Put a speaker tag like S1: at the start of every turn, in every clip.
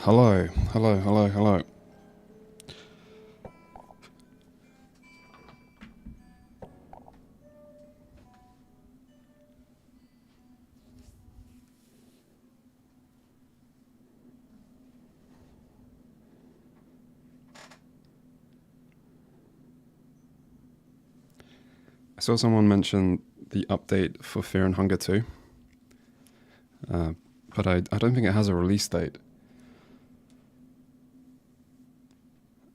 S1: Hello, hello, hello, hello. I saw someone mention the update for Fear and Hunger 2, but I don't think it has a release date.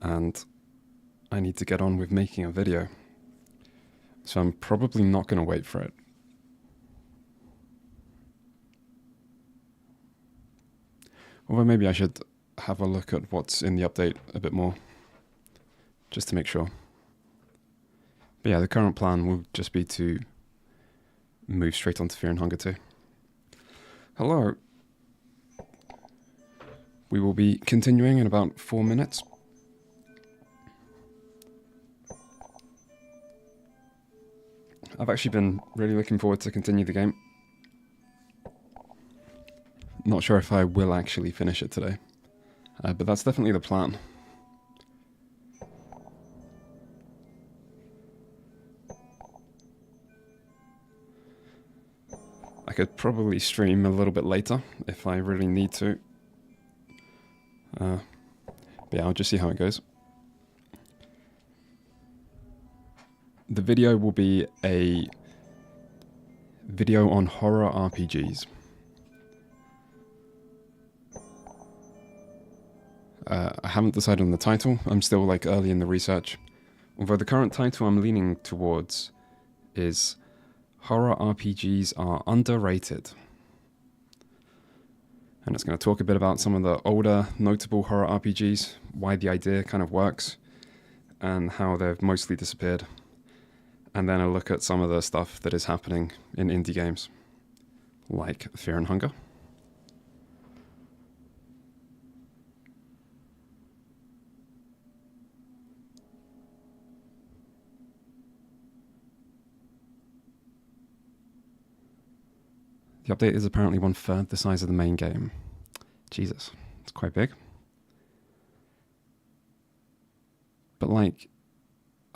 S1: And I need to get on with making a video. So I'm probably not going to wait for it. Although maybe I should have a look at what's in the update a bit more, just to make sure. But yeah, the current plan will just be to move straight on to Fear and Hunger 2. Hello. We will be continuing in about 4 minutes. I've actually been really looking forward to continue the game. Not sure if I will actually finish it today, but that's definitely the plan. I could probably stream a little bit later if I really need to. But yeah, I'll just see how it goes. The video will be a video on horror RPGs. I haven't decided on the title. I'm still like early in the research. Although the current title I'm leaning towards is Horror RPGs Are Underrated. And it's going to talk a bit about some of the older notable horror RPGs, why the idea kind of works, and how they've mostly disappeared. And then a look at some of the stuff that is happening in indie games, like Fear and Hunger. The update is apparently 1/3 the size of the main game. Jesus, it's quite big. But like,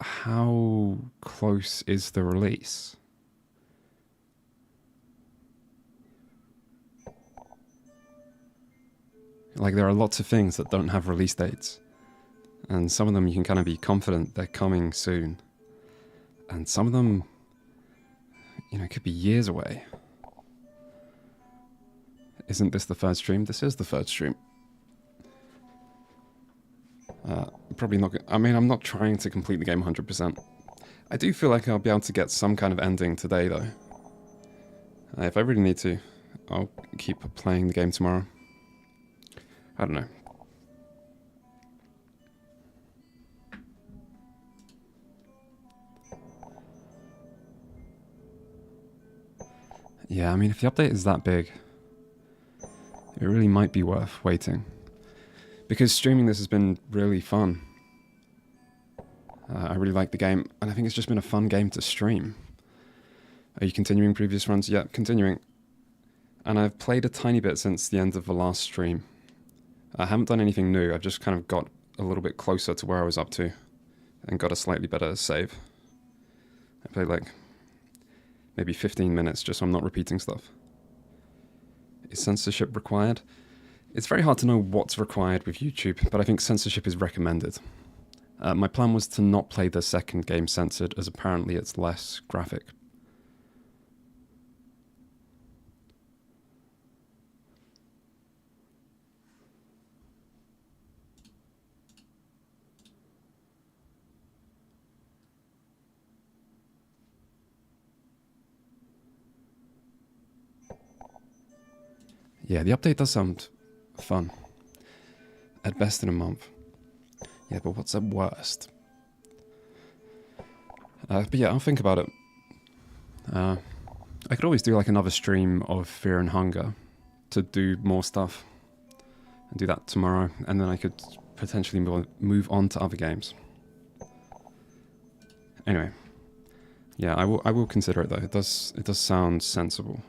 S1: how close is the release? Like, there are lots of things that don't have release dates. And some of them you can kind of be confident they're coming soon. And some of them, you know, could be years away. Isn't this the third stream? This is the third stream. Probably not. I mean, I'm not trying to complete the game 100%. I do feel like I'll be able to get some kind of ending today, though. If I really need to, I'll keep playing the game tomorrow. I don't know. Yeah, I mean, if the update is that big, it really might be worth waiting. Because streaming this has been really fun. I really like the game, and I think it's just been a fun game to stream. Are you continuing previous runs? Yeah, continuing. And I've played a tiny bit since the end of the last stream. I haven't done anything new, I've just kind of got a little bit closer to where I was up to, and got a slightly better save. I played like maybe 15 minutes just so I'm not repeating stuff. Is censorship required? It's very hard to know what's required with YouTube, but I think censorship is recommended. My plan was to not play the second game censored, as apparently it's less graphic. Yeah, the update does sound fun. At best in a month. Yeah, but what's at worst? But yeah, I'll think about it. I could always do like another stream of Fear and Hunger to do more stuff. And do that tomorrow, and then I could potentially move on to other games. Anyway. Yeah, I will consider it though. It does sound sensible.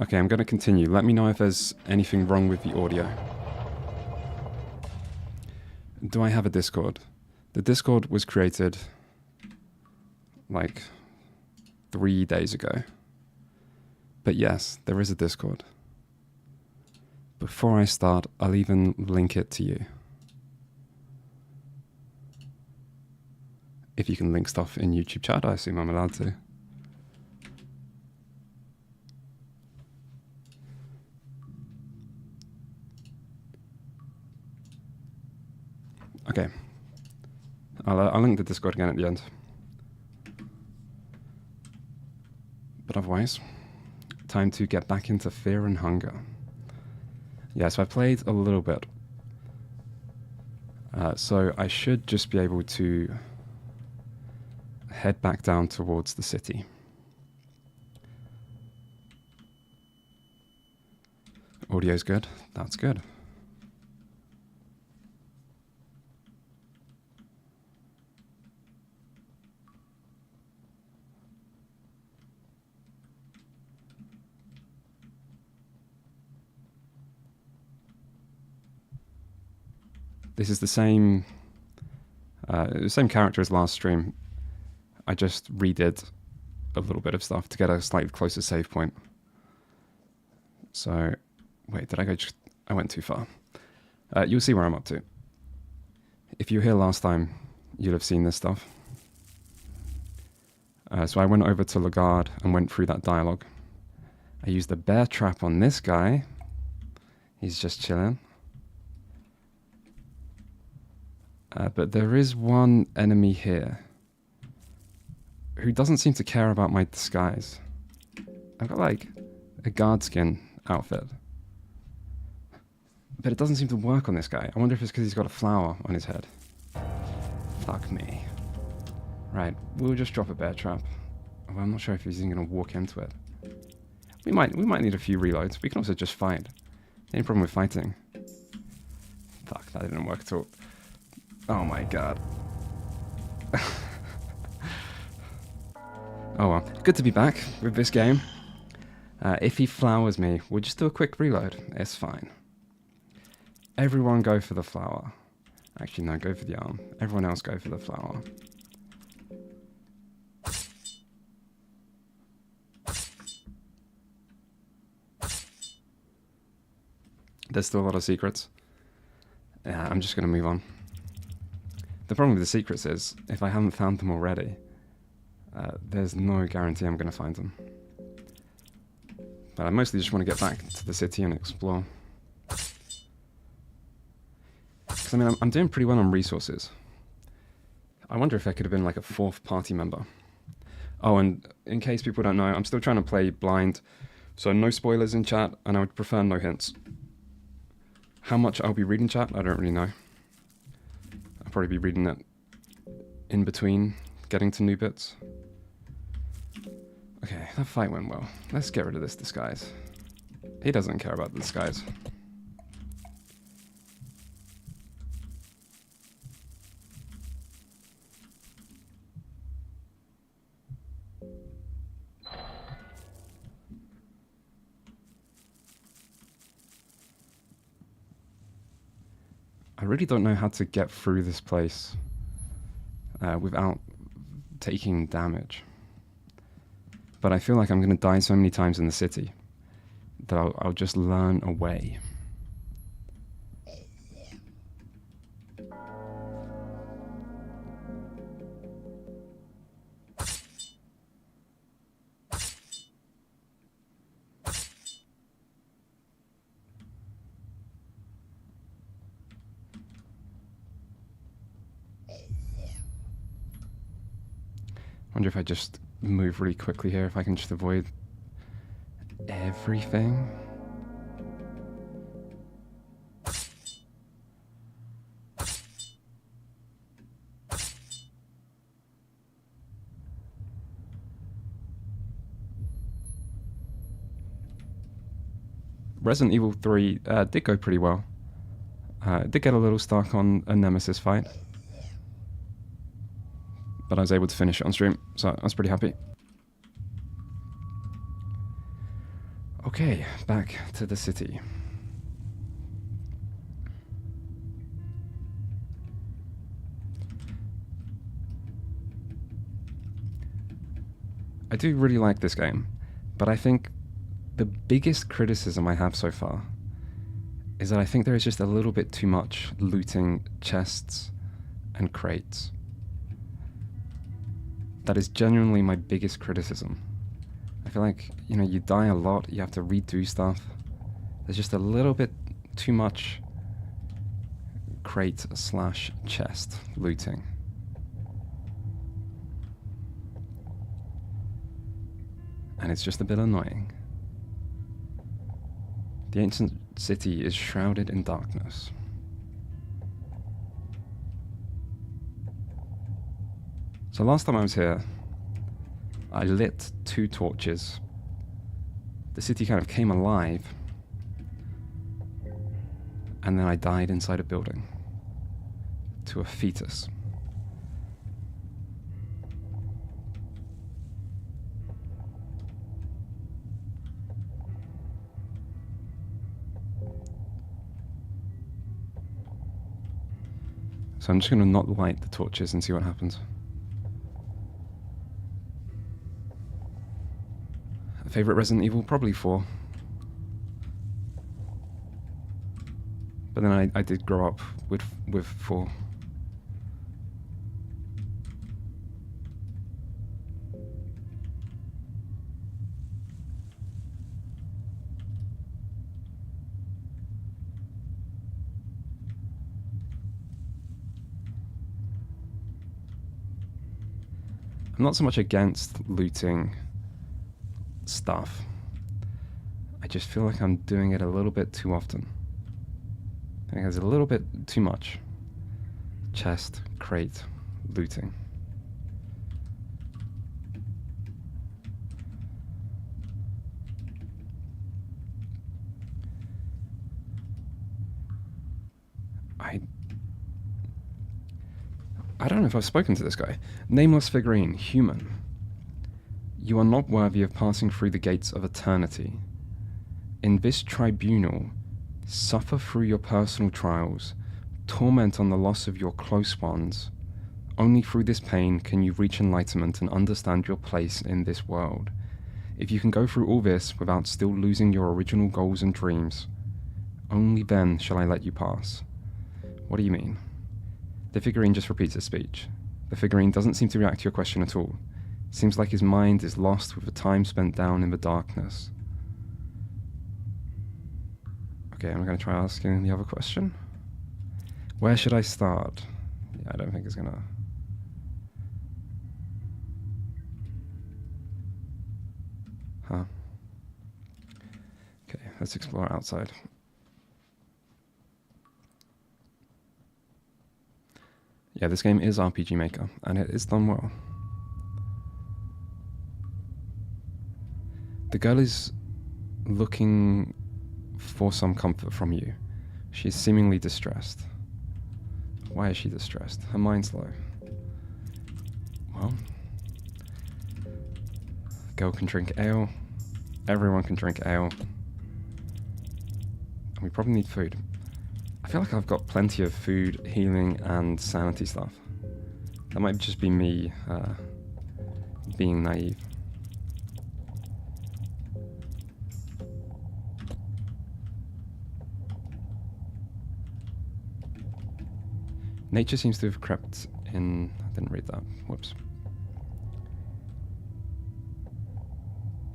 S1: Okay, I'm going to continue. Let me know if there's anything wrong with the audio. Do I have a Discord? The Discord was created like 3 days ago. But yes, there is a Discord. Before I start, I'll even link it to you. If you can link stuff in YouTube chat, I assume I'm allowed to. Okay. I'll link the Discord again at the end. But otherwise, time to get back into Fear and Hunger. Yeah, so I played a little bit. So I should just be able to head back down towards the city. Audio's good. That's good. This is the same character as last stream. I just redid a little bit of stuff to get a slightly closer save point. So, wait, did I go? I went too far. You'll see where I'm up to. If you were here last time, you'll have seen this stuff. So I went over to Lagarde and went through that dialogue. I used a bear trap on this guy. He's just chilling. But there is one enemy here who doesn't seem to care about my disguise. I've got like a guard skin outfit, but it doesn't seem to work on this guy. I wonder if it's because he's got a flower on his head. Fuck me. Right, we'll just drop a bear trap. Well, I'm not sure if he's even going to walk into it. We might need a few reloads. We can also just fight. Any problem with fighting? Fuck, that didn't work at all. Oh my god. Oh well, good to be back with this game. If he flowers me, we'll just do a quick reload. It's fine. Everyone go for the flower. Actually, no, go for the arm. Everyone else go for the flower. There's still a lot of secrets. Yeah, I'm just going to move on. The problem with the secrets is, if I haven't found them already, there's no guarantee I'm going to find them. But I mostly just want to get back to the city and explore. Because, I mean, I'm doing pretty well on resources. I wonder if I could have been like a fourth party member. Oh, and in case people don't know, I'm still trying to play blind, so no spoilers in chat, and I would prefer no hints. How much I'll be reading chat, I don't really know. I'll probably be reading it in between getting to new bits. Okay, that fight went well. Let's get rid of this disguise. He doesn't care about the disguise. I really don't know how to get through this place without taking damage. But I feel like I'm going to die so many times in the city that I'll just learn a way. I wonder if I just move really quickly here, if I can just avoid everything. Resident Evil 3 did go pretty well. Did get a little stuck on a Nemesis fight, but I was able to finish it on stream, so I was pretty happy. Okay, back to the city. I do really like this game, but I think the biggest criticism I have so far is that I think there is just a little bit too much looting chests and crates. That is genuinely my biggest criticism. I feel like, you know, you die a lot, you have to redo stuff. There's just a little bit too much crate/chest looting. And it's just a bit annoying. The ancient city is shrouded in darkness. So last time I was here, I lit 2 torches. The city kind of came alive, and then I died inside a building to a fetus. So I'm just going to not light the torches and see what happens. Favorite Resident Evil? Probably 4. But then I did grow up with 4. I'm not so much against looting stuff. I just feel like I'm doing it a little bit too often. I think there's a little bit too much chest, crate, looting. I don't know if I've spoken to this guy. Nameless figurine, human. You are not worthy of passing through the gates of eternity. In this tribunal, suffer through your personal trials, torment on the loss of your close ones. Only through this pain can you reach enlightenment and understand your place in this world. If you can go through all this without still losing your original goals and dreams, only then shall I let you pass. What do you mean? The figurine just repeats his speech. The figurine doesn't seem to react to your question at all. Seems like his mind is lost with the time spent down in the darkness. Okay, I'm going to try asking the other question. Where should I start? Yeah, I don't think it's going to... Huh. Okay, let's explore outside. Yeah, this game is RPG Maker, and it is done well. The girl is looking for some comfort from you. She is seemingly distressed. Why is she distressed? Her mind's low. Well, girl can drink ale. Everyone can drink ale. And we probably need food. I feel like I've got plenty of food, healing, and sanity stuff. That might just be me being naive. Nature seems to have crept in... I didn't read that. Whoops.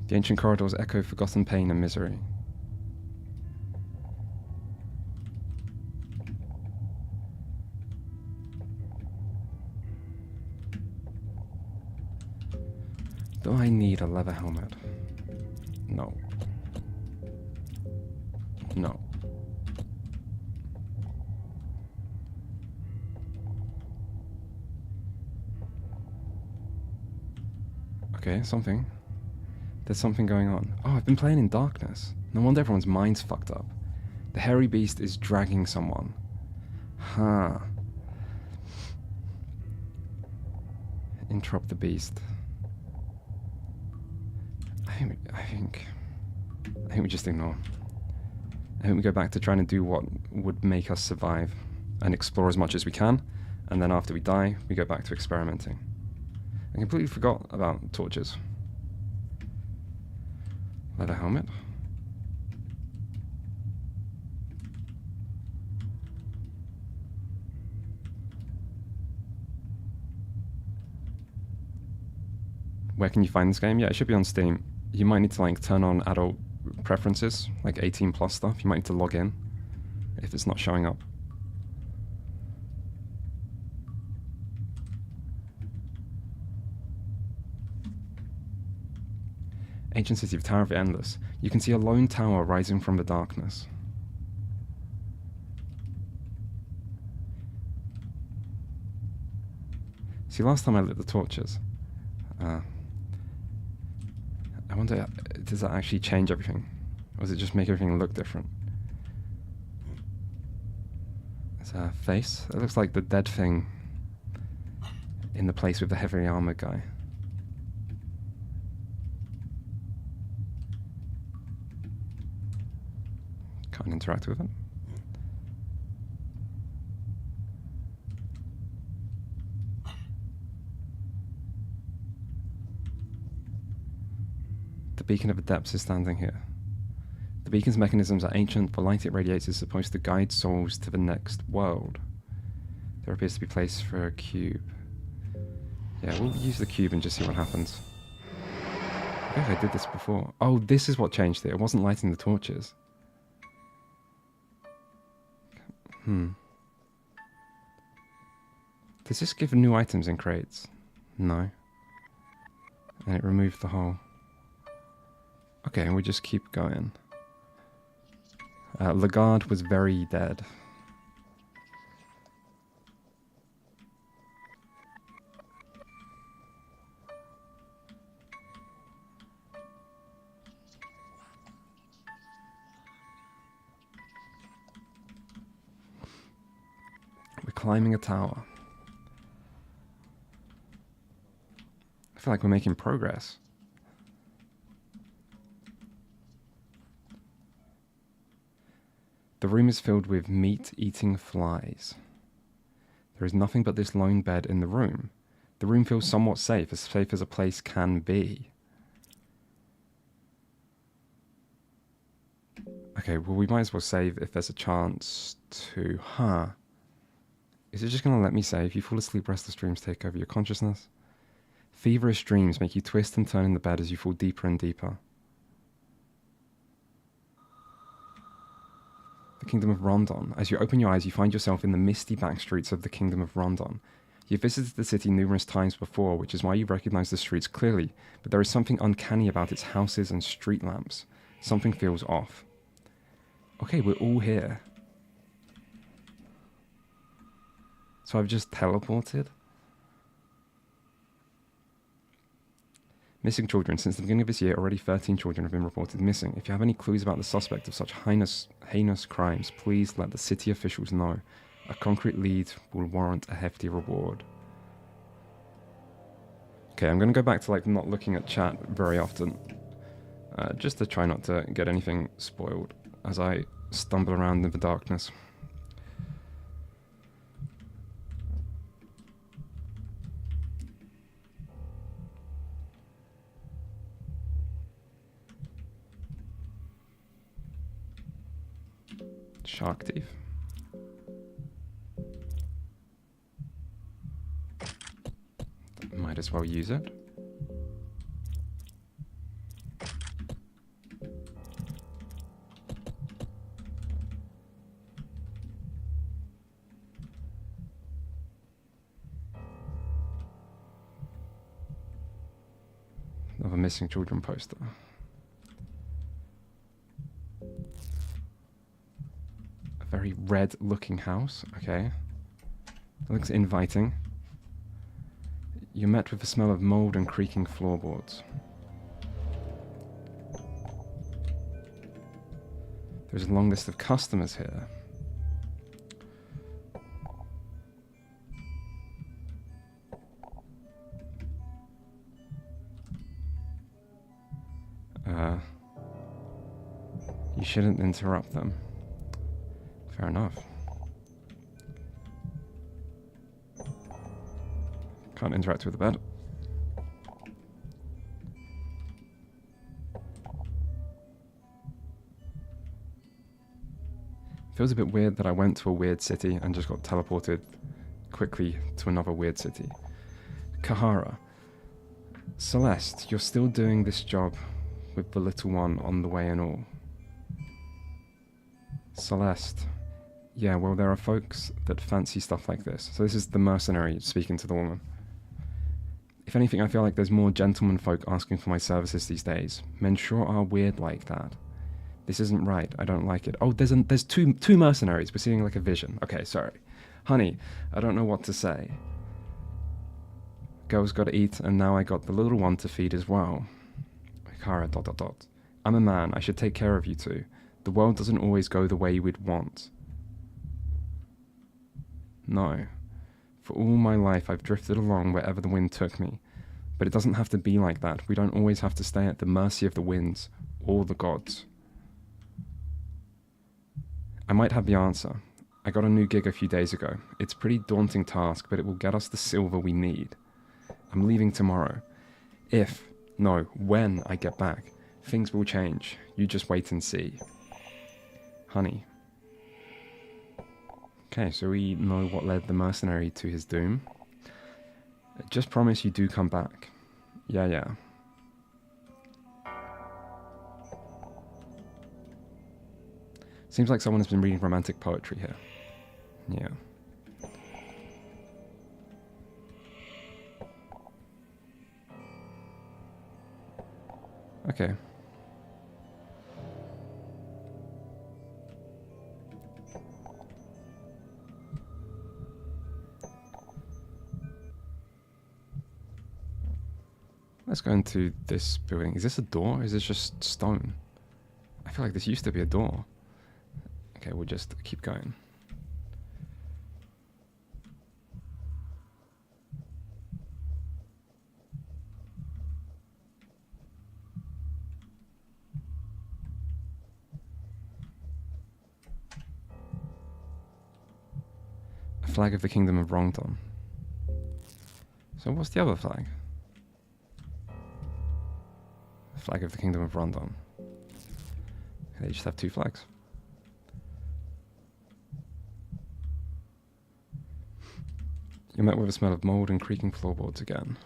S1: The ancient corridors echo forgotten pain and misery. Do I need a leather helmet? No. No. Okay, something. There's something going on. Oh, I've been playing in darkness. No wonder everyone's mind's fucked up. The hairy beast is dragging someone. Huh. Interrupt the beast. I think... I think we just ignore. I think we go back to trying to do what would make us survive and explore as much as we can, and then after we die, we go back to experimenting. I completely forgot about torches. Leather helmet. Where can you find this game? Yeah, it should be on Steam. You might need to like turn on adult preferences, like 18 plus stuff. You might need to log in if it's not showing up. Ancient city of Tower of Endless. You can see a lone tower rising from the darkness. See, last time I lit the torches, I wonder, does that actually change everything? Or does it just make everything look different? There's a face. It looks like the dead thing in the place with the heavily armored guy. Can't interact with it. The beacon of the depths is standing here. The beacon's mechanisms are ancient. The light it radiates is supposed to guide souls to the next world. There appears to be place for a cube. Yeah, we'll use the cube and just see what happens. I think I did this before. Oh, this is what changed it. It wasn't lighting the torches. Does this give new items in crates? No. And it removed the whole... Okay, and we just keep going. Lagarde was very dead. We're climbing a tower. I feel like we're making progress. The room is filled with meat-eating flies. There is nothing but this lone bed in the room. The room feels somewhat safe as a place can be. Okay, well we might as well save if there's a chance to... Is it just going to let me save? You fall asleep, restless dreams take over your consciousness. Feverish dreams make you twist and turn in the bed as you fall deeper and deeper. The Kingdom of Rondon. As you open your eyes, you find yourself in the misty back streets of the Kingdom of Rondon. You've visited the city numerous times before, which is why you recognize the streets clearly, but there is something uncanny about its houses and street lamps. Something feels off. Okay, we're all here. So I've just teleported? Missing children. Since the beginning of this year, already 13 children have been reported missing. If you have any clues about the suspect of such heinous crimes, please let the city officials know. A concrete lead will warrant a hefty reward. Okay, I'm going to go back to like not looking at chat very often. Just to try not to get anything spoiled as I stumble around in the darkness. Shark teeth. Might as well use it. Another missing children poster. Very red looking house, okay. It looks inviting. You're met with the smell of mold and creaking floorboards. There's a long list of customers here. shouldn't interrupt them. Fair enough. Can't interact with the bed. Feels a bit weird that I went to a weird city and just got teleported quickly to another weird city. Kahara. Celeste, you're still doing this job with the little one on the way and all. Celeste. Yeah, well, there are folks that fancy stuff like this. So this is the mercenary speaking to the woman. If anything, I feel like there's more gentleman folk asking for my services these days. Men sure are weird like that. This isn't right. I don't like it. Oh, there's two mercenaries. We're seeing like a vision. Okay, sorry. Honey, I don't know what to say. Girls gotta eat, and now I got the little one to feed as well. Kara, ... I'm a man. I should take care of you two. The world doesn't always go the way we'd want. No. For all my life, I've drifted along wherever the wind took me. But it doesn't have to be like that. We don't always have to stay at the mercy of the winds or the gods. I might have the answer. I got a new gig a few days ago. It's a pretty daunting task, but it will get us the silver we need. I'm leaving tomorrow. When I get back, things will change. You just wait and see. Honey. Okay, so we know what led the mercenary to his doom. Just promise you do come back. Yeah. Seems like someone has been reading romantic poetry here. Yeah. Okay. Let's go into this building. Is this a door or is this just stone? I feel like this used to be a door. Okay, we'll just keep going. A flag of the Kingdom of Rongdon. So what's the other flag? Flag of the Kingdom of Rongdon. They just have two flags. You're met with a smell of mold and creaking floorboards again.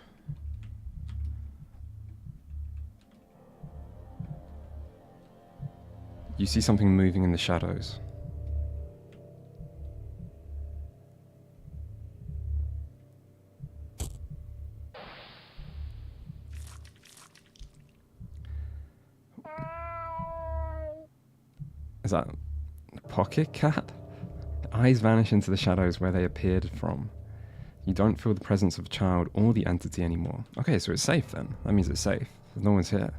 S1: You see something moving in the shadows. Is that a pocket cat? Eyes vanish into the shadows where they appeared from. You don't feel the presence of a child or the entity anymore. Okay, so it's safe then. That means it's safe. No one's here.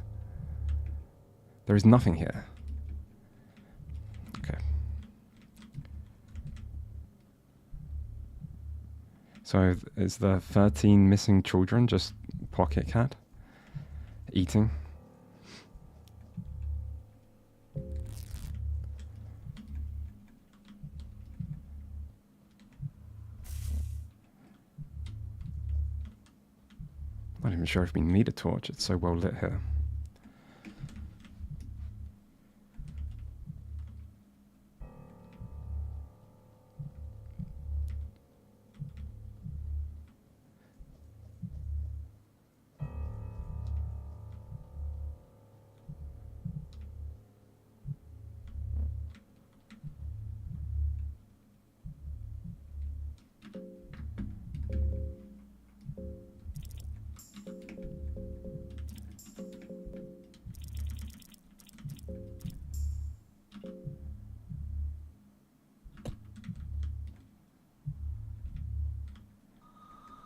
S1: There is nothing here. Okay. So is the 13 missing children just pocket cat? Eating? Not even sure if we need a torch, it's so well lit here.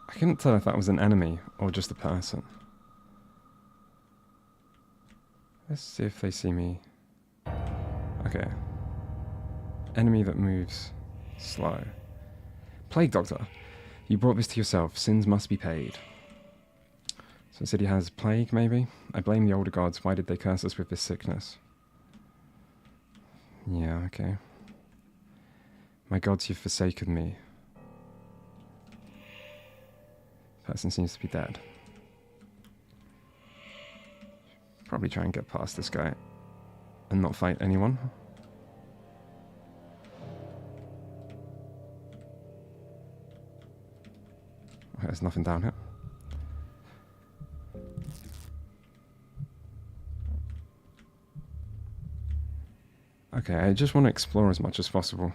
S1: I couldn't tell if that was an enemy or just a person. Let's see if they see me. Okay. Enemy that moves slow. Plague Doctor. You brought this to yourself. Sins must be paid. So the city has plague, maybe? I blame the older gods. Why did they curse us with this sickness? Yeah, okay. My gods, you've forsaken me. Person seems to be dead. Probably try and get past this guy and not fight anyone. Okay, there's nothing down here. Okay, I just want to explore as much as possible.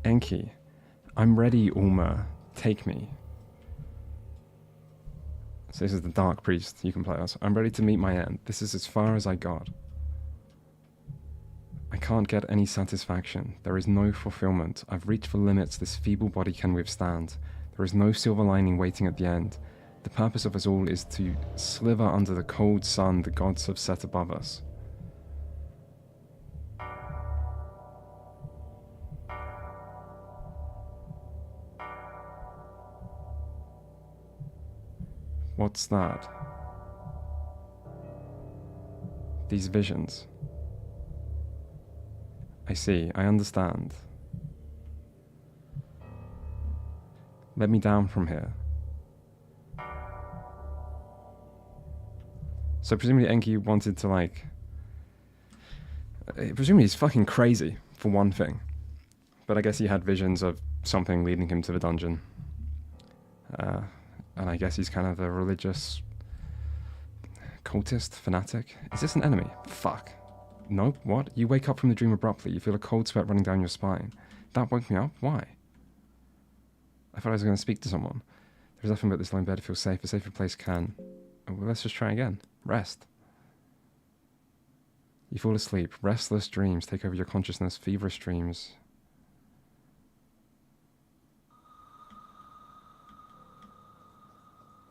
S1: Enki, I'm ready, Ulmer. Take me. So this is the Dark Priest you can play as. I'm ready to meet my end. This is as far as I got. I can't get any satisfaction. There is no fulfillment. I've reached the limits this feeble body can withstand. There is no silver lining waiting at the end. The purpose of us all is to sliver under the cold sun the gods have set above us. What's that? These visions. I see, I understand. Let me down from here. So presumably Enki wanted to like... presumably he's fucking crazy, for one thing. But I guess he had visions of something leading him to the dungeon. And I guess he's kind of a religious... cultist? Fanatic? Is this an enemy? Fuck. Nope, what? You wake up from the dream abruptly. You feel a cold sweat running down your spine. That woke me up? Why? I thought I was going to speak to someone. There's nothing but this lone bed to feel safe. A safer place can... well, let's just try again. Rest. You fall asleep. Restless dreams take over your consciousness. Feverish dreams.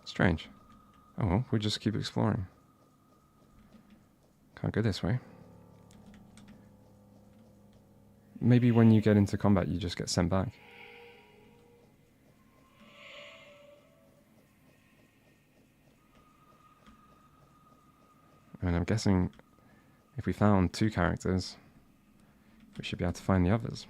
S1: Strange. Oh well, we'll just keep exploring. Can't go this way. Maybe when you get into combat you just get sent back. I mean, I'm guessing if we found 2 characters, we should be able to find the others.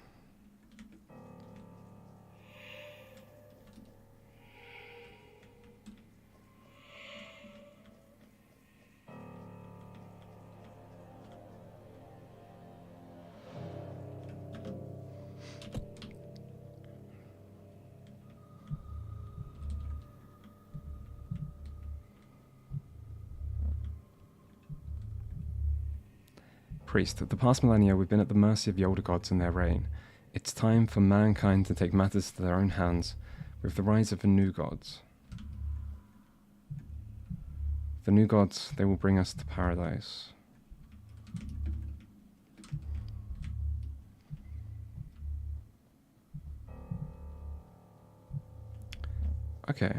S1: Priest, the past millennia we've been at the mercy of the older gods and their reign. It's time for mankind to take matters to their own hands with the rise of the new gods. The new gods, they will bring us to paradise. Okay.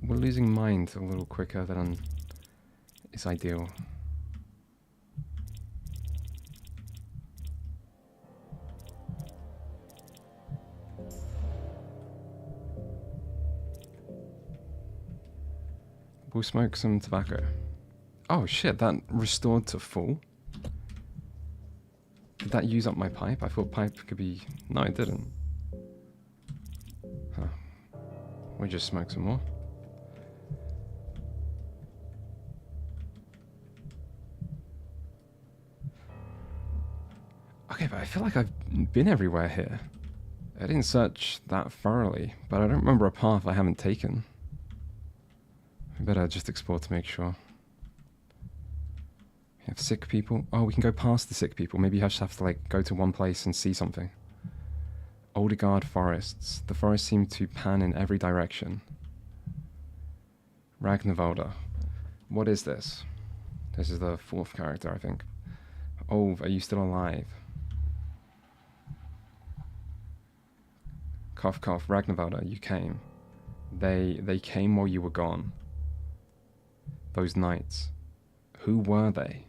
S1: We're losing mind a little quicker than is ideal. We'll smoke some tobacco. Oh shit, that restored to full? Did that use up my pipe? I thought pipe could be... No, it didn't. Huh. We'll just smoke some more. Okay, but I feel like I've been everywhere here. I didn't search that thoroughly, but I don't remember a path I haven't taken. I better just explore to make sure. We have sick people. Oh, we can go past the sick people. Maybe you just have to like go to one place and see something. Oldegard forests. The forests seem to pan in every direction. Ragnarvalda. What is this? This is the fourth character, I think. Oh, are you still alive? Cough, cough, Ragnvalda, you came. They came while you were gone. Those knights. Who were they?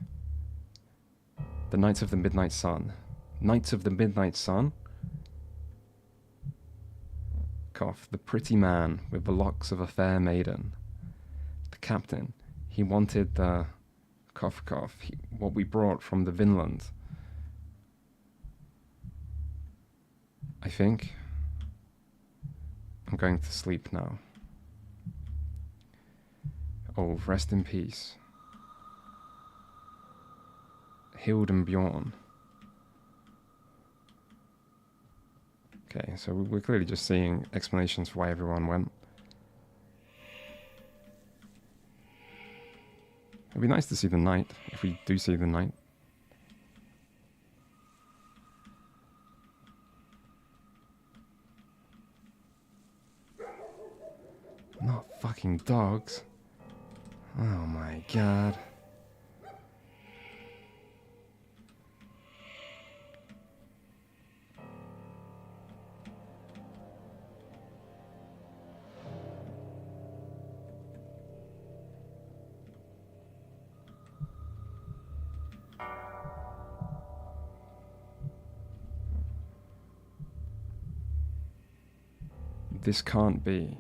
S1: The Knights of the Midnight Sun. Knights of the Midnight Sun? Cough, the pretty man with the locks of a fair maiden. The captain, he wanted the... Cough, cough, what we brought from the Vinland. I think I'm going to sleep now. Oh, rest in peace. Hild and Bjorn. Okay, so we're clearly just seeing explanations for why everyone went. It'd be nice to see the knight, if we do see the knight. Not fucking dogs. Oh my god. This can't be.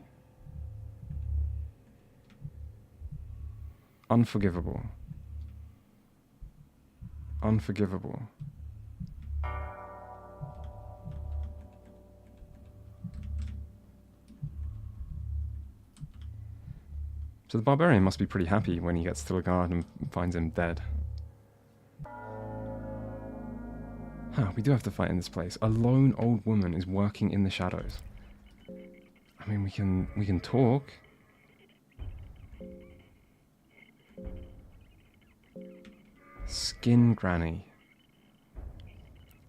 S1: Unforgivable. Unforgivable. So the barbarian must be pretty happy when he gets to the guard and finds him dead. Huh, we do have to fight in this place. A lone old woman is working in the shadows. I mean, we can talk. Skin Granny.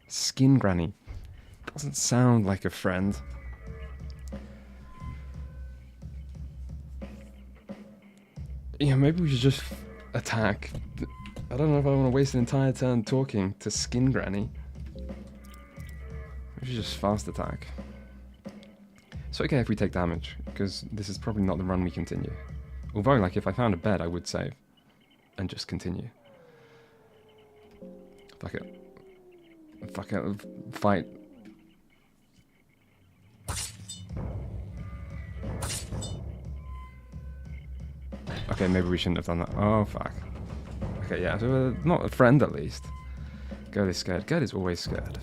S1: Skin Granny. Doesn't sound like a friend. Yeah, maybe we should just attack. I don't know if I want to waste an entire turn talking to Skin Granny. We should just fast attack. It's okay if we take damage, because this is probably not the run we continue. Although, like, if I found a bed, I would save. And just continue. Fuck it. Fuck it. Fight. Okay, maybe we shouldn't have done that. Oh, fuck. Okay, yeah, so not a friend at least. Girl is scared. Girl is always scared.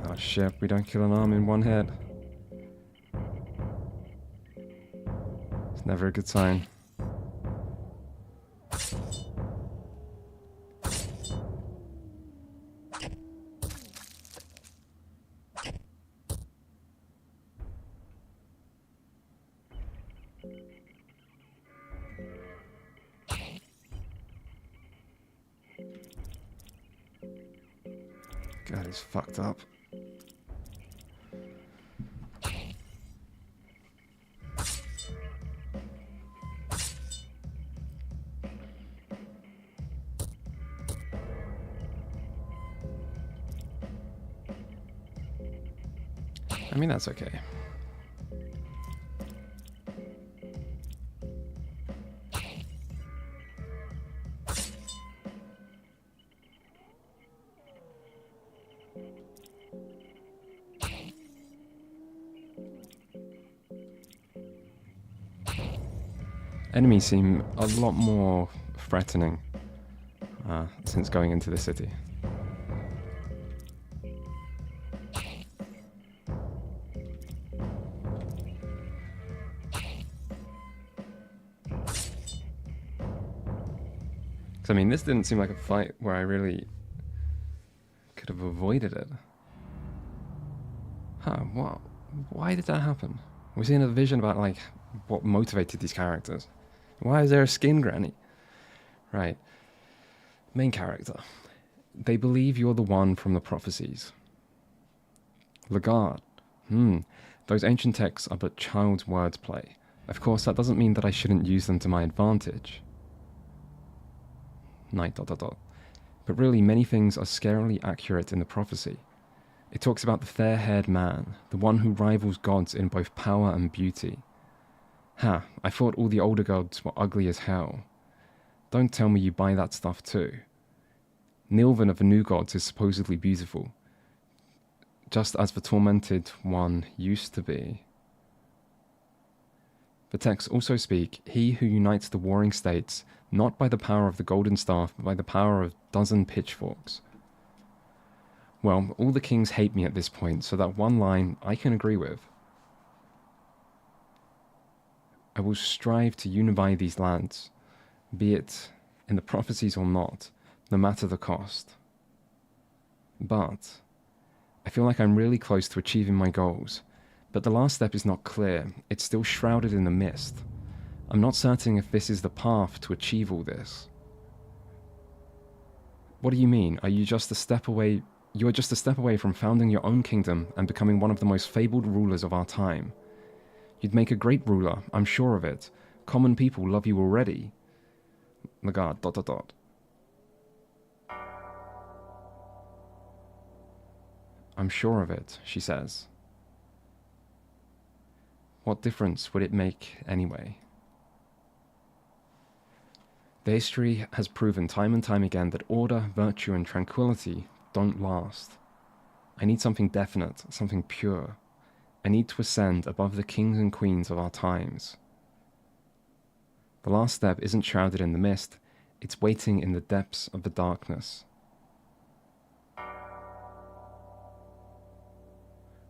S1: Oh shit, we don't kill an arm in one hit. It's never a good sign. God, he's fucked up. I mean, that's okay. Enemies seem a lot more threatening since going into the city. I mean, this didn't seem like a fight where I really could have avoided it. Huh, what? Why did that happen? We're seeing a vision about, like, what motivated these characters. Why is there a Skin Granny? Right. Main character. They believe you're the one from the prophecies. Lagarde. Those ancient texts are but child's wordplay. Of course, that doesn't mean that I shouldn't use them to my advantage. Knight. But really, many things are scarily accurate in the prophecy. It talks about the fair-haired man, the one who rivals gods in both power and beauty. I thought all the older gods were ugly as hell. Don't tell me you buy that stuff too. Nilvan of the new gods is supposedly beautiful, just as the tormented one used to be. The texts also speak, he who unites the warring states, not by the power of the golden staff, but by the power of dozen pitchforks. Well, all the kings hate me at this point, so that one line I can agree with. I will strive to unify these lands, be it in the prophecies or not, no matter the cost. But I feel like I'm really close to achieving my goals, but the last step is not clear. It's still shrouded in the mist. I'm not certain if this is the path to achieve all this. What do you mean? Are you just a step away? You are just a step away from founding your own kingdom and becoming one of the most fabled rulers of our time. You'd make a great ruler, I'm sure of it. Common people love you already. Lagarde. I'm sure of it, she says. What difference would it make anyway? The history has proven time and time again that order, virtue, and tranquility don't last. I need something definite, something pure. I need to ascend above the kings and queens of our times. The last step isn't shrouded in the mist, it's waiting in the depths of the darkness.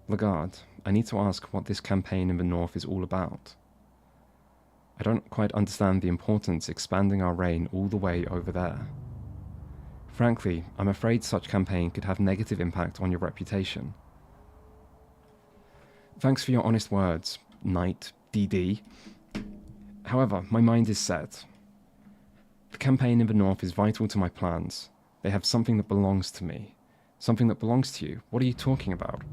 S1: Lagarde, I need to ask what this campaign in the north is all about. I don't quite understand the importance expanding our reign all the way over there. Frankly, I'm afraid such campaign could have negative impact on your reputation. Thanks for your honest words, Knight DD. However, my mind is set. The campaign in the north is vital to my plans. They have something that belongs to me. Something that belongs to you. What are you talking about?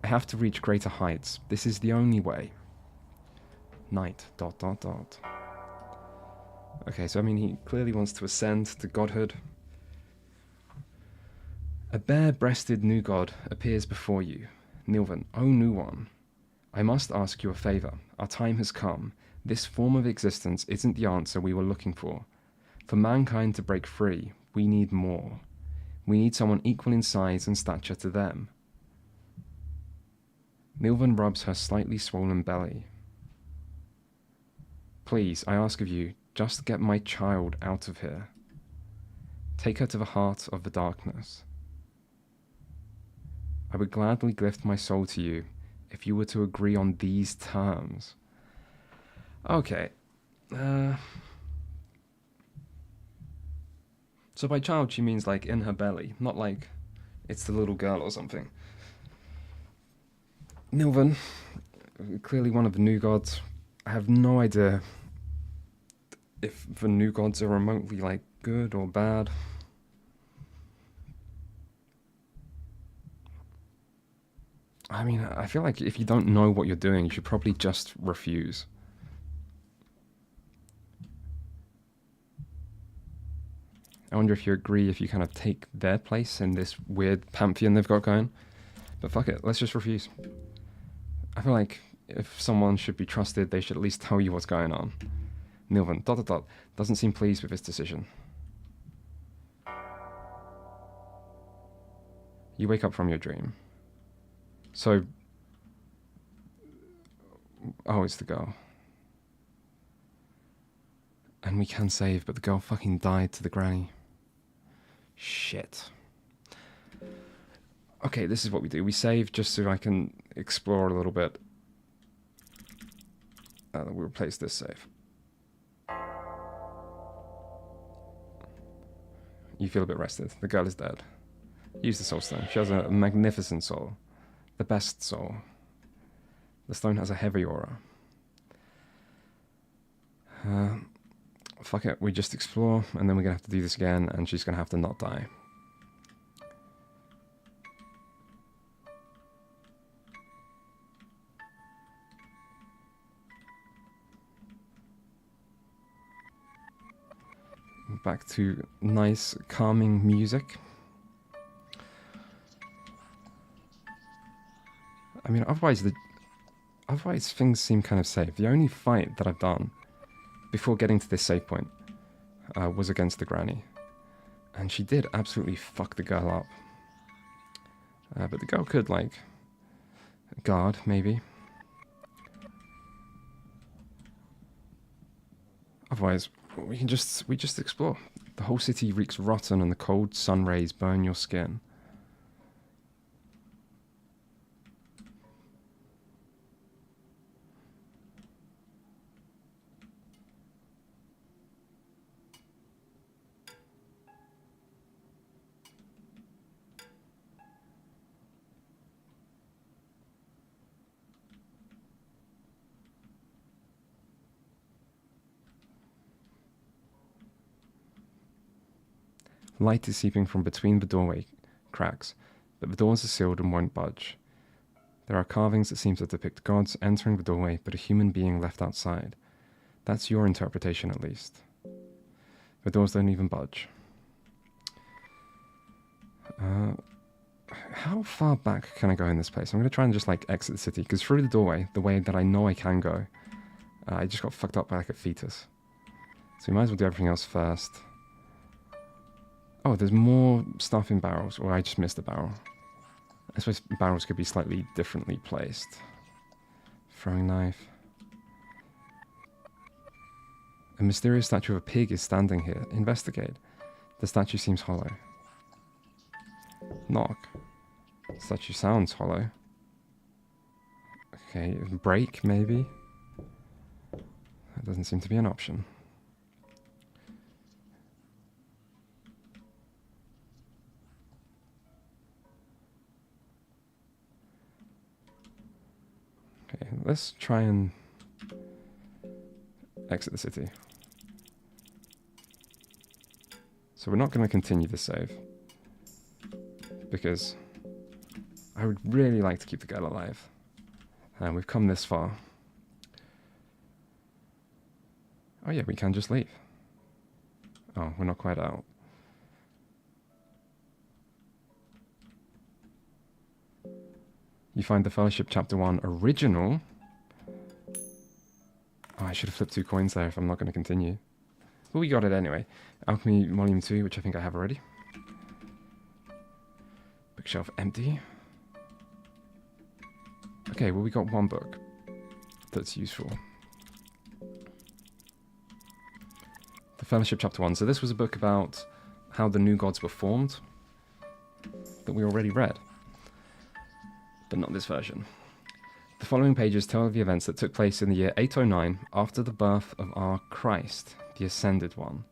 S1: I have to reach greater heights. This is the only way. Knight. Okay, so I mean, he clearly wants to ascend to godhood. A bare-breasted new god appears before you. Nilvan, O new one. I must ask you a favor. Our time has come. This form of existence isn't the answer we were looking for. For mankind to break free, we need more. We need someone equal in size and stature to them. Nilvan rubs her slightly swollen belly. Please, I ask of you, just get my child out of here. Take her to the heart of the darkness. I would gladly lift my soul to you if you were to agree on these terms. Okay. So by child she means like in her belly, not like it's the little girl or something. Nilvan, clearly one of the new gods. I have no idea if the new gods are remotely like good or bad. I mean, I feel like if you don't know what you're doing, you should probably just refuse. I wonder if you agree if you kind of take their place in this weird pantheon they've got going. But fuck it, let's just refuse. I feel like if someone should be trusted, they should at least tell you what's going on. Nilvan, doesn't seem pleased with this decision. You wake up from your dream. So... Oh, it's the girl. And we can save, but the girl fucking died to the granny. Shit. Okay, this is what we do. We save just so I can explore a little bit. We replace this save. You feel a bit rested. The girl is dead. Use the soul stone. She has a magnificent soul. The best soul. The stone has a heavy aura. fuck it, we just explore, and then we're going to have to do this again, and she's going to have to not die. Back to nice, calming music. I mean, otherwise things seem kind of safe. The only fight that I've done before getting to this save point was against the granny. And she did absolutely fuck the girl up. But the girl could, like, guard, maybe. Otherwise, we just explore. The whole city reeks rotten and the cold sun rays burn your skin. Light is seeping from between the doorway cracks, but the doors are sealed and won't budge. There are carvings that seem to depict gods entering the doorway, but a human being left outside. That's your interpretation, at least. The doors don't even budge. How far back can I go in this place? I'm going to try and just, like, exit the city, because through the doorway, the way that I know I can go, I just got fucked up by, like, a fetus. So we might as well do everything else first. Oh, there's more stuff in barrels, or I just missed a barrel. I suppose barrels could be slightly differently placed. Throwing knife. A mysterious statue of a pig is standing here. Investigate. The statue seems hollow. Knock. The statue sounds hollow. Okay, break, maybe? That doesn't seem to be an option. Okay, let's try and exit the city. So we're not going to continue the save, because I would really like to keep the girl alive. And we've come this far. Oh yeah, we can just leave. Oh, we're not quite out. You find the Fellowship Chapter 1 original. Oh, I should have flipped 2 coins there if I'm not going to continue. But we got it anyway. Alchemy Volume 2, which I think I have already. Bookshelf empty. Okay, well we got 1 book that's useful. The Fellowship Chapter 1. So this was a book about how the new gods were formed that we already read. But not this version. The following pages tell of the events that took place in the year 809 after the birth of our Christ, the Ascended One.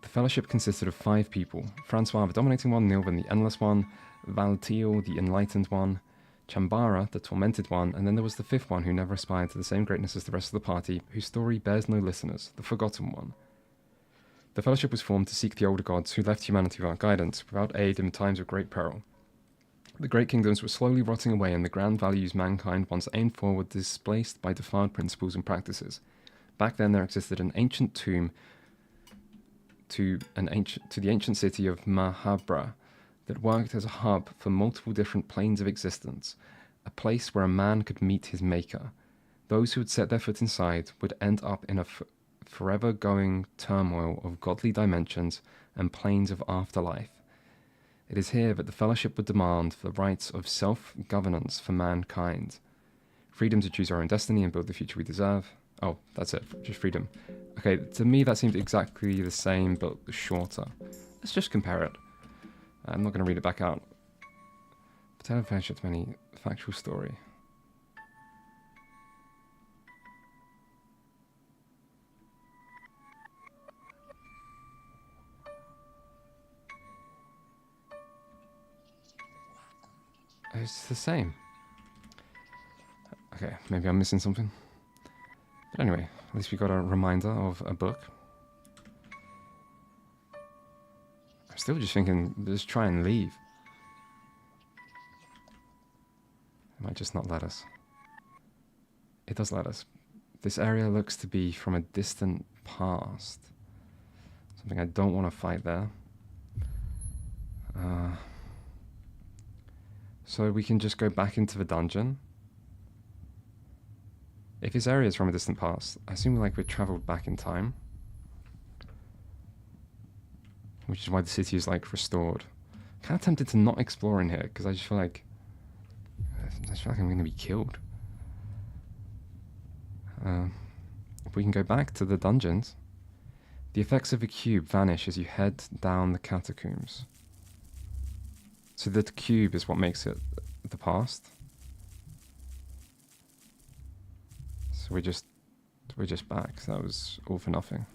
S1: The Fellowship consisted of 5 people: Francois, the Dominating One; Nilvan, the Endless One; Valtiel, the Enlightened One; Chambara, the Tormented One; and then there was the 5th one who never aspired to the same greatness as the rest of the party, whose story bears no listeners, the Forgotten One. The Fellowship was formed to seek the older gods who left humanity without guidance, without aid in times of great peril. The great kingdoms were slowly rotting away, and the grand values mankind once aimed for were displaced by defiled principles and practices. Back then there existed an ancient tomb to the ancient city of Mahabre that worked as a hub for multiple different planes of existence, a place where a man could meet his maker. Those who had set their foot inside would end up in a forever-going turmoil of godly dimensions and planes of afterlife. It is here that the Fellowship would demand the rights of self-governance for mankind. Freedom to choose our own destiny and build the future we deserve. Oh, that's it. Just freedom. Okay, to me that seemed exactly the same, but shorter. Let's just compare it. I'm not going to read it back out. Tale of Fellowship's many factual story. It's the same. Okay, maybe I'm missing something. But anyway, at least we got a reminder of a book. Still just thinking, just try and leave. It might just not let us. It does let us. This area looks to be from a distant past. Something I don't want to fight there. So we can just go back into the dungeon. If this area is from a distant past, I assume like we travelled back in time. Which is why the city is like restored. Kind of tempted to not explore in here, because I just feel like I'm going to be killed. If we can go back to the dungeons, the effects of the cube vanish as you head down the catacombs. So the cube is what makes it the past. So we're just back. So that was all for nothing.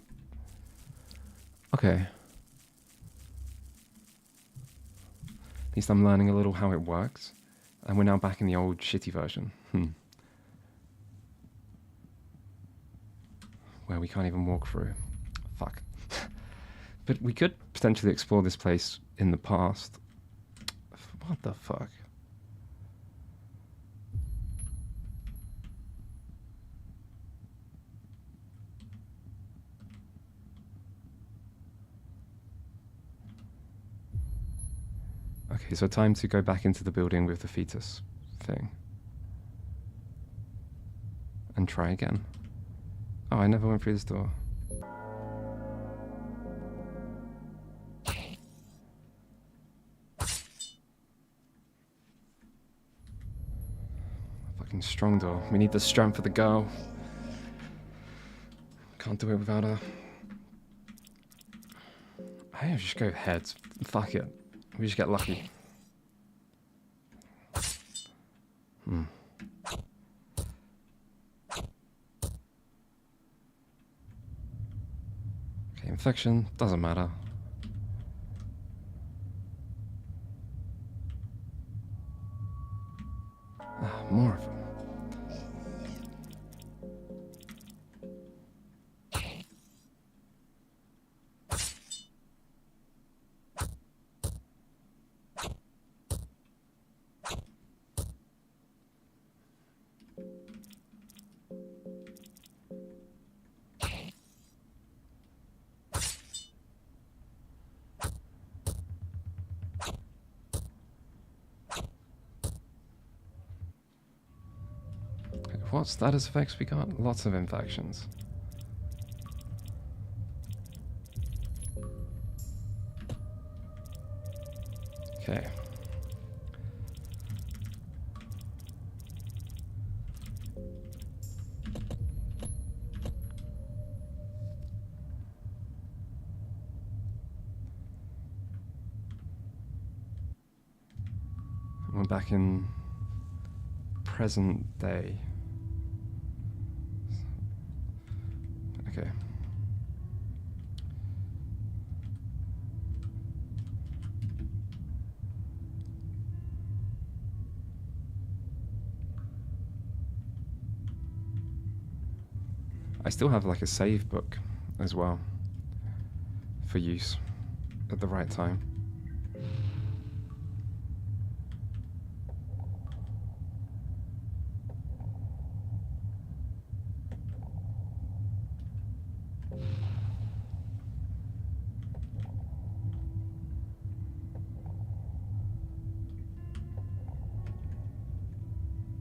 S1: Okay. At least I'm learning a little how it works. And we're now back in the old shitty version. Where we can't even walk through. Fuck. But we could potentially explore this place in the past. What the fuck? Okay, so time to go back into the building with the fetus thing. And try again. Oh, I never went through this door. Fucking strong door. We need the strength for the girl. Can't do it without her. I just go heads. Fuck it. We just get lucky. Okay, infection. Doesn't matter. More of them. What status effects we got? Lots of infections. Okay. We're back in present day. Okay. I still have like a save book as well for use at the right time.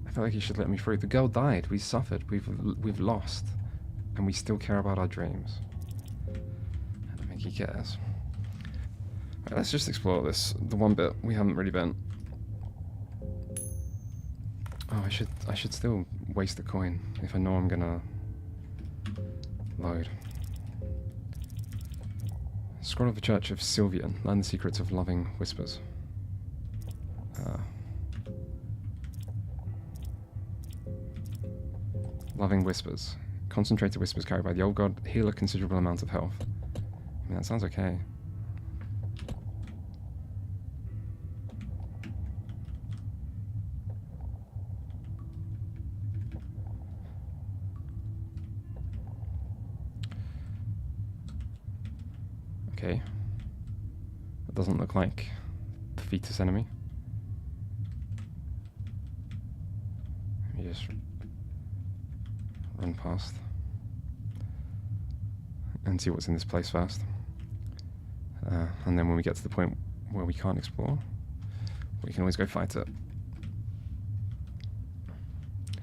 S1: I feel like you should let me through. The girl died. We suffered. We've lost. And we still care about our dreams. I don't think he cares. Right, let's just explore this. The one bit we haven't really been. Oh, I should still waste the coin if I know I'm gonna load. Scroll of the Church of Sylvian. Learn the secrets of loving whispers. Loving whispers. Concentrated whispers carried by the old god heal a considerable amount of health. I mean, that sounds okay. Okay. doesn't look like the fetus enemy. Let me just run past and see what's in this place first. And then when we get to the point where we can't explore, we can always go fight it.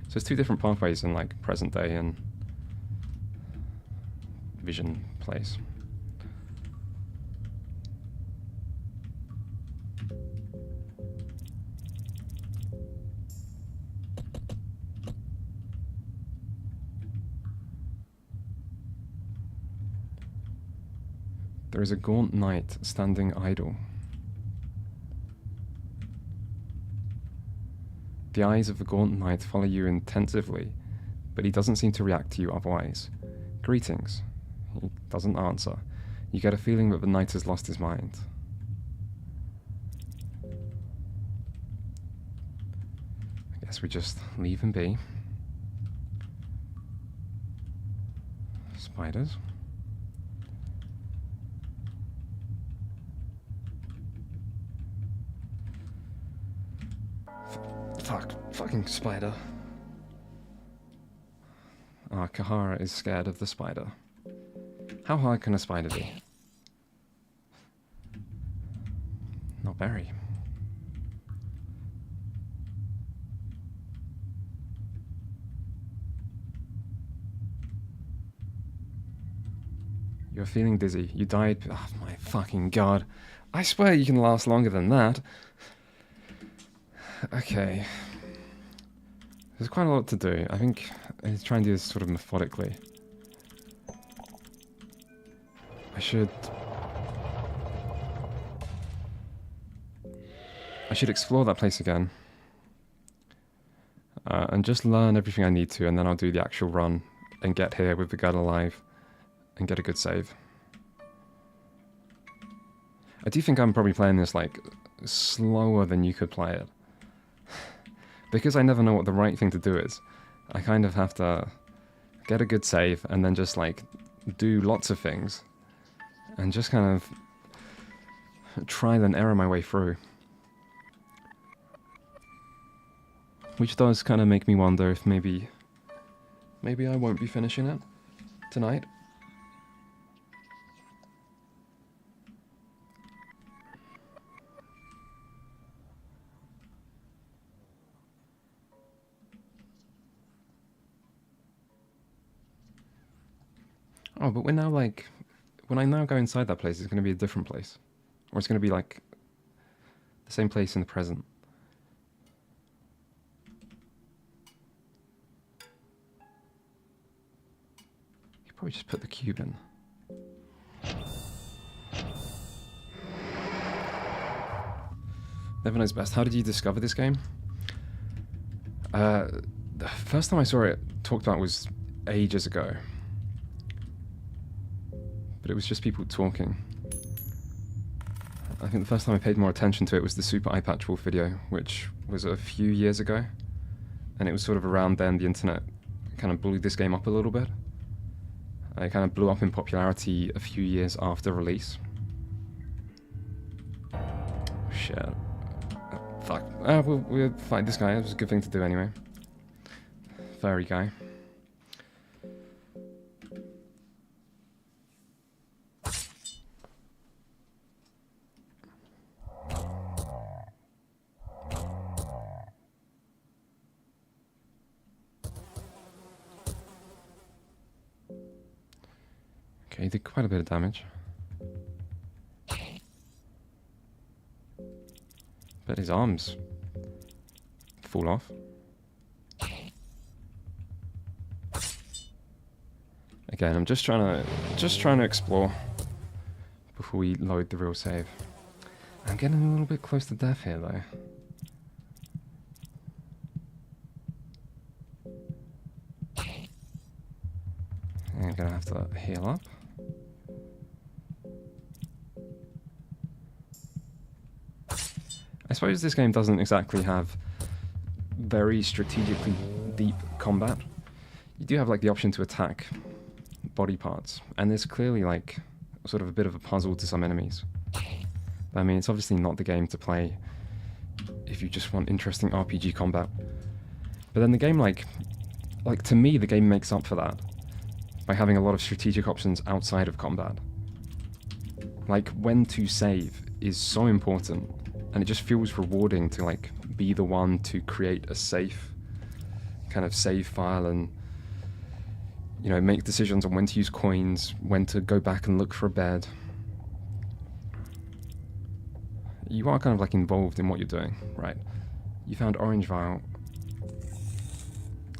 S1: So there's two different pathways in like present day and vision place. There is a gaunt knight standing idle. The eyes of the gaunt knight follow you intensively, but he doesn't seem to react to you otherwise. Greetings. He doesn't answer. You get a feeling that the knight has lost his mind. I guess we just leave him be. Spiders. Fucking spider. Ah, Kahara is scared of the spider. How hard can a spider be? Not very. You're feeling dizzy. You died. Oh my fucking god. I swear you can last longer than that. Okay. There's quite a lot to do. I think I try and do this sort of methodically. I should explore that place again. And just learn everything I need to, and then I'll do the actual run and get here with the girl alive and get a good save. I do think I'm probably playing this like slower than you could play it. Because I never know what the right thing to do is, I kind of have to get a good save and then just like do lots of things and just kind of try and error my way through. Which does kind of make me wonder if maybe I won't be finishing it tonight. Oh, but we're now like, when I now go inside that place, it's going to be a different place. Or it's going to be like the same place in the present. You probably just put the cube in. Never knows best. How did you discover this game? The first time I saw it talked about was ages ago. But it was just people talking. I think the first time I paid more attention to it was the Super Eye Patch Wolf video, which was a few years ago. And it was sort of around then the internet kind of bullied this game up a little bit. It kind of blew up in popularity a few years after release. Shit. Fuck. We'll fight this guy. It was a good thing to do anyway. Furry guy. Okay, he did quite a bit of damage. But his arms fall off. Again, I'm just trying to explore before we load the real save. I'm getting a little bit close to death here though. I'm gonna have to heal up. I suppose this game doesn't exactly have very strategically deep combat. You do have like the option to attack body parts, and there's clearly like sort of a bit of a puzzle to some enemies. I mean, it's obviously not the game to play if you just want interesting RPG combat. But then the game, like to me, the game makes up for that by having a lot of strategic options outside of combat. Like, when to save is so important, and it just feels rewarding to, like, be the one to create a safe kind of save file and, you know, make decisions on when to use coins, when to go back and look for a bed. You are kind of, like, involved in what you're doing, right? You found orange vial.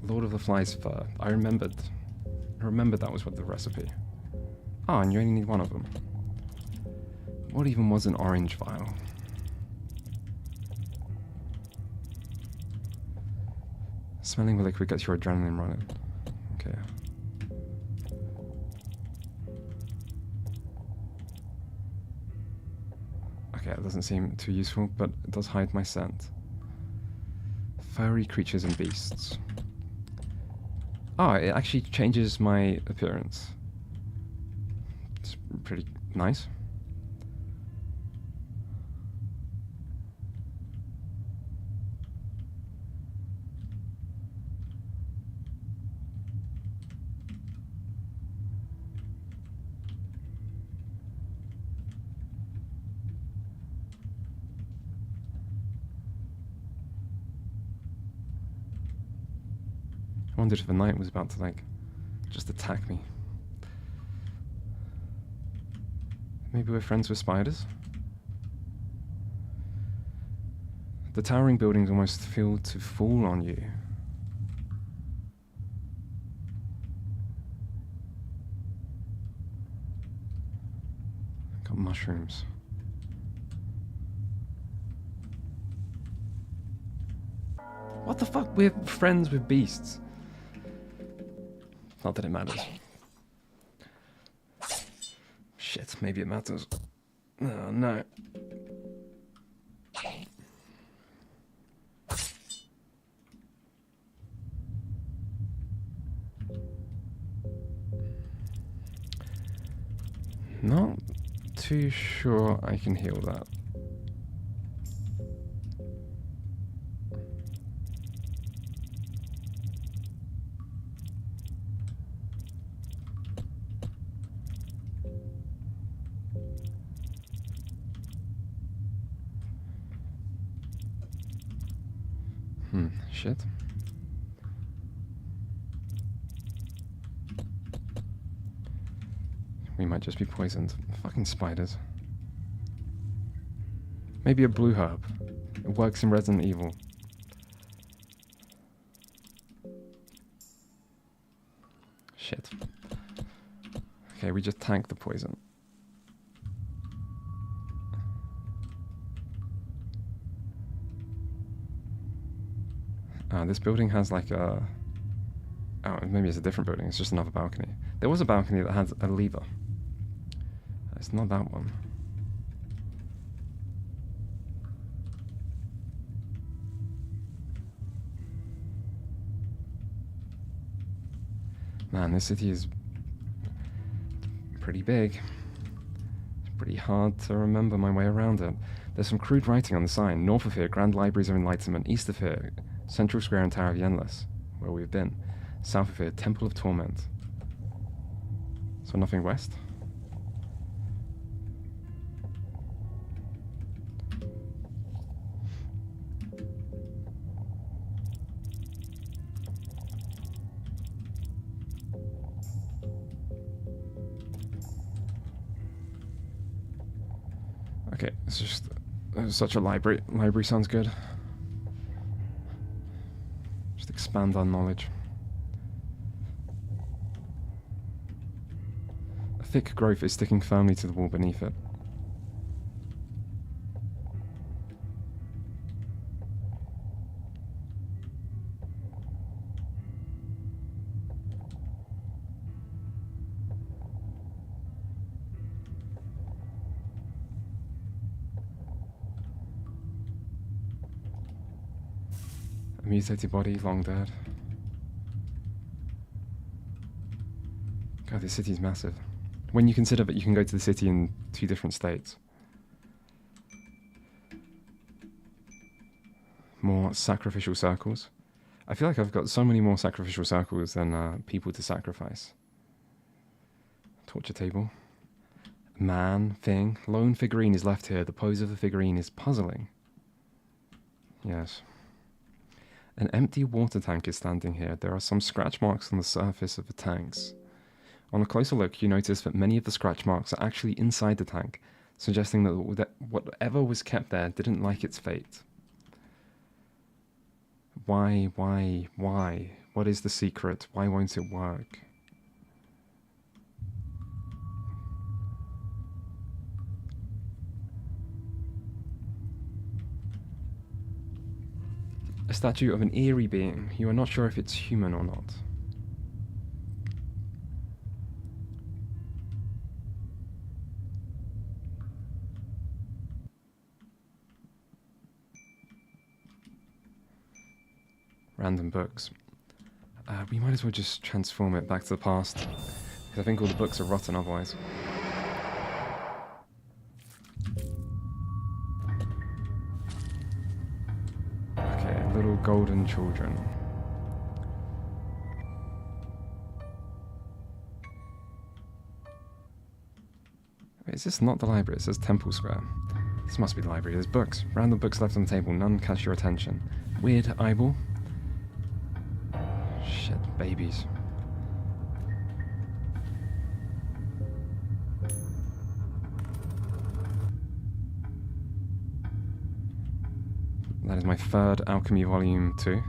S1: Lord of the Flies fur. I remembered that was what the recipe. Oh, and you only need one of them. What even was an orange vial? Smelling the liquid gets your adrenaline running. Okay. Okay, that doesn't seem too useful, but it does hide my scent. Furry creatures and beasts. Oh, it actually changes my appearance. It's pretty nice. I wondered if the knight was about to, like, just attack me. Maybe we're friends with spiders? The towering buildings almost feel to fall on you. Got mushrooms. What the fuck? We're friends with beasts. Not that it matters. Shit, maybe it matters. Oh, no. Not too sure I can heal that. Shit. We might just be poisoned. Fucking spiders. Maybe a blue herb. It works in Resident Evil. Shit. Okay, we just tanked the poison. This building has like a... Oh, maybe it's a different building. It's just another balcony. There was a balcony that had a lever. It's not that one. Man, this city is pretty big. It's pretty hard to remember my way around it. There's some crude writing on the sign. North of here, Grand Libraries of Enlightenment. East of here, Central Square and Tower of Yenless, where we've been. South of here, Temple of Torment. So nothing west? Okay, it's just such a library. Library sounds good. Just expand our knowledge. A thick growth is sticking firmly to the wall beneath it. A mutated body, long dead. God, this city's massive. When you consider that you can go to the city in 2 different states. More sacrificial circles. I feel like I've got so many more sacrificial circles than people to sacrifice. Torture table. Man, thing. Lone figurine is left here. The pose of the figurine is puzzling. Yes. An empty water tank is standing here. There are some scratch marks on the surface of the tanks. On a closer look, you notice that many of the scratch marks are actually inside the tank, suggesting that whatever was kept there didn't like its fate. Why? What is the secret? Why won't it work? A statue of an eerie being. You are not sure if it's human or not. Random books. We might as well just transform it back to the past, because I think all the books are rotten otherwise. Okay, little golden children. Wait, is this not the library? It says Temple Square. This must be the library. There's books. Random books left on the table. None catch your attention. Weird eyeball. Shit, babies. That is my third Alchemy Volume 2.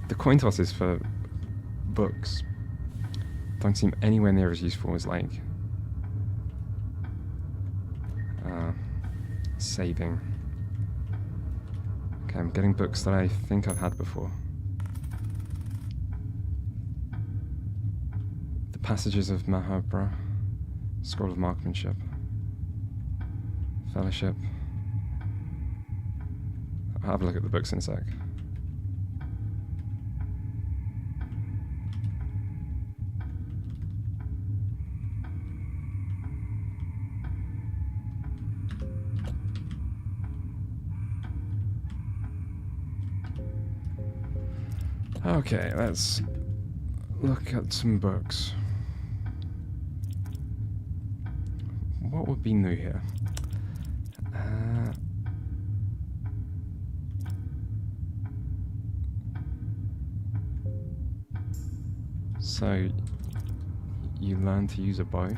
S1: The coin tosses for books don't seem anywhere near as useful as, like, saving. Okay, I'm getting books that I think I've had before. The Passages of Mahabre, Scroll of Marksmanship, Fellowship. I'll have a look at the books in a sec. Okay, let's look at some books. What would be new here? So, you learn to use a bow.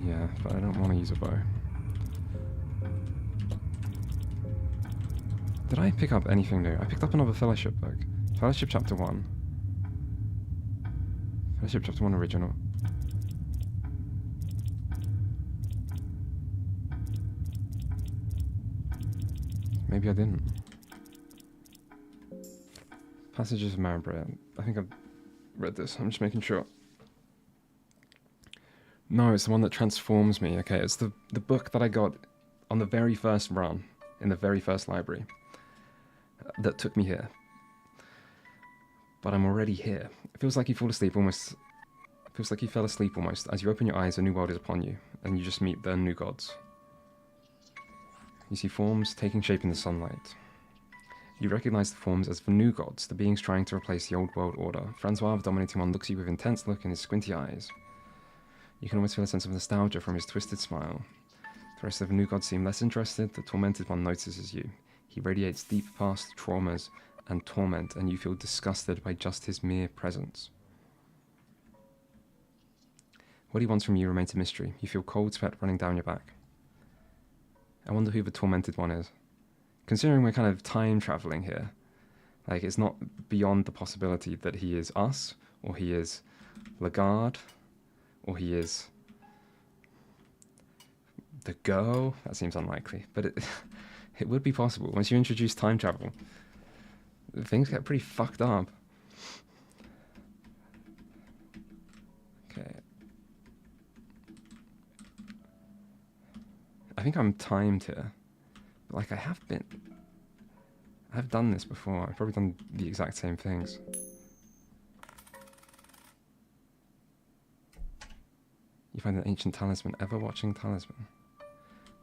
S1: Yeah, but I don't want to use a bow. Did I pick up anything new? I picked up another Fellowship book. Fellowship Chapter 1. Fellowship Chapter 1 original. Maybe I didn't. Passages of Mahabre. I think I've read this. I'm just making sure. No, it's the one that transforms me. Okay, it's the book that I got on the very first run in the very first library that took me here. But I'm already here. It feels like you fall asleep almost. It feels like you fell asleep almost. As you open your eyes, a new world is upon you, and you just meet the new gods. You see forms taking shape in the sunlight. You recognize the forms as the new gods, the beings trying to replace the old world order. Francois, the dominating one, looks at you with intense look in his squinty eyes. You can almost feel a sense of nostalgia from his twisted smile. The rest of the new gods seem less interested. The tormented one notices you. He radiates deep past traumas and torment, and you feel disgusted by just his mere presence. What he wants from you remains a mystery. You feel cold sweat running down your back. I wonder who the tormented one is. Considering we're kind of time traveling here, like, it's not beyond the possibility that he is us, or he is Lagarde, or he is the girl. That seems unlikely, but it would be possible. Once you introduce time travel, things get pretty fucked up. Okay. I think I'm timed here. Like, I've done this before. I've probably done the exact same things. You find an ancient talisman. Ever watching talisman?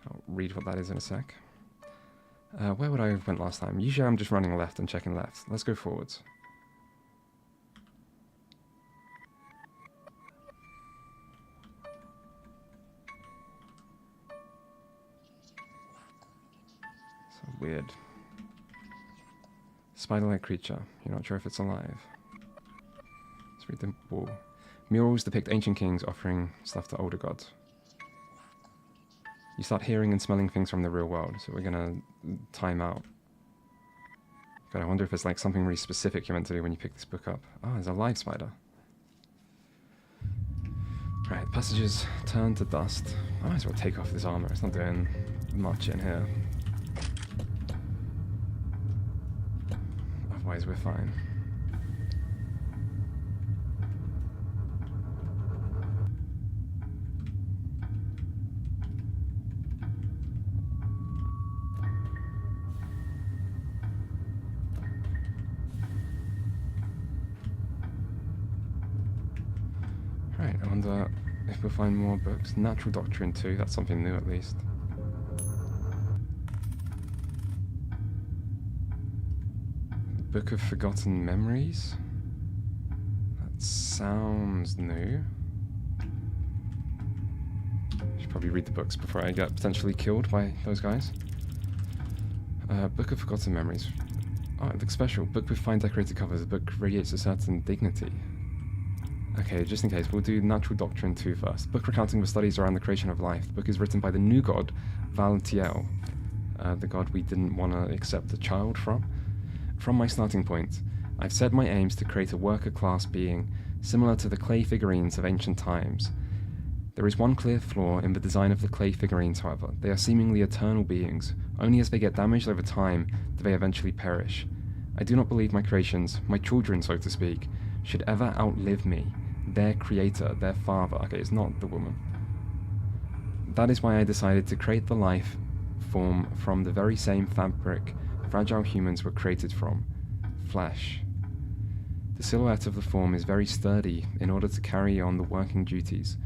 S1: I'll read what that is in a sec. Where would I have went last time? Usually I'm just running left and checking left. Let's go forwards. So weird. Spider-like creature. You're not sure if it's alive. Let's read the wall. Murals depict ancient kings offering stuff to older gods. You start hearing and smelling things from the real world, so we're gonna time out. God, I wonder if it's like something really specific you're meant to do when you pick this book up. Oh, there's a live spider. Right, passages turn to dust. I might as well take off this armor, it's not doing much in here. Otherwise we're fine. Right, I wonder if we'll find more books. Natural Doctrine 2, that's something new at least. Book of Forgotten Memories? That sounds new. Should probably read the books before I get potentially killed by those guys. Book of Forgotten Memories. Oh, it looks special. Book with fine decorated covers. The book radiates a certain dignity. Okay, just in case, we'll do Natural Doctrine 2 first. Book recounting the studies around the creation of life. The book is written by the new god, Valtiel, the god we didn't want to accept a child from. From my starting point, I've set my aims to create a worker class being, similar to the clay figurines of ancient times. There is one clear flaw in the design of the clay figurines, however. They are seemingly eternal beings. Only as they get damaged over time do they eventually perish. I do not believe my creations, my children so to speak, should ever outlive me, their creator, their father. Okay, it's not the woman. That is why I decided to create the life form from the very same fabric fragile humans were created from, flesh. The silhouette of the form is very sturdy in order to carry on the working duties.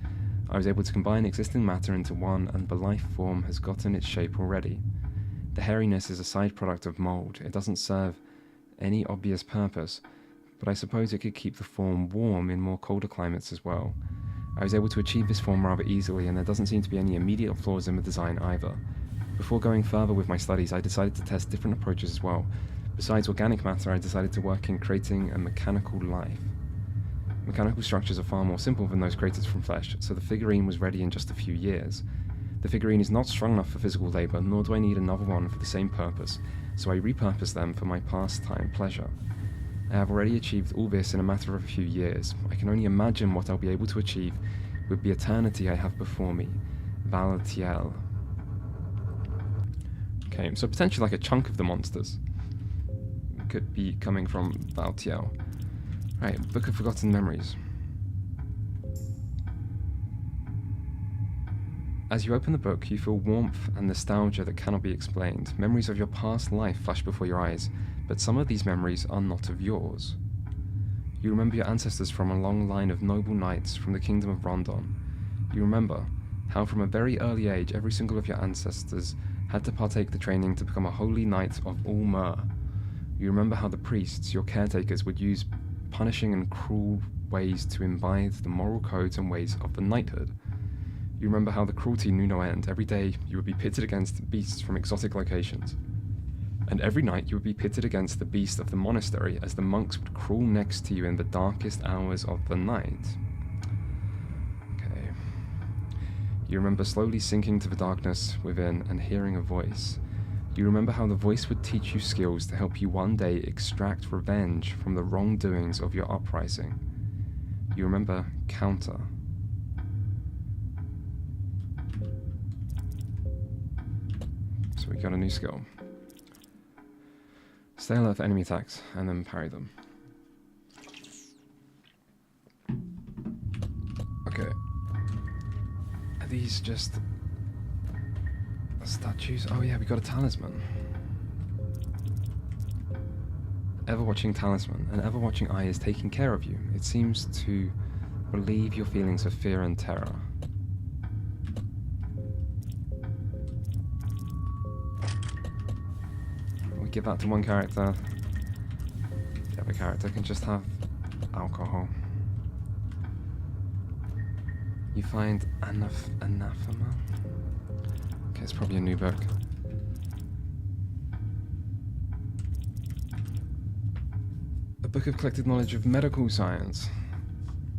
S1: I was able to combine existing matter into one, and the life form has gotten its shape already. The hairiness is a side product of mold. It doesn't serve any obvious purpose, but I suppose it could keep the form warm in more colder climates as well. I was able to achieve this form rather easily, and there doesn't seem to be any immediate flaws in the design either. Before going further with my studies, I decided to test different approaches as well. Besides organic matter, I decided to work in creating a mechanical life. Mechanical structures are far more simple than those created from flesh, so the figurine was ready in just a few years. The figurine is not strong enough for physical labor, nor do I need another one for the same purpose, so I repurposed them for my pastime pleasure. I have already achieved all this in a matter of a few years. I can only imagine what I'll be able to achieve with the eternity I have before me. Valtiel. Okay, so potentially like a chunk of the monsters could be coming from Valtiel. Right, Book of Forgotten Memories. As you open the book, you feel warmth and nostalgia that cannot be explained. Memories of your past life flash before your eyes, but some of these memories are not of yours. You remember your ancestors from a long line of noble knights from the kingdom of Rondon. You remember how from a very early age every single of your ancestors had to partake the training to become a holy knight of Ulmer. You remember how the priests, your caretakers, would use punishing and cruel ways to imbibe the moral codes and ways of the knighthood. You remember how the cruelty knew no end. Every day you would be pitted against beasts from exotic locations. And every night you would be pitted against the beast of the monastery as the monks would crawl next to you in the darkest hours of the night. Okay. You remember slowly sinking to the darkness within and hearing a voice. You remember how the voice would teach you skills to help you one day extract revenge from the wrongdoings of your uprising. You remember counter. So we got a new skill. Stay alert for enemy attacks and then parry them. Okay. Are these just statues? Oh yeah, we got a talisman. Ever-watching talisman. An ever-watching eye is taking care of you. It seems to relieve your feelings of fear and terror. give that to one character. The other character can just have alcohol. You find anathema. Okay, it's probably a new book. A book of collected knowledge of medical science.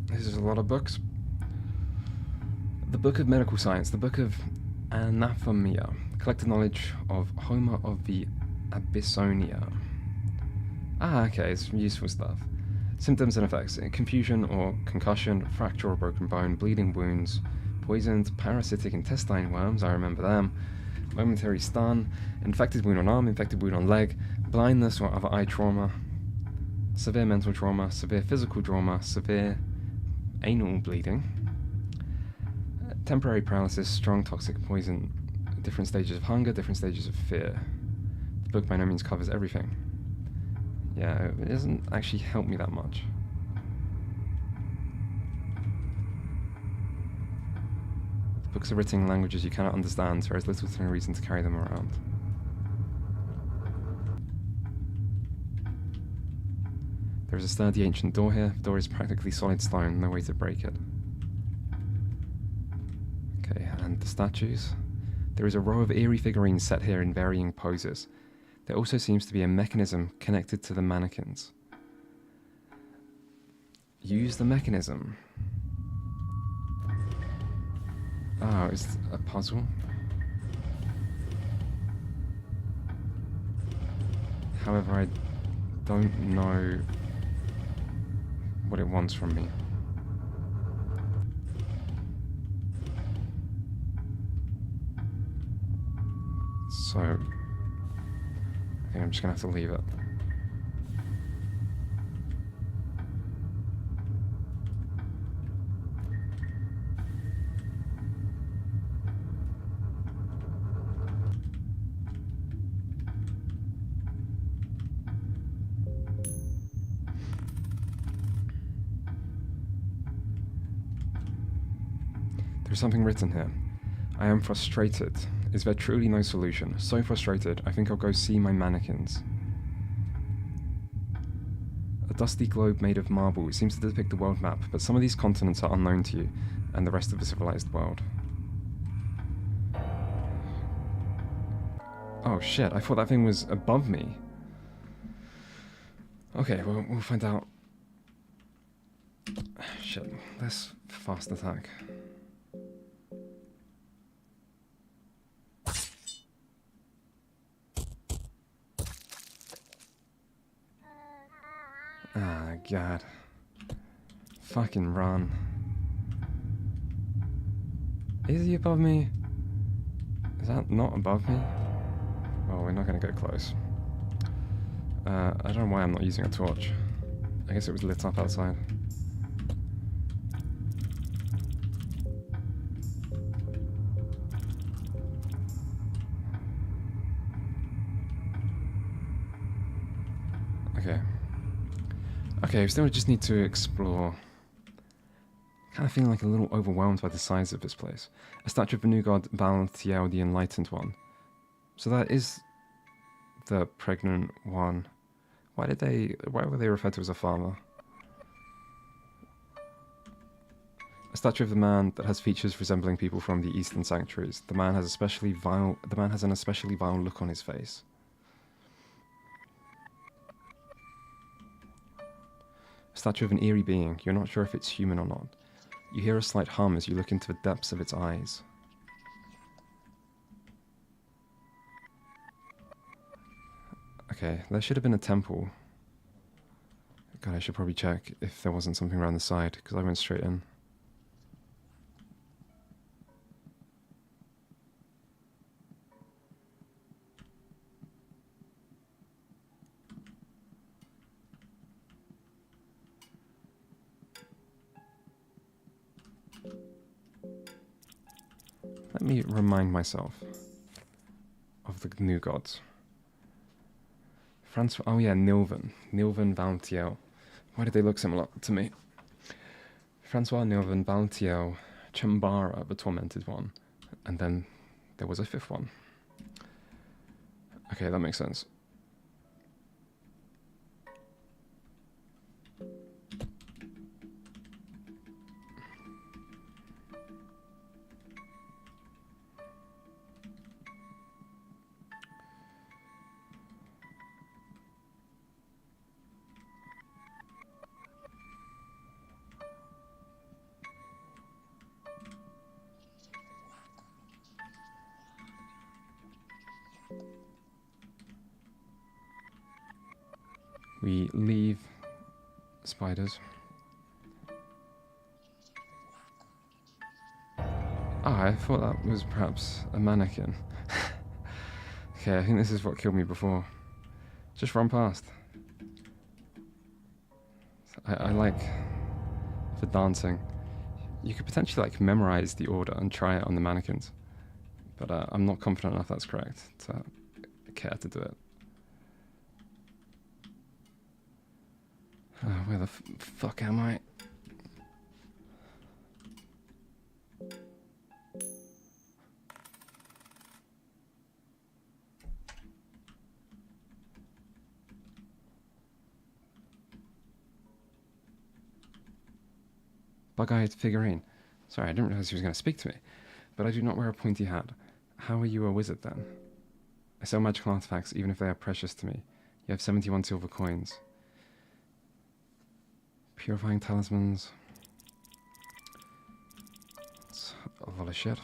S1: This is a lot of books. The Book of Medical Science, the Book of Anathemia, collected knowledge of Homer of the Abyssonia. Ah, okay, it's useful stuff. Symptoms and effects: confusion or concussion, fracture or broken bone, bleeding wounds, poisoned parasitic intestine worms, I remember them, momentary stun, infected wound on arm, infected wound on leg, blindness or other eye trauma, severe mental trauma, severe physical trauma, severe anal bleeding, temporary paralysis, strong toxic poison, different stages of hunger, different stages of fear. The book by no means covers everything. Yeah, it doesn't actually help me that much. The books are written in languages you cannot understand, so there is little to no reason to carry them around. There is a sturdy ancient door here. The door is practically solid stone, no way to break it. Okay, and the statues. There is a row of eerie figurines set here in varying poses. There also seems to be a mechanism connected to the mannequins. Use the mechanism. Oh, it's a puzzle. However, I don't know what it wants from me. So, I think I'm just gonna have to leave it. There's something written here. I am frustrated. Is there truly no solution? So frustrated, I think I'll go see my mannequins. A dusty globe made of marble. It seems to depict the world map, but some of these continents are unknown to you, and the rest of the civilized world. Oh shit, I thought that thing was above me. Okay, well, we'll find out. Shit, let's fast attack. Ah, God. Fucking run. Is he above me? Is that not above me? Oh, we're not gonna go close. I don't know why I'm not using a torch. I guess it was lit up outside. Okay. Okay, we still just need to explore. Kind of feeling like a little overwhelmed by the size of this place. A statue of the new god Valtiel, the Enlightened One. So that is the pregnant one. Why were they referred to as a farmer? A statue of the man that has features resembling people from the Eastern Sanctuaries. The man has an especially vile look on his face. A statue of an eerie being. You're not sure if it's human or not. You hear a slight hum as you look into the depths of its eyes. Okay, there should have been a temple. God, I should probably check if there wasn't something around the side, because I went straight in. Let me remind myself of the new gods. Oh yeah, Nilvan Valtiel. Why did they look similar to me? Francois Nilvan Valtiel, Chambara, the Tormented One. And then there was a fifth one. Okay, that makes sense. We leave spiders. Ah, I thought that was perhaps a mannequin. Okay, I think this is what killed me before. Just run past. I like for dancing. You could potentially like memorize the order and try it on the mannequins, but I'm not confident enough that's correct to care to do it. Where the fuck am I? Bug-eyed figurine. Sorry, I didn't realize he was going to speak to me. But I do not wear a pointy hat. How are you a wizard then? I sell magical artifacts even if they are precious to me. You have 71 silver coins. Purifying talismans. That's a lot of shit.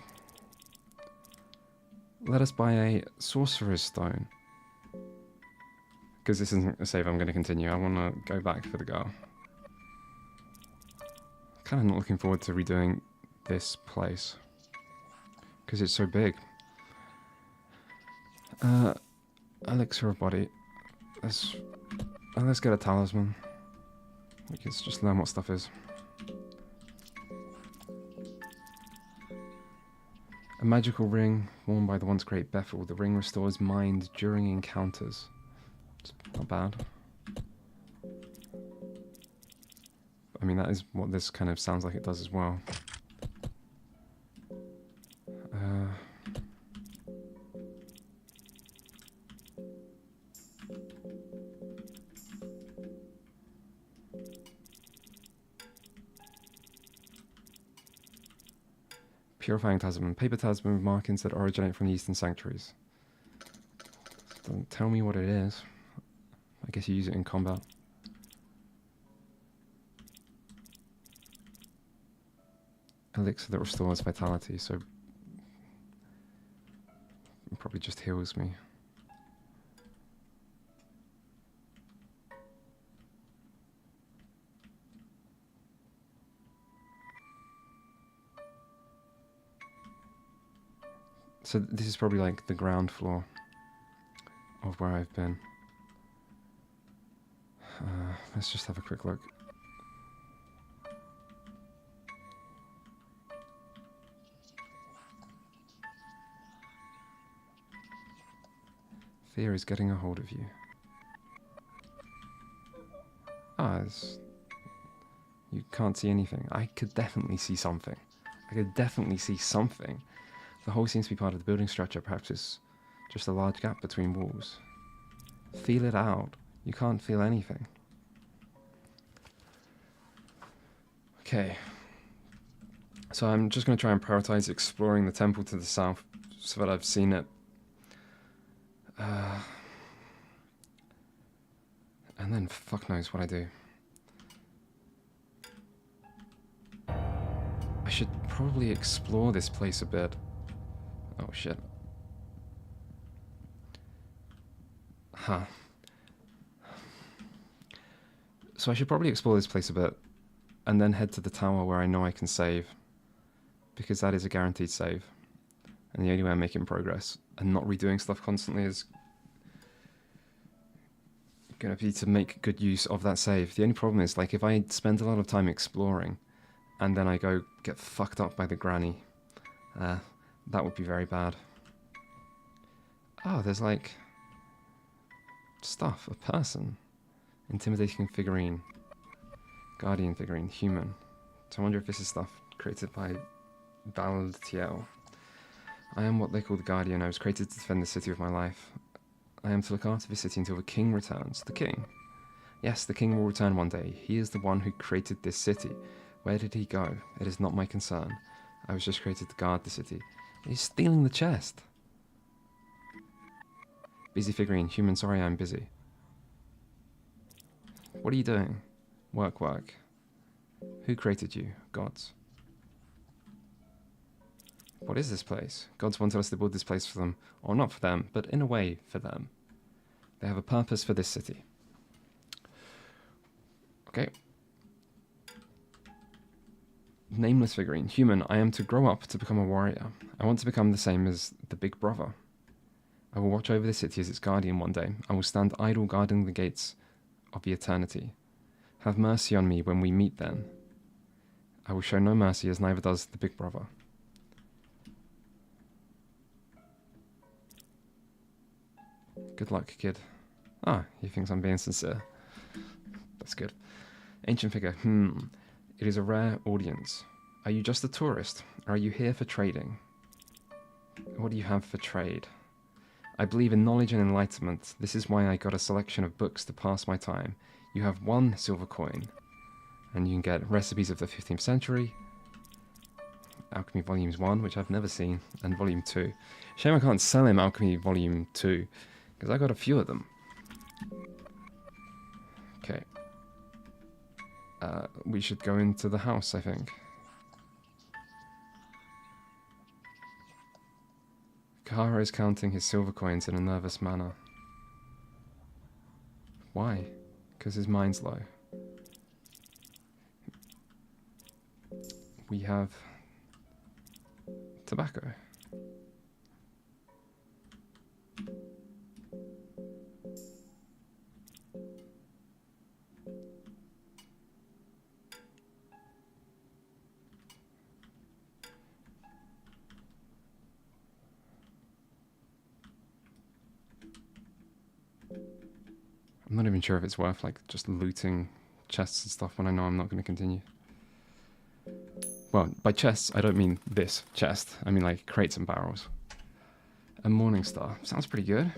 S1: Let us buy a sorcerer's stone. Because this isn't a save I'm going to continue. I want to go back for the girl. Kind of not looking forward to redoing this place because it's so big. Elixir of body. Let's get a talisman. We can just learn what stuff is. A magical ring worn by the once great Bethel. The ring restores mind during encounters. It's not bad. I mean, that is what this kind of sounds like it does as well. Purifying talisman. Paper talisman with markings that originate from the Eastern Sanctuaries. Doesn't tell me what it is. I guess you use it in combat. Elixir that restores vitality, so it probably just heals me. So this is probably like the ground floor of where I've been. Let's just have a quick look. Fear is getting a hold of you. You can't see anything. I could definitely see something. I could definitely see something. The hole seems to be part of the building structure. Perhaps it's just a large gap between walls. Feel it out. You can't feel anything. Okay. So I'm just going to try and prioritize exploring the temple to the south so that I've seen it. And then fuck knows what I do. I should probably explore this place a bit. Oh shit. Huh. So I should probably explore this place a bit and then head to the tower where I know I can save. Because that is a guaranteed save. And the only way I'm making progress and not redoing stuff constantly is going to be to make good use of that save. The only problem is, like, if I spend a lot of time exploring and then I go get fucked up by the granny, that would be very bad. Oh, there's like stuff, a person, intimidating figurine, guardian figurine, human. So I wonder if this is stuff created by Baltiel. I am what they call the Guardian. I was created to defend the city of my life. I am to look after the city until the king returns. The king? Yes, the king will return one day. He is the one who created this city. Where did he go? It is not my concern. I was just created to guard the city. He's stealing the chest. Busy figurine. Human, sorry I'm busy. What are you doing? Work, work. Who created you? Gods. What is this place? Gods wanted us to build this place for them. Or not for them, but in a way for them. They have a purpose for this city. Okay. Nameless figurine. Human, I am to grow up to become a warrior. I want to become the same as the big brother. I will watch over the city as its guardian one day. I will stand idle guarding the gates of the eternity. Have mercy on me when we meet then. I will show no mercy as neither does the big brother. Good luck, kid. Ah, he thinks I'm being sincere. That's good. Ancient figure. It is a rare audience. Are you just a tourist? Or are you here for trading? What do you have for trade? I believe in knowledge and enlightenment. This is why I got a selection of books to pass my time. You have 1 silver coin. And you can get recipes of the 15th century. Alchemy Volumes 1, which I've never seen. And Volume 2. Shame I can't sell him Alchemy Volume 2. Because I got a few of them. Okay. We should go into the house, I think. Kahara is counting his silver coins in a nervous manner. Why? Because his mind's low. We have tobacco. I'm not even sure if it's worth like just looting chests and stuff when I know I'm not going to continue. Well, by chests, I don't mean this chest. I mean like crates and barrels. A Morning Star. Sounds pretty good.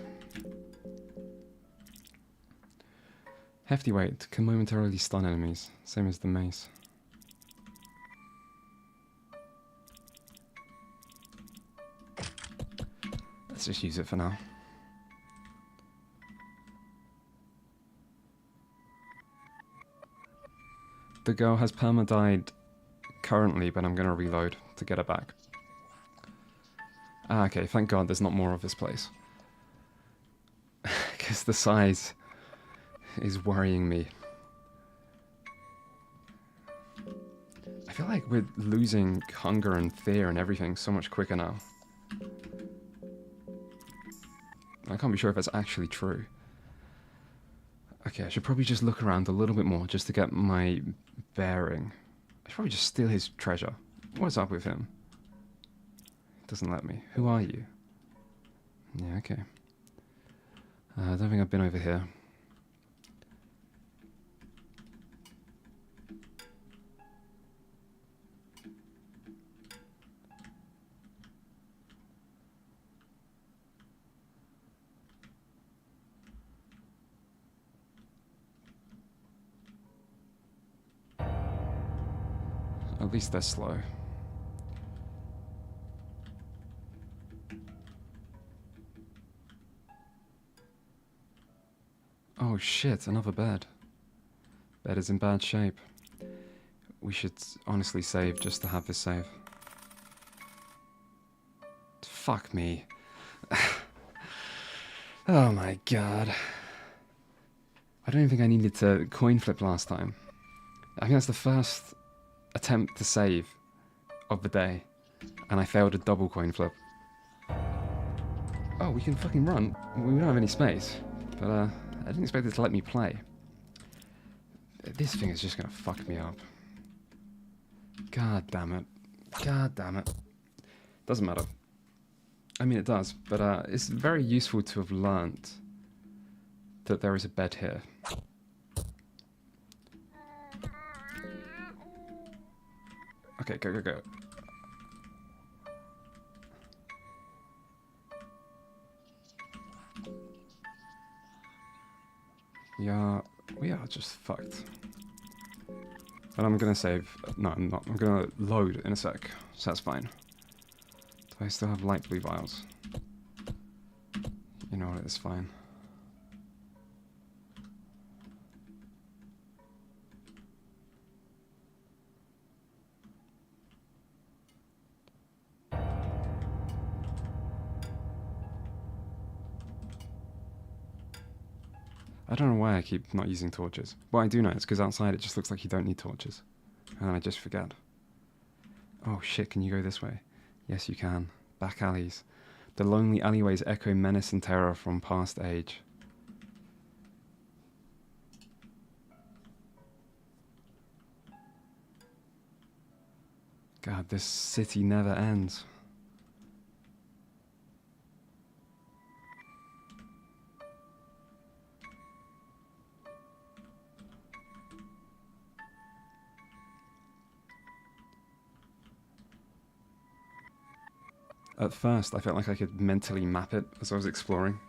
S1: Hefty weight. Can momentarily stun enemies. Same as the mace. Let's just use it for now. The girl has perma-died currently, but I'm going to reload to get her back. Ah, okay, thank God there's not more of this place. Because the size is worrying me. I feel like we're losing hunger and fear and everything so much quicker now. I can't be sure if that's actually true. Okay, I should probably just look around a little bit more just to get my bearing. I should probably just steal his treasure. What's up with him? Doesn't let me. Who are you? Yeah, okay. I don't think I've been over here. At least they're slow. Oh shit, another bed. Bed is in bad shape. We should honestly save just to have this save. Fuck me. Oh my god. I don't even think I needed to coin flip last time. I think that's the first attempt to save of the day, and I failed a double coin flip. Oh, we can fucking run. We don't have any space, but I didn't expect it to let me play. This thing is just gonna fuck me up. God damn it. God damn it. Doesn't matter. I mean, it does, but it's very useful to have learnt that there is a bed here. Okay, go, go, go. We are just fucked. But I'm gonna save. No, I'm not. I'm gonna load in a sec, so that's fine. Do I still have light blue vials? You know what, it's fine. I don't know why I keep not using torches. Well, I do know it's because outside it just looks like you don't need torches. And I just forget. Oh shit, can you go this way? Yes, you can. Back alleys. The lonely alleyways echo menace and terror from past age. God, this city never ends. At first, I felt like I could mentally map it as I was exploring,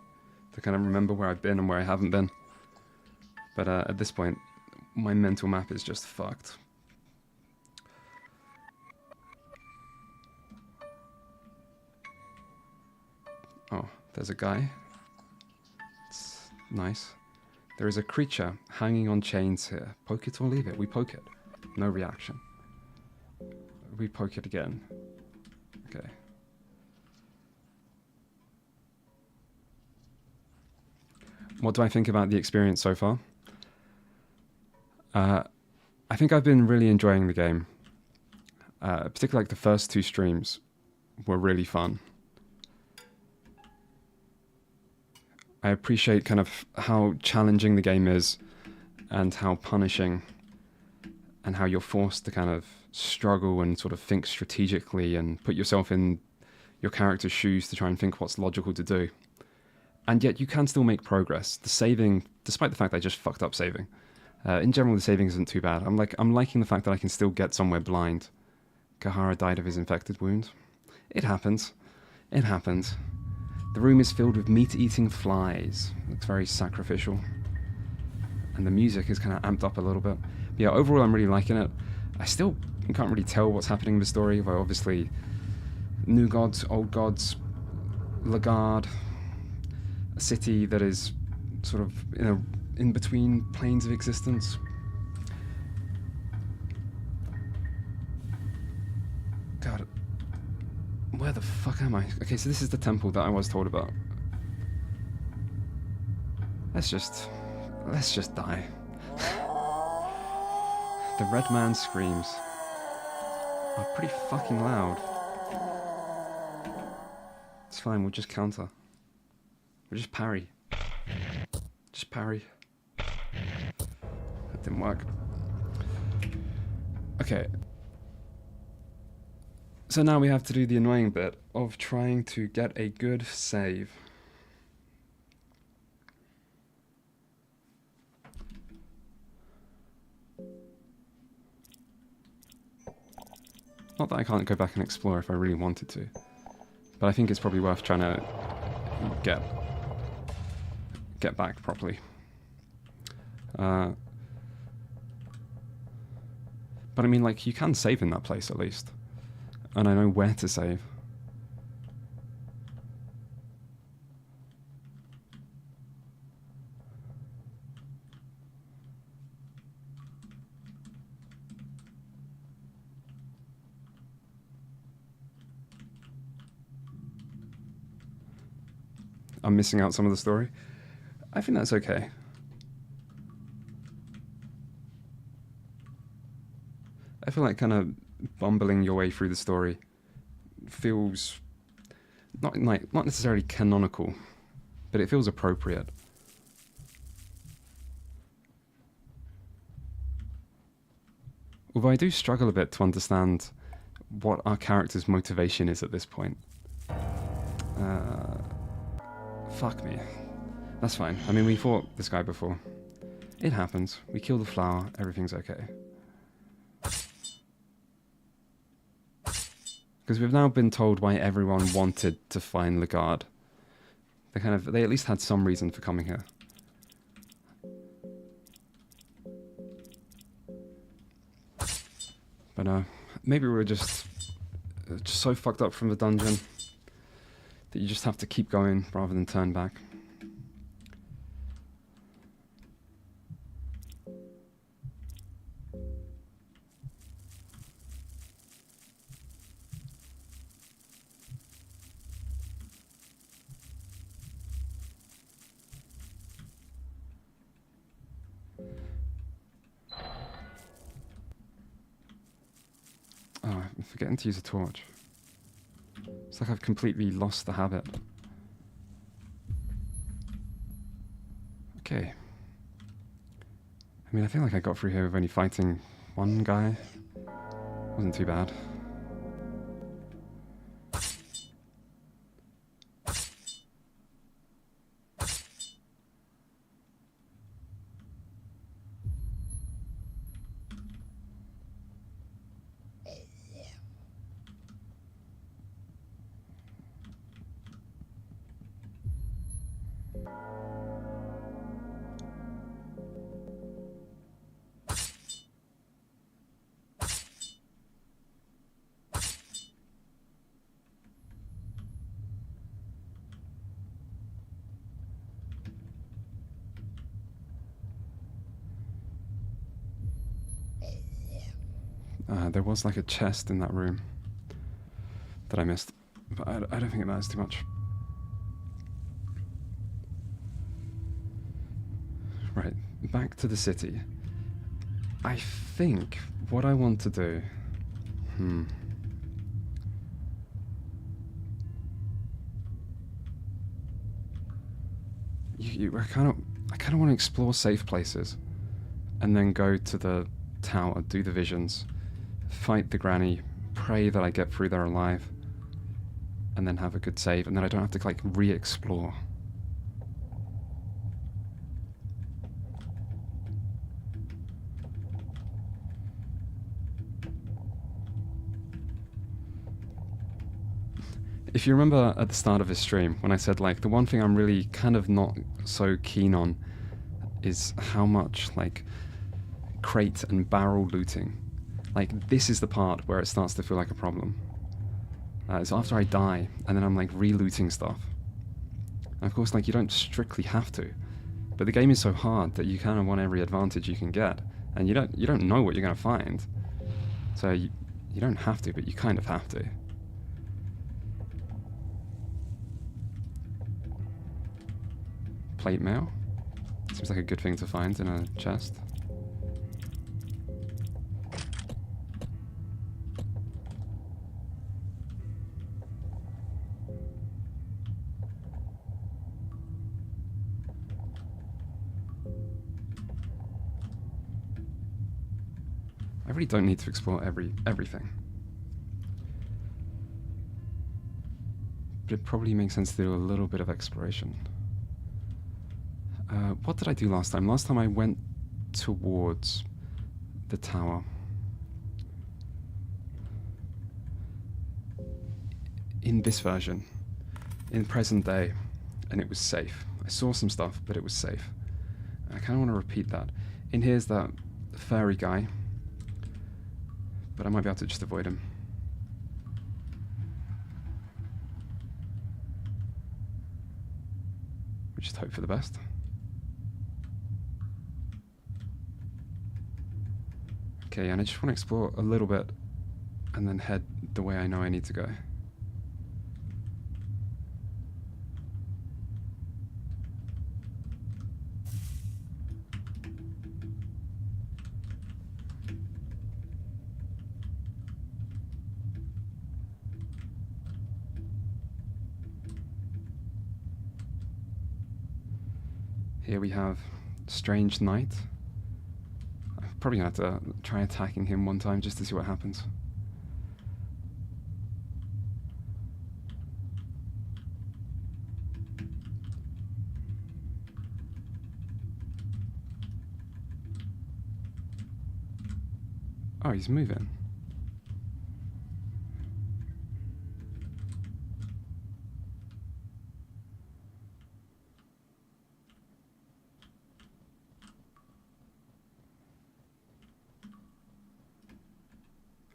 S1: to kind of remember where I've been and where I haven't been. But at this point, my mental map is just fucked. Oh, there's a guy. It's nice. There is a creature hanging on chains here. Poke it or leave it. We poke it. No reaction. We poke it again. Okay. What do I think about the experience so far? I think I've been really enjoying the game. Particularly like the first 2 streams were really fun. I appreciate kind of how challenging the game is and how punishing and how you're forced to kind of struggle and sort of think strategically and put yourself in your character's shoes to try and think what's logical to do. And yet you can still make progress. The saving, despite the fact that I just fucked up saving, in general the saving isn't too bad. I'm liking the fact that I can still get somewhere blind. Kahara died of his infected wound. It happens. It happens. The room is filled with meat-eating flies. Looks very sacrificial. And the music is kind of amped up a little bit. But yeah, overall I'm really liking it. I still can't really tell what's happening in the story. Well, obviously, new gods, old gods, Lagarde, a city that is sort of in between planes of existence. God, where the fuck am I? Okay, so this is the temple that I was told about. Let's just die. The red man screams are pretty fucking loud. It's fine, we'll just counter. We'll just parry. Just parry. That didn't work. Okay. So now we have to do the annoying bit of trying to get a good save. Not that I can't go back and explore if I really wanted to, but I think it's probably worth trying to get back properly. But I mean, like, you can save in that place at least, and I know where to save. I'm missing out some of the story. I think that's okay. I feel like kind of bumbling your way through the story feels not necessarily canonical, but it feels appropriate. Although I do struggle a bit to understand what our character's motivation is at this point. Fuck me. That's fine. I mean, we fought this guy before. It happens. We kill the flower, everything's okay. Because we've now been told why everyone wanted to find Lagarde. They at least had some reason for coming here. But maybe we were just so fucked up from the dungeon that you just have to keep going rather than turn back. forgetting to use a torch. It's like I've completely lost the habit. Okay. I mean, I feel like I got through here with only fighting one guy. Wasn't too bad. There was like a chest in that room that I missed, but I don't think it matters too much. Right, back to the city. I think what I want to do... I kind of want to explore safe places, and then go to the tower, do the visions, fight the granny, pray that I get through there alive, and then have a good save, and then I don't have to like re-explore. If you remember at the start of this stream, when I said like the one thing I'm really kind of not so keen on is how much like crate and barrel looting. Like this is the part where it starts to feel like a problem. It's after I die and then I'm like re-looting stuff. And of course like you don't strictly have to, but the game is so hard that you kind of want every advantage you can get, and you don't know what you're going to find. So you don't have to, but you kind of have to. Plate mail. Seems like a good thing to find in a chest. I really don't need to explore everything. But it probably makes sense to do a little bit of exploration. What did I do last time? Last time I went towards the tower. In this version, in present day, and it was safe. I saw some stuff, but it was safe. I kind of want to repeat that. In here's that furry guy, but I might be able to just avoid him. We just hope for the best. Okay, and I just want to explore a little bit and then head the way I know I need to go. Here we have Strange Knight. I'm probably going to have to try attacking him one time just to see what happens. Oh, he's moving.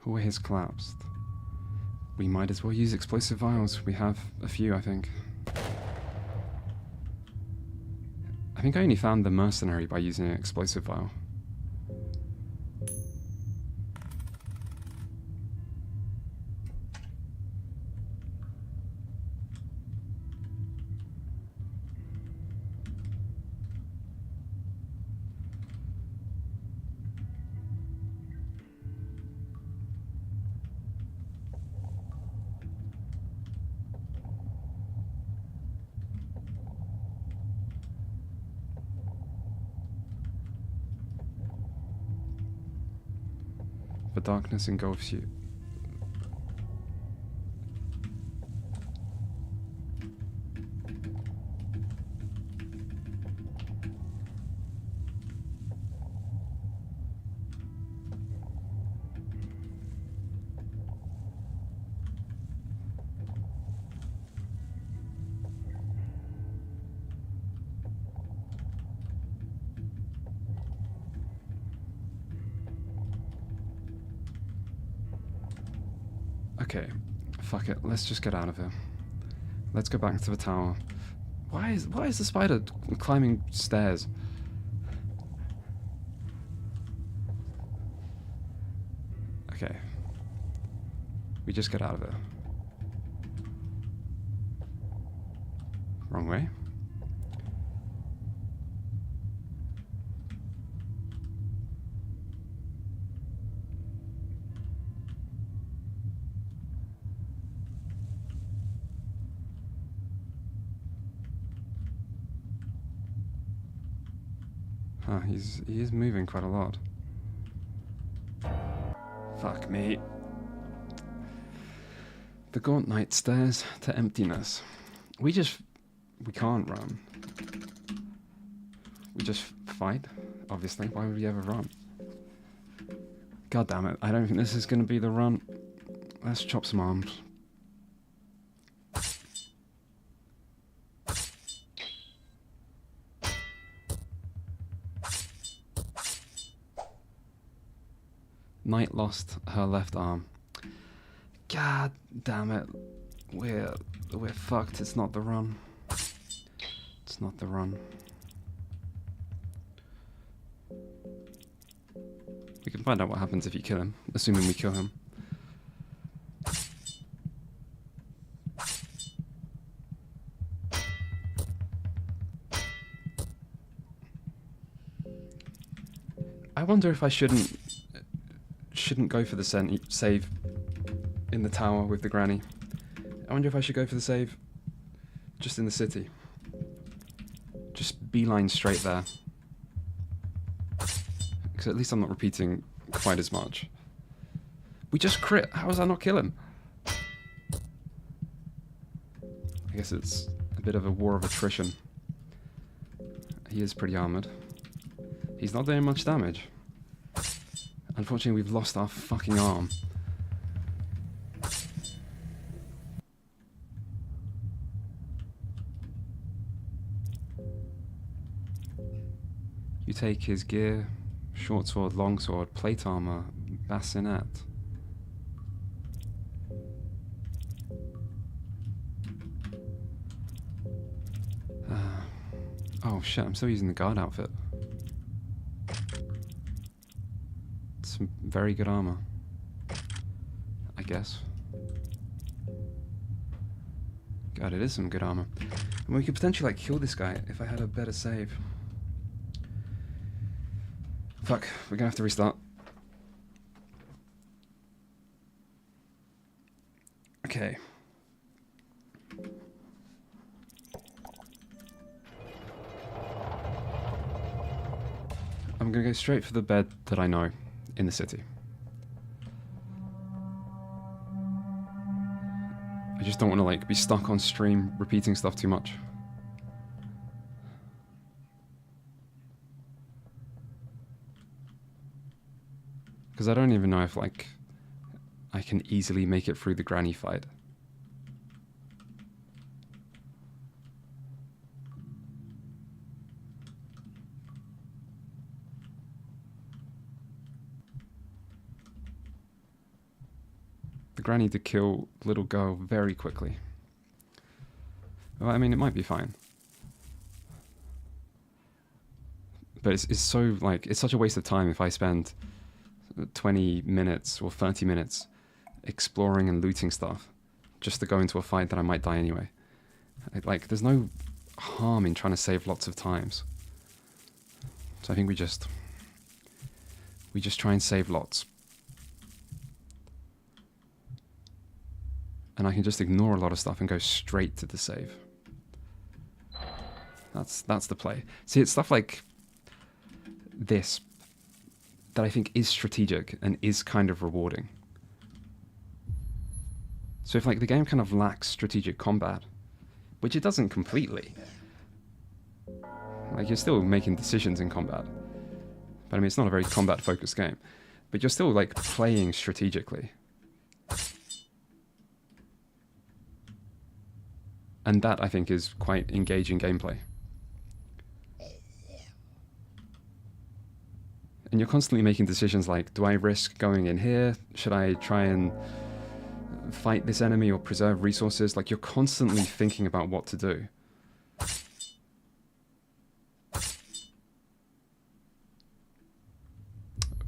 S1: Hallway has collapsed. We might as well use explosive vials. We have a few, I think. I think I only found the mercenary by using an explosive vial. The darkness engulfs you. Okay, fuck it. Let's just get out of here. Let's go back to the tower. Why is the spider climbing stairs? Okay. We just get out of here. Wrong way. Huh, he is moving quite a lot. Fuck me. The gaunt knight stares to emptiness. We can't run. We just fight, obviously. Why would we ever run? God damn it, I don't think this is gonna be the run. Let's chop some arms. Knight lost her left arm. God damn it. We're fucked. It's not the run. It's not the run. We can find out what happens if you kill him, assuming we kill him. I wonder if I shouldn't go for the save in the tower with the granny. I wonder if I should go for the save just in the city. Just beeline straight there. Because at least I'm not repeating quite as much. We just crit. How does that not kill him? I guess it's a bit of a war of attrition. He is pretty armoured. He's not doing much damage. Unfortunately, we've lost our fucking arm. You take his gear, short sword, long sword, plate armor, bassinet. Oh shit, I'm still using the guard outfit. Some very good armor, I guess. God, it is some good armor. And we could potentially like kill this guy if I had a better save. Fuck, we're gonna have to restart. Okay. I'm gonna go straight for the bed that I know in the city. I just don't want to like be stuck on stream repeating stuff too much. Because I don't even know if like I can easily make it through the granny fight. The granny did kill little girl very quickly. Well, I mean, it might be fine. But it's so like it's such a waste of time if I spend 20 minutes or 30 minutes exploring and looting stuff just to go into a fight that I might die anyway. Like, there's no harm in trying to save lots of times. So I think we just try and save lots. And I can just ignore a lot of stuff and go straight to the save. That's the play. See, it's stuff like this that I think is strategic and is kind of rewarding. So if like the game kind of lacks strategic combat, which it doesn't completely, like you're still making decisions in combat, but I mean it's not a very combat focused game, but you're still like playing strategically. And that I think is quite engaging gameplay. And you're constantly making decisions like, do I risk going in here? Should I try and fight this enemy or preserve resources? Like, you're constantly thinking about what to do.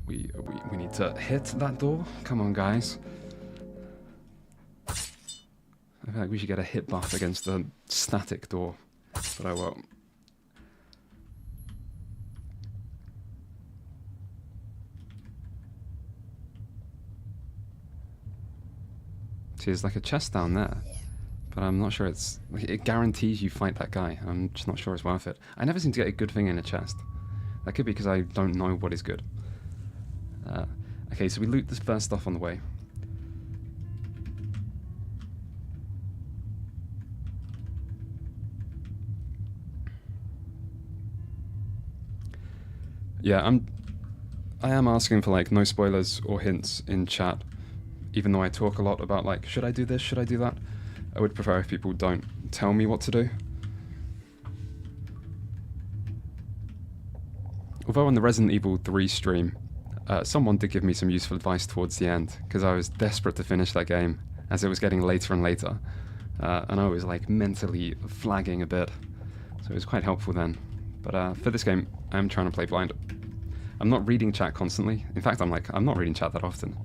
S1: We need to hit that door? Come on, guys. I feel like we should get a hit buff against the static door, but I won't. See, there's like a chest down there, but I'm not sure it's... Like, it guarantees you fight that guy. I'm just not sure it's worth it. I never seem to get a good thing in a chest. That could be because I don't know what is good. Okay, so we loot this first stuff on the way. Yeah, I am asking for like no spoilers or hints in chat. Even though I talk a lot about like, should I do this, should I do that? I would prefer if people don't tell me what to do. Although on the Resident Evil 3 stream, someone did give me some useful advice towards the end, because I was desperate to finish that game as it was getting later and later. And I was like mentally flagging a bit. So it was quite helpful then. But for this game, I'm trying to play blind. I'm not reading chat constantly. In fact, I'm not reading chat that often.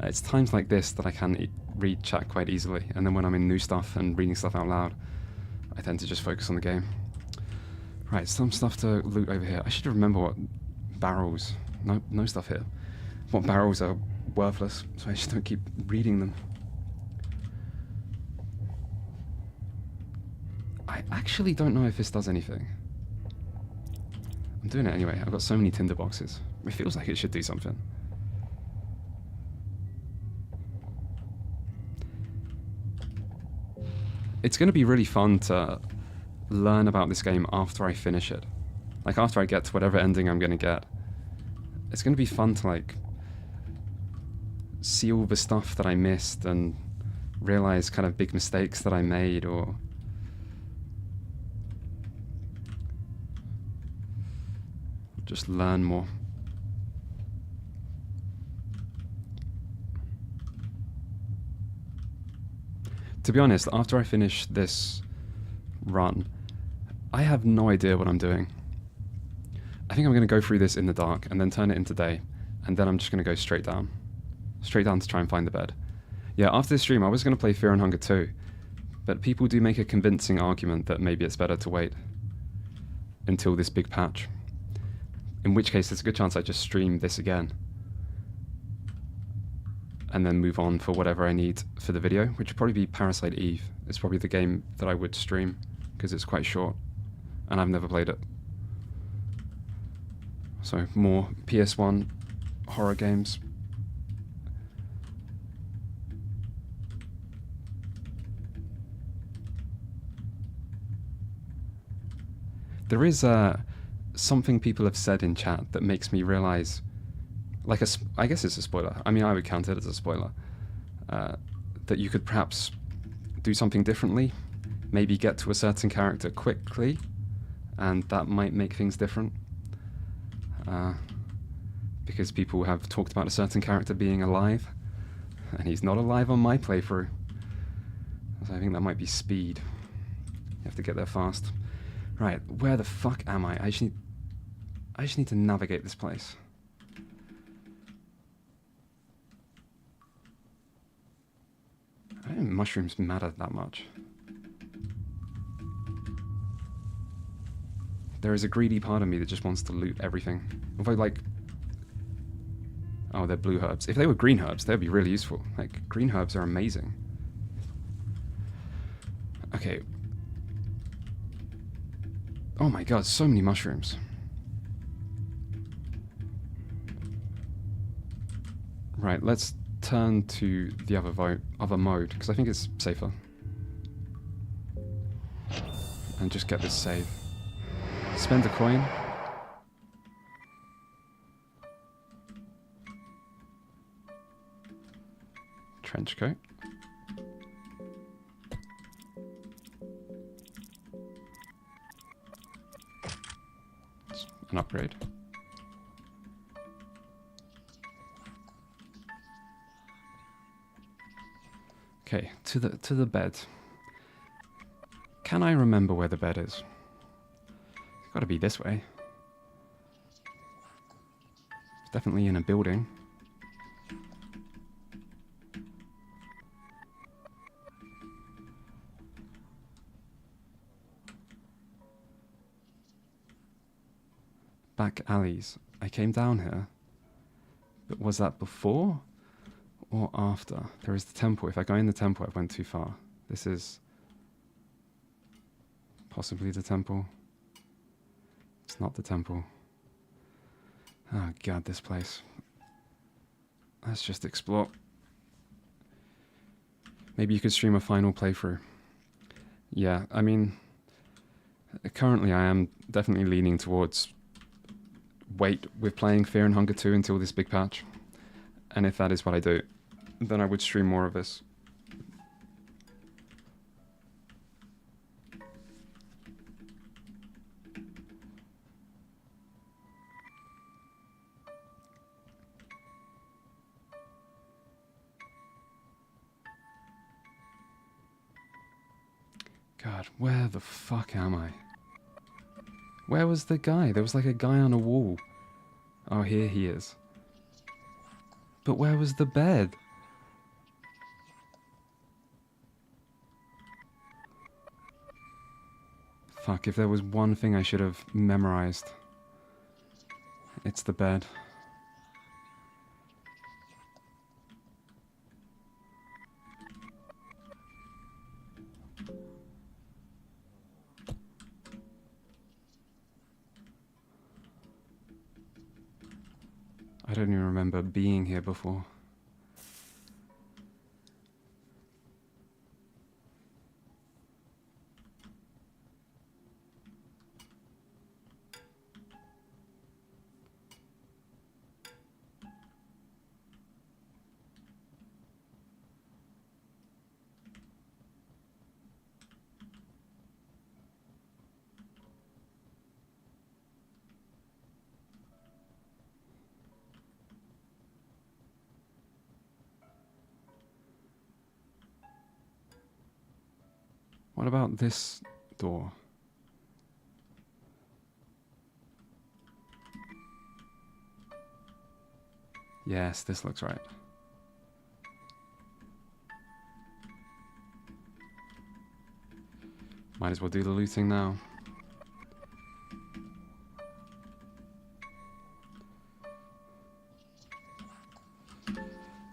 S1: It's times like this that I can read chat quite easily, and then when I'm in new stuff and reading stuff out loud, I tend to just focus on the game. Right, some stuff to loot over here. I should remember what barrels... No stuff here. What barrels are worthless, so I just don't keep reading them. I actually don't know if this does anything. I'm doing it anyway. I've got so many tinder boxes. It feels like it should do something. It's going to be really fun to learn about this game after I finish it. Like, after I get to whatever ending I'm going to get. It's going to be fun to, like, see all the stuff that I missed and realize kind of big mistakes that I made, or... just learn more. To be honest, after I finish this run, I have no idea what I'm doing. I think I'm going to go through this in the dark and then turn it into day, and then I'm just going to go straight down. Straight down to try and find the bed. Yeah, after this stream I was going to play Fear and Hunger 2, but people do make a convincing argument that maybe it's better to wait until this big patch. In which case there's a good chance I just stream this again. And then move on for whatever I need for the video, which would probably be Parasite Eve. It's probably the game that I would stream, because it's quite short, and I've never played it. So, more PS1 horror games. There is something people have said in chat that makes me realize... Like I guess it's a spoiler. I mean, I would count it as a spoiler. That you could perhaps do something differently, maybe get to a certain character quickly, and that might make things different. Because people have talked about a certain character being alive, and he's not alive on my playthrough. So I think that might be speed. You have to get there fast. Right, where the fuck am I? I just need to navigate this place. I don't think mushrooms matter that much. There is a greedy part of me that just wants to loot everything. Although, like... Oh, they're blue herbs. If they were green herbs, they'd be really useful. Like, green herbs are amazing. Okay. Oh my god, so many mushrooms. Right, let's turn to the other mode, because I think it's safer. And just get this save. Spend a coin. Trench coat. It's an upgrade. Okay, to the bed. Can I remember where the bed is? It's got to be this way. It's definitely in a building. Back alleys. I came down here. But was that before or after? There is the temple. If I go in the temple, I went too far. This is possibly the temple. It's not the temple. Oh god, this place. Let's just explore. Maybe you could stream a final playthrough. Yeah, I mean, currently I am definitely leaning towards wait with playing Fear and Hunger 2 until this big patch. And if that is what I do, then I would stream more of this. God, where the fuck am I? Where was the guy? There was like a guy on a wall. Oh, here he is. But where was the bed? Fuck, if there was one thing I should have memorized, it's the bed. I don't even remember being here before. What about this door? Yes, this looks right. Might as well do the looting now.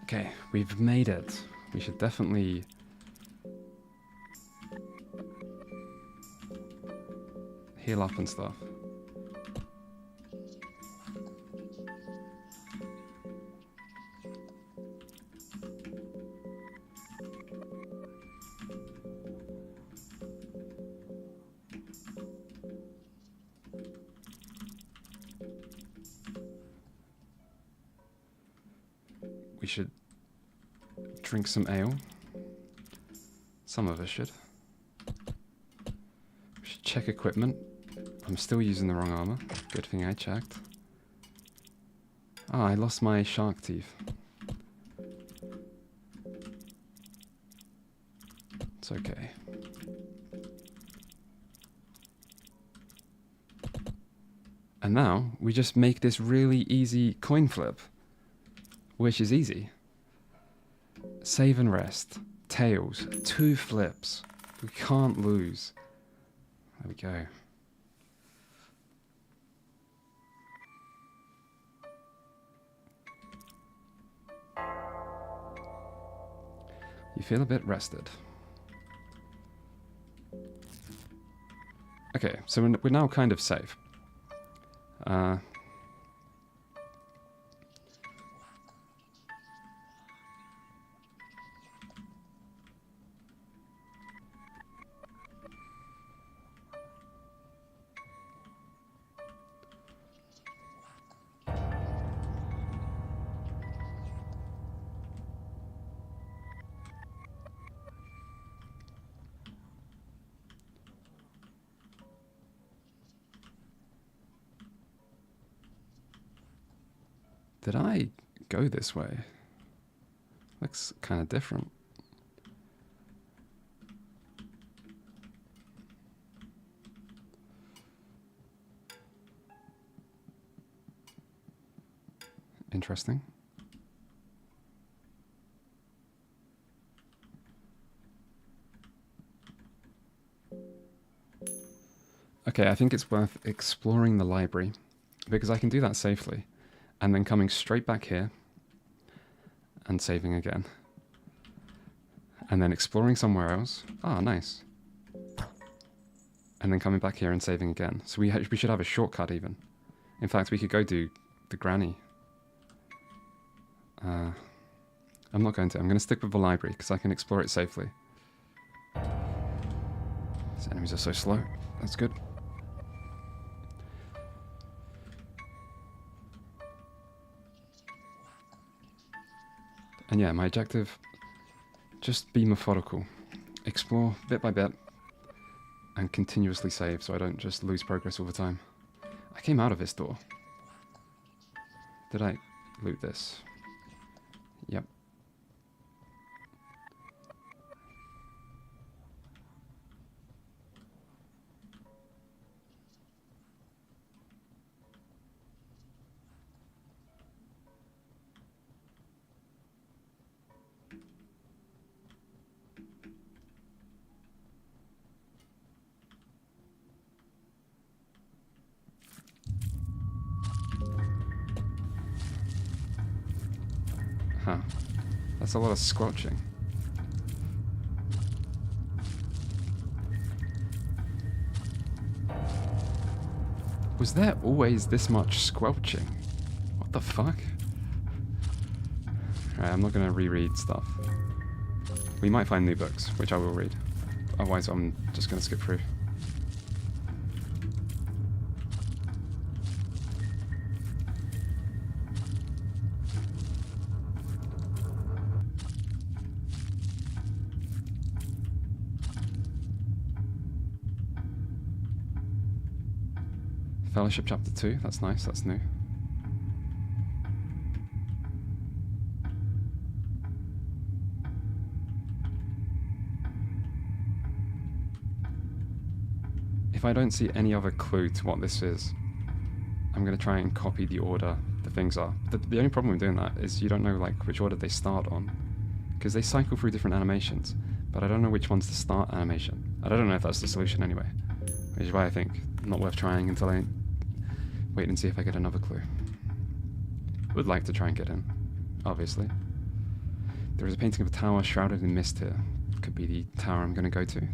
S1: Okay, we've made it. We should definitely heal up and stuff. We should drink some ale. Some of us should. We should check equipment. I'm still using the wrong armor. Good thing I checked. Ah, I lost my shark teeth. It's okay. And now, we just make this really easy coin flip. Which is easy. Save and rest. Tails. 2 flips. We can't lose. There we go. You feel a bit rested. Okay, so we're now kind of safe. Did I go this way? Looks kind of different. Interesting. Okay, I think it's worth exploring the library, because I can do that safely, and then coming straight back here, and saving again. And then exploring somewhere else. Ah, nice. And then coming back here and saving again. So we should have a shortcut even. In fact, we could go do the granny. I'm not going to. I'm going to stick with the library, because I can explore it safely. These enemies are so slow. That's good. And yeah, my objective, just be methodical. Explore bit by bit, and continuously save so I don't just lose progress all the time. I came out of this door. Did I loot this? Yep. Huh. That's a lot of squelching. Was there always this much squelching? What the fuck? Alright, I'm not gonna reread stuff. We might find new books, which I will read. Otherwise, I'm just gonna skip through. Fellowship Chapter 2, that's nice, that's new. If I don't see any other clue to what this is, I'm going to try and copy the order the things are. The only problem with doing that is you don't know like which order they start on, because they cycle through different animations, but I don't know which one's the start animation. I don't know if that's the solution anyway, which is why I think not worth trying until I wait and see if I get another clue. Would like to try and get in, obviously. There is a painting of a tower shrouded in mist here. Could be the tower I'm going to go to.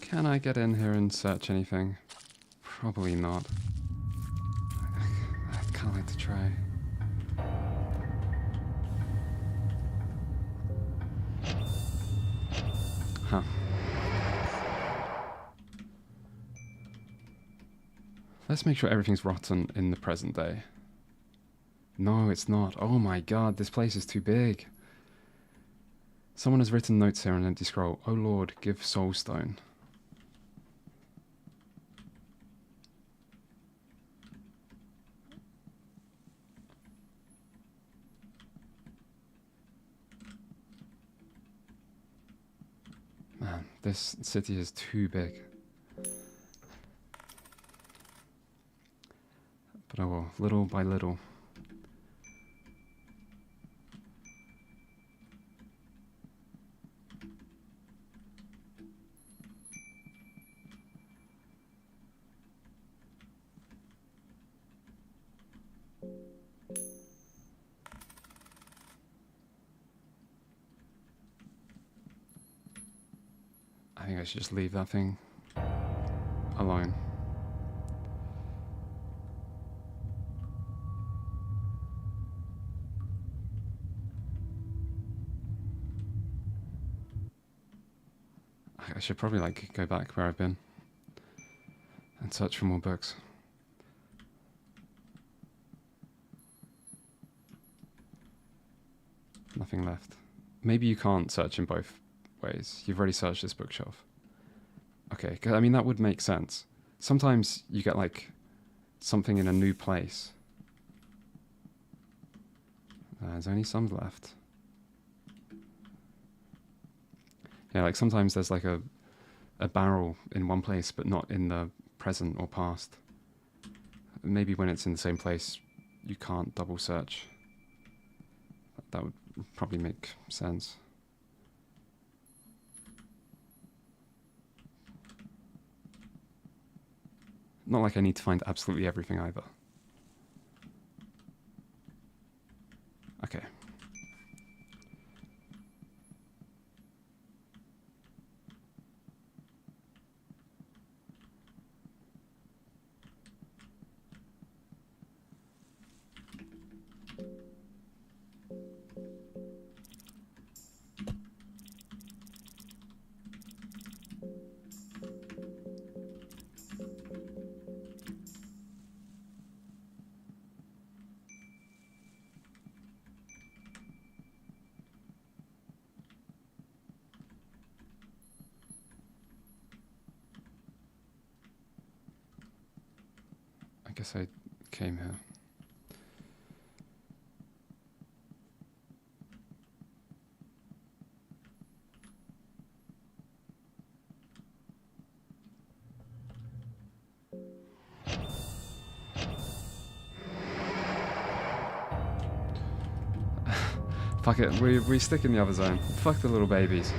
S1: Can I get in here and search anything? Probably not. I can't wait to try. Huh. Let's make sure everything's rotten in the present day. No, it's not. Oh my god, this place is too big. Someone has written notes here on an empty scroll. Oh Lord, give soulstone. Man, this city is too big. But oh well, little by little. I think I should just leave that thing alone. I should probably like go back where I've been and search for more books. Nothing left. Maybe you can't search in both ways. You've already searched this bookshelf. Okay, 'cause, I mean, that would make sense. Sometimes you get like something in a new place. There's only some left. Yeah, like sometimes there's like a barrel in one place, but not in the present or past. Maybe when it's in the same place, you can't double search. That would probably make sense. Not like I need to find absolutely everything either. Okay. I guess I came here. Fuck it, we stick in the other zone. Fuck the little babies.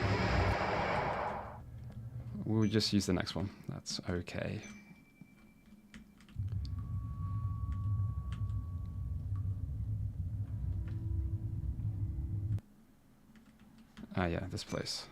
S1: We'll just use the next one. That's okay. Ah yeah, this place.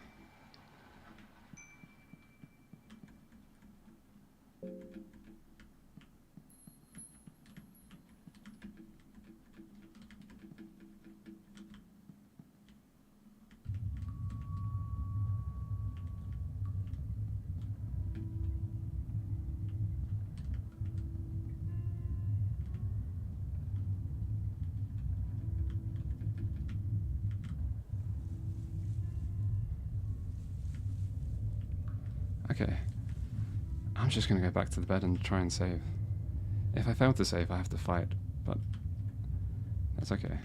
S1: Okay. I'm just gonna go back to the bed and try and save. If I fail to save, I have to fight, but that's okay.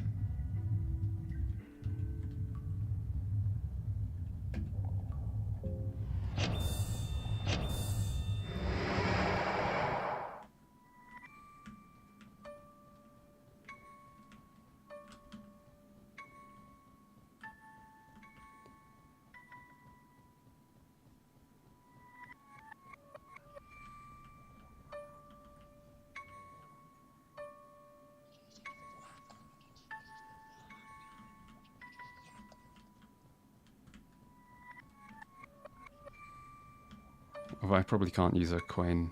S1: Although I probably can't use a coin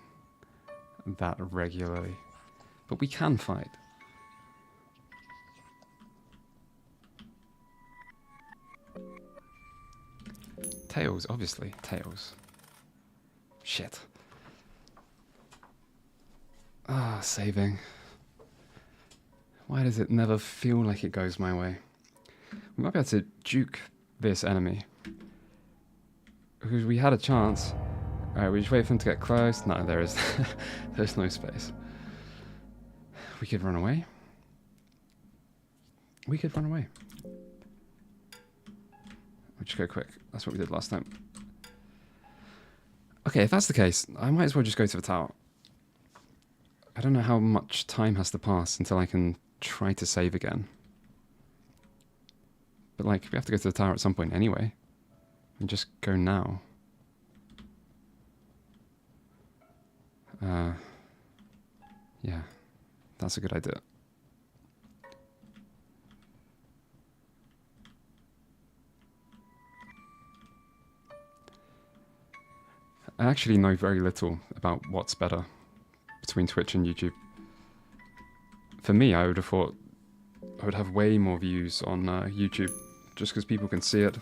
S1: that regularly. But we can fight. Tails, obviously. Tails. Shit. Ah, saving. Why does it never feel like it goes my way? We might be able to juke this enemy. Because we had a chance. Alright, we just wait for him to get close. No, there is there's no space. We could run away. We could run away. We'll just go quick. That's what we did last time. Okay, if that's the case, I might as well just go to the tower. I don't know how much time has to pass until I can try to save again. But like, we have to go to the tower at some point anyway. And just go now. Yeah, that's a good idea. I actually know very little about what's better between Twitch and YouTube. For me, I would have thought I would have way more views on YouTube, just because people can see it,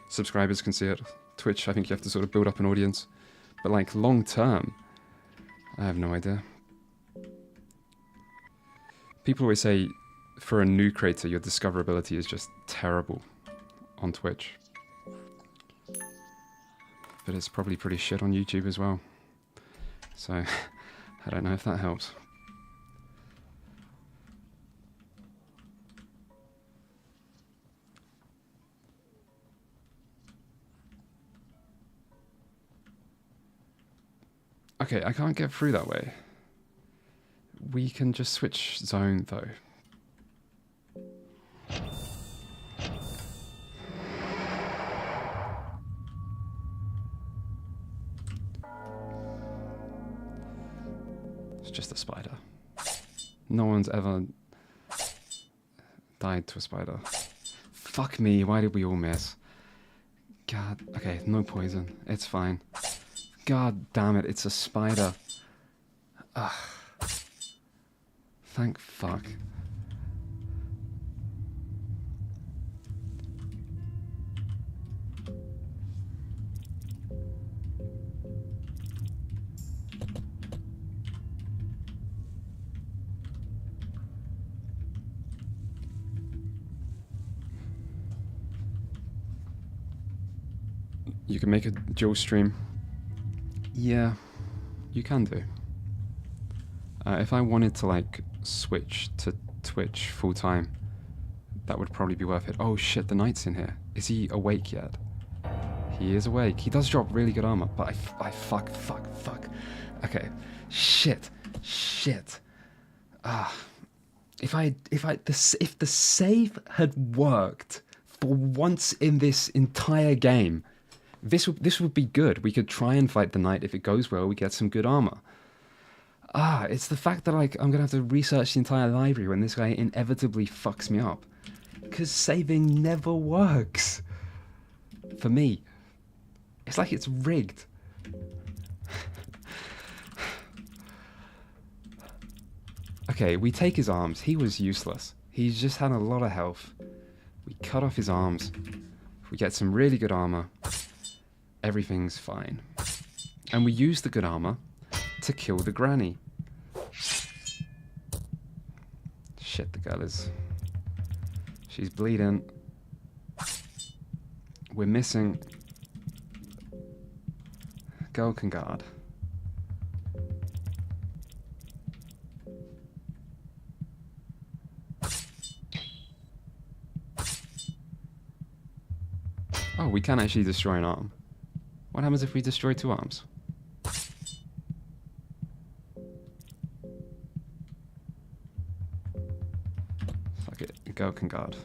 S1: subscribers can see it, Twitch, I think you have to sort of build up an audience. But like long term, I have no idea. People always say for a new creator, your discoverability is just terrible on Twitch. But it's probably pretty shit on YouTube as well. So, I don't know if that helps. Okay, I can't get through that way. We can just switch zone, though. It's just a spider. No one's ever died to a spider. Fuck me, why did we all miss? God, okay, no poison. It's fine. God damn it, it's a spider. Ugh. Thank fuck. You can make a dual stream. Yeah, you can do. If I wanted to like switch to Twitch full time, that would probably be worth it. Oh shit, the knight's in here. Is he awake yet? He is awake. He does drop really good armor, but I fuck. Okay, shit. If the save had worked for once in this entire game, this would be good. We could try and fight the knight. If it goes well, we get some good armor. It's the fact that like I'm gonna have to research the entire library when this guy inevitably fucks me up. Because saving never works. For me. It's like it's rigged. Okay, we take his arms. He was useless. He's just had a lot of health. We cut off his arms. We get some really good armor. Everything's fine. And we use the good armor to kill the granny. Shit, the girl is... She's bleeding. We're missing... Girl can guard. Oh, we can actually destroy an arm. What happens if we destroy two arms? Fuck it, girl can guard.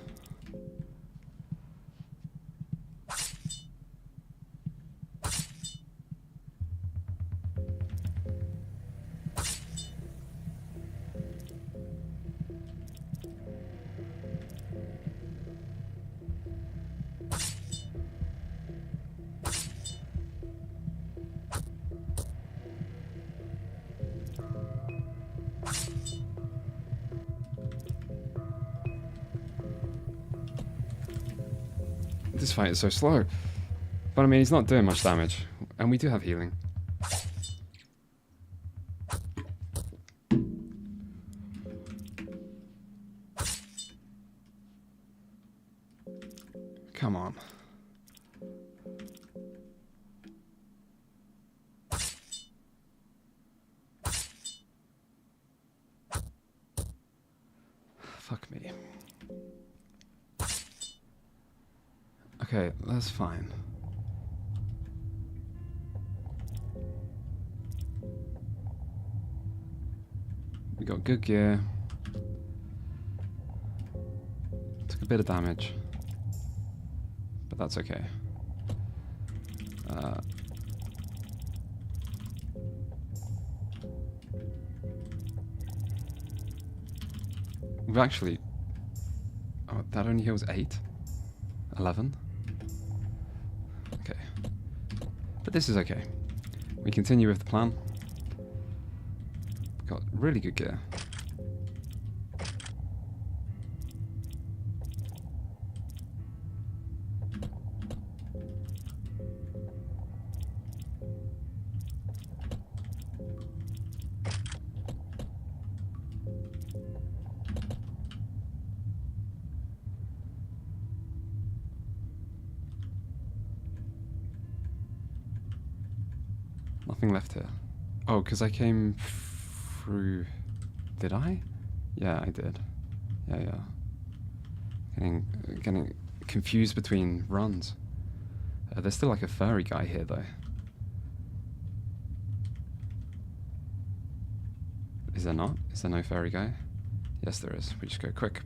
S1: This fight is so slow. But I mean, he's not doing much damage. And we do have healing. Come on. Fuck me. Okay, that's fine. We got good gear. Took a bit of damage. But that's okay. We've actually... Oh, that only heals 8? 11? Okay. But this is okay. We continue with the plan. Got really good gear. nothing left here. Oh, because I came through... Did I? Yeah, I did. Yeah. Getting confused between runs. There's still like a furry guy here, though. Is there not? Is there no furry guy? Yes, there is. We just go quick.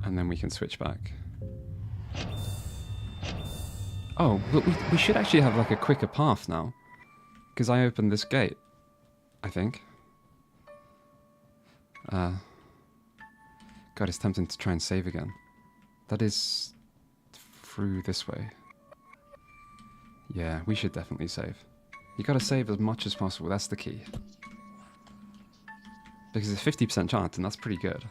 S1: And then we can switch back. Oh, but we should actually have like a quicker path now. Because I opened this gate, I think. God, it's tempting to try and save again. That is through this way. Yeah, we should definitely save. You gotta save as much as possible, that's the key. Because it's 50% chance, and that's pretty good.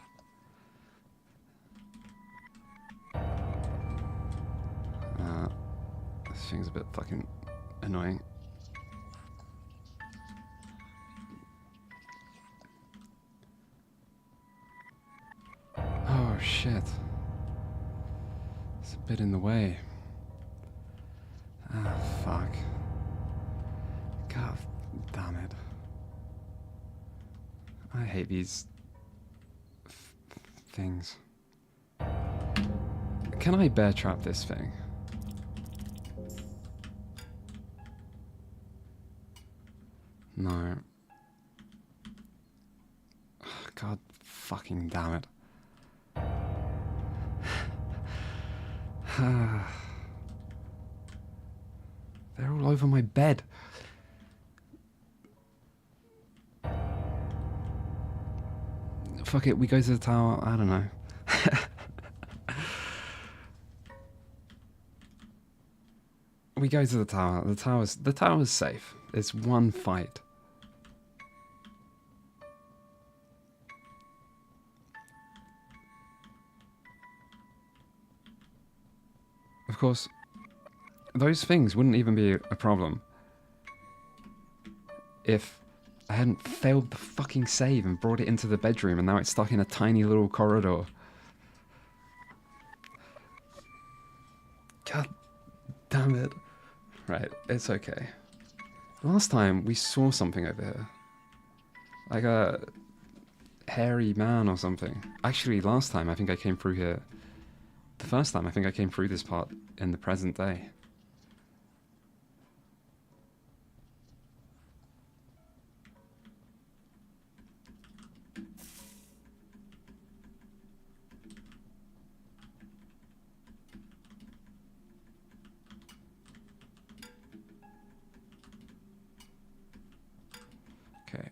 S1: This thing's a bit fucking annoying. Oh shit. It's a bit in the way. Ah, fuck. God damn it. I hate these things. Can I bear trap this thing? No. God fucking damn it. They're all over my bed. Fuck it, we go to the tower. I don't know. We go to the tower. The tower's safe. It's one fight. Of course, those things wouldn't even be a problem if I hadn't failed the fucking save and brought it into the bedroom and now it's stuck in a tiny little corridor. God damn it. Right, it's okay. Last time we saw something over here. Like a hairy man or something. Actually, last time I think I came through here. The first time I think I came through this part in the present day. Okay.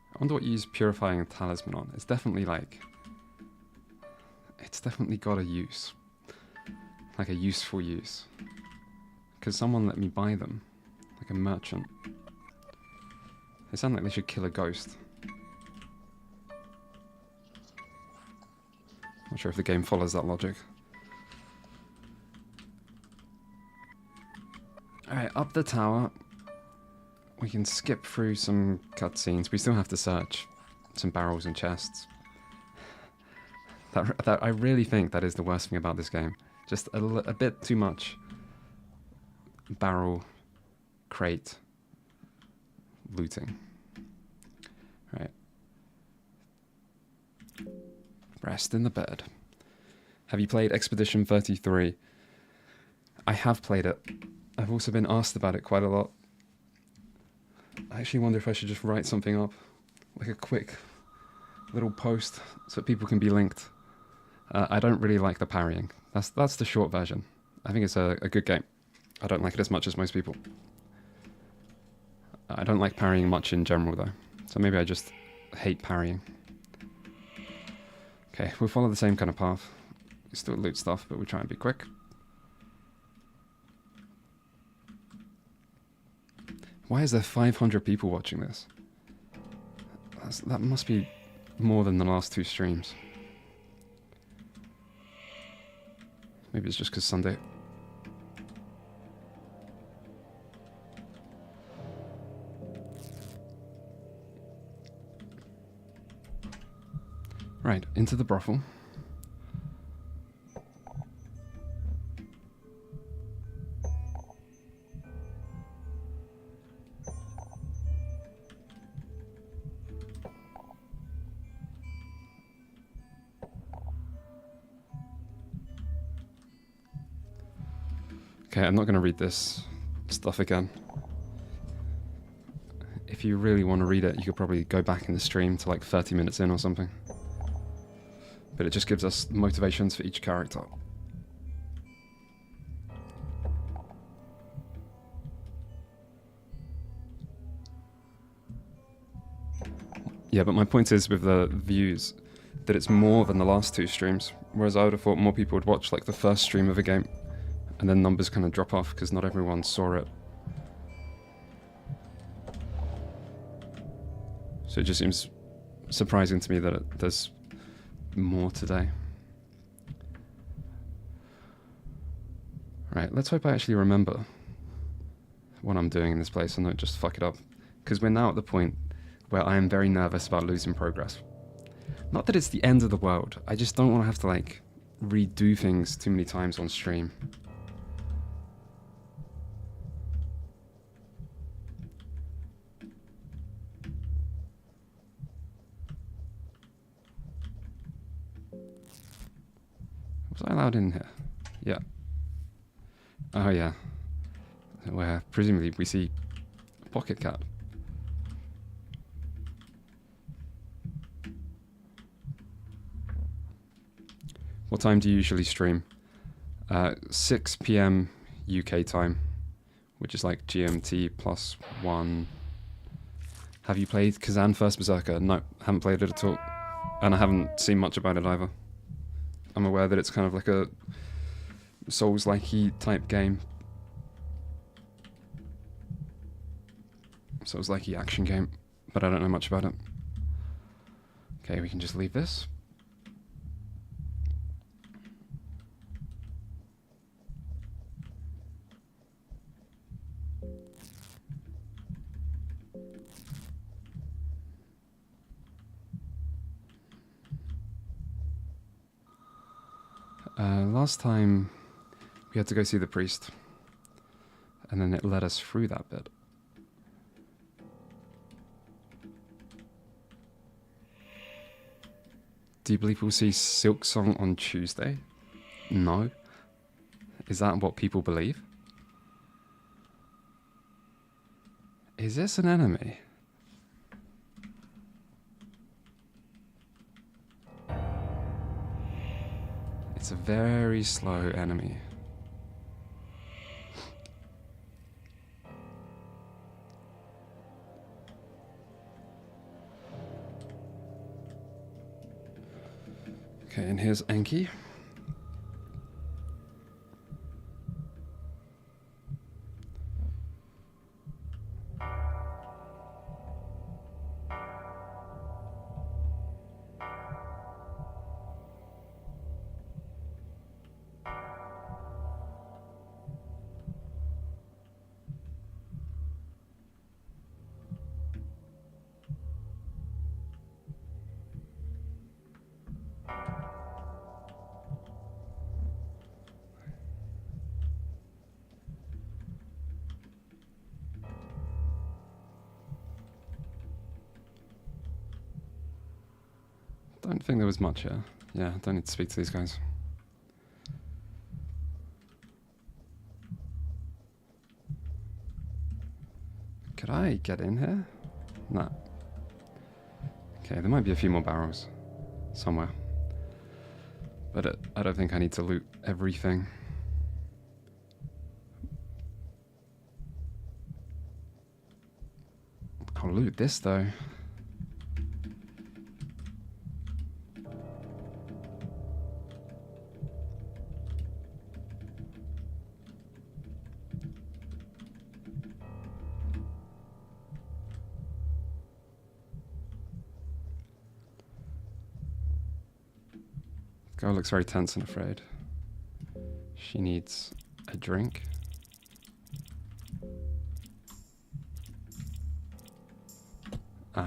S1: I wonder what you use Purifying Talisman on. It's definitely like... It's definitely got a use. Like a useful use. Because someone let me buy them. Like a merchant. They sound like they should kill a ghost. Not sure if the game follows that logic. Alright, up the tower. We can skip through some cutscenes. We still have to search some barrels and chests. That I really think that is the worst thing about this game. Just a bit too much barrel, crate, looting. Right. Rest in the bed. Have you played Expedition 33? I have played it. I've also been asked about it quite a lot. I actually wonder if I should just write something up, like a quick little post, so people can be linked. I don't really like the parrying. That's the short version. I think it's a good game. I don't like it as much as most people. I don't like parrying much in general, though. So maybe I just hate parrying. Okay, we'll follow the same kind of path. We still loot stuff, but we try and be quick. Why is there 500 people watching this? That must be more than the last 2 streams. Maybe it's just because Sunday. Right, into the brothel. Okay, I'm not going to read this stuff again. If you really want to read it, you could probably go back in the stream to like 30 minutes in or something. But it just gives us motivations for each character. Yeah, but my point is with the views that it's more than the last 2 streams. Whereas I would have thought more people would watch like the first stream of a game and then numbers kind of drop off because not everyone saw it. So it just seems surprising to me that there's more today. Right, let's hope I actually remember what I'm doing in this place and not just fuck it up. Because we're now at the point where I am very nervous about losing progress. Not that it's the end of the world, I just don't want to have to like redo things too many times on stream. Was I allowed in here? Yeah. Oh yeah. Where presumably we see a pocket cat. What time do you usually stream? 6 PM UK time, which is like GMT plus 1. Have you played Kazan First Berserker? No, haven't played it at all. And I haven't seen much about it either. I'm aware that it's kind of like a Souls-like-y type game. Souls-like-y action game, but I don't know much about it. Okay, we can just leave this. Last time we had to go see the priest, and then it led us through that bit. Do you believe we'll see Silk Song on Tuesday? No. Is that what people believe? Is this an enemy? It's a very slow enemy. Okay, and here's Enki. Don't think there was much here. Yeah, don't need to speak to these guys. Could I get in here? No. Okay, there might be a few more barrels somewhere. But I don't think I need to loot everything. I'll loot this though. Girl looks very tense and afraid. She needs a drink.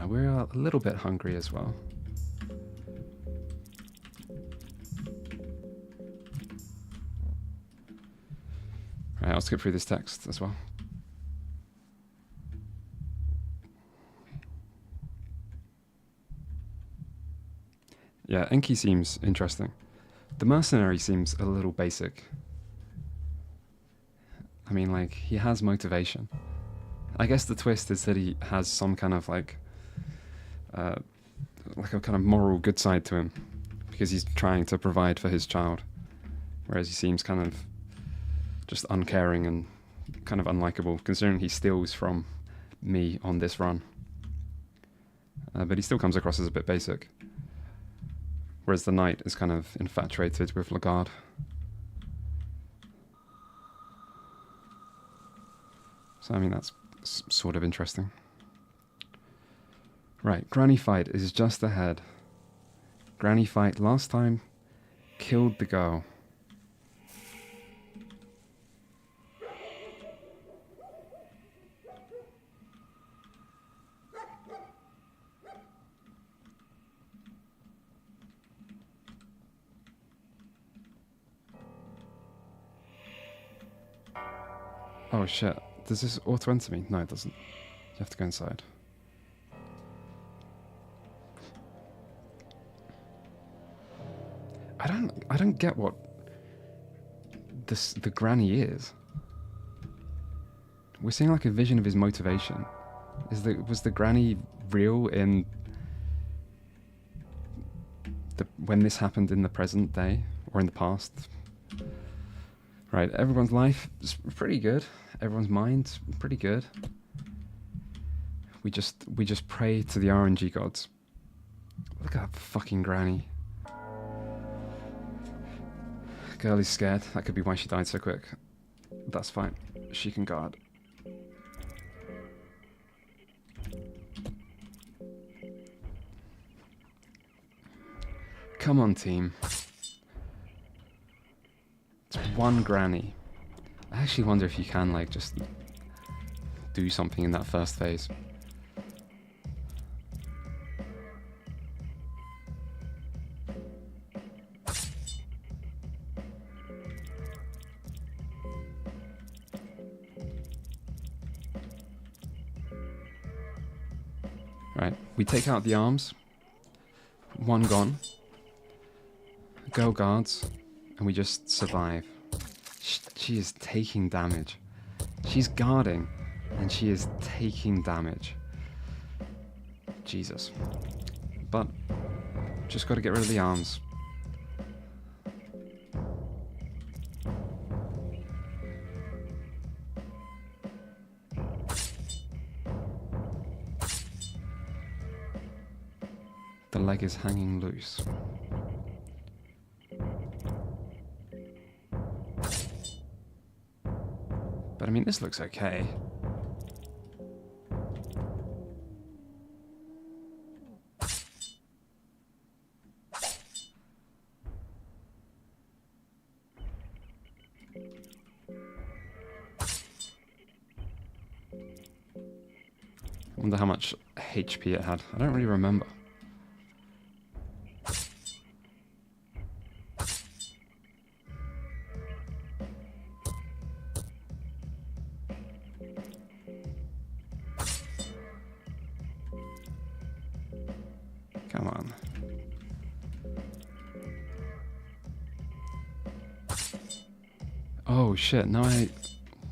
S1: We're a little bit hungry as well. Right, I'll skip through this text as well. Yeah, Enki seems interesting. The mercenary seems a little basic. I mean, like, he has motivation. I guess the twist is that he has some kind of like a kind of moral good side to him, because he's trying to provide for his child, whereas he seems kind of just uncaring and kind of unlikable, considering he steals from me on this run. But he still comes across as a bit basic. Whereas the knight is kind of infatuated with Lagarde. So, I mean, that's sort of interesting. Right, granny fight is just ahead. Granny fight last time killed the girl. Oh shit, does this auto-enter me? No, it doesn't. You have to go inside. I don't get what the granny is. We're seeing like a vision of his motivation. Was the granny real in when this happened in the present day or in the past? Right, everyone's life is pretty good. Everyone's mind's pretty good. We just pray to the RNG gods. Look at that fucking granny. Girl is scared. That could be why she died so quick. That's fine. She can guard. Come on, team. It's one granny. I actually wonder if you can, like, just do something in that first phase. Right, we take out the arms. One gone. Girl guards. And we just survive. She is taking damage. She's guarding, and she is taking damage. Jesus. But, just gotta get rid of the arms. The leg is hanging loose. But I mean, this looks okay. I wonder how much HP it had. I don't really remember. Come on. Oh shit, no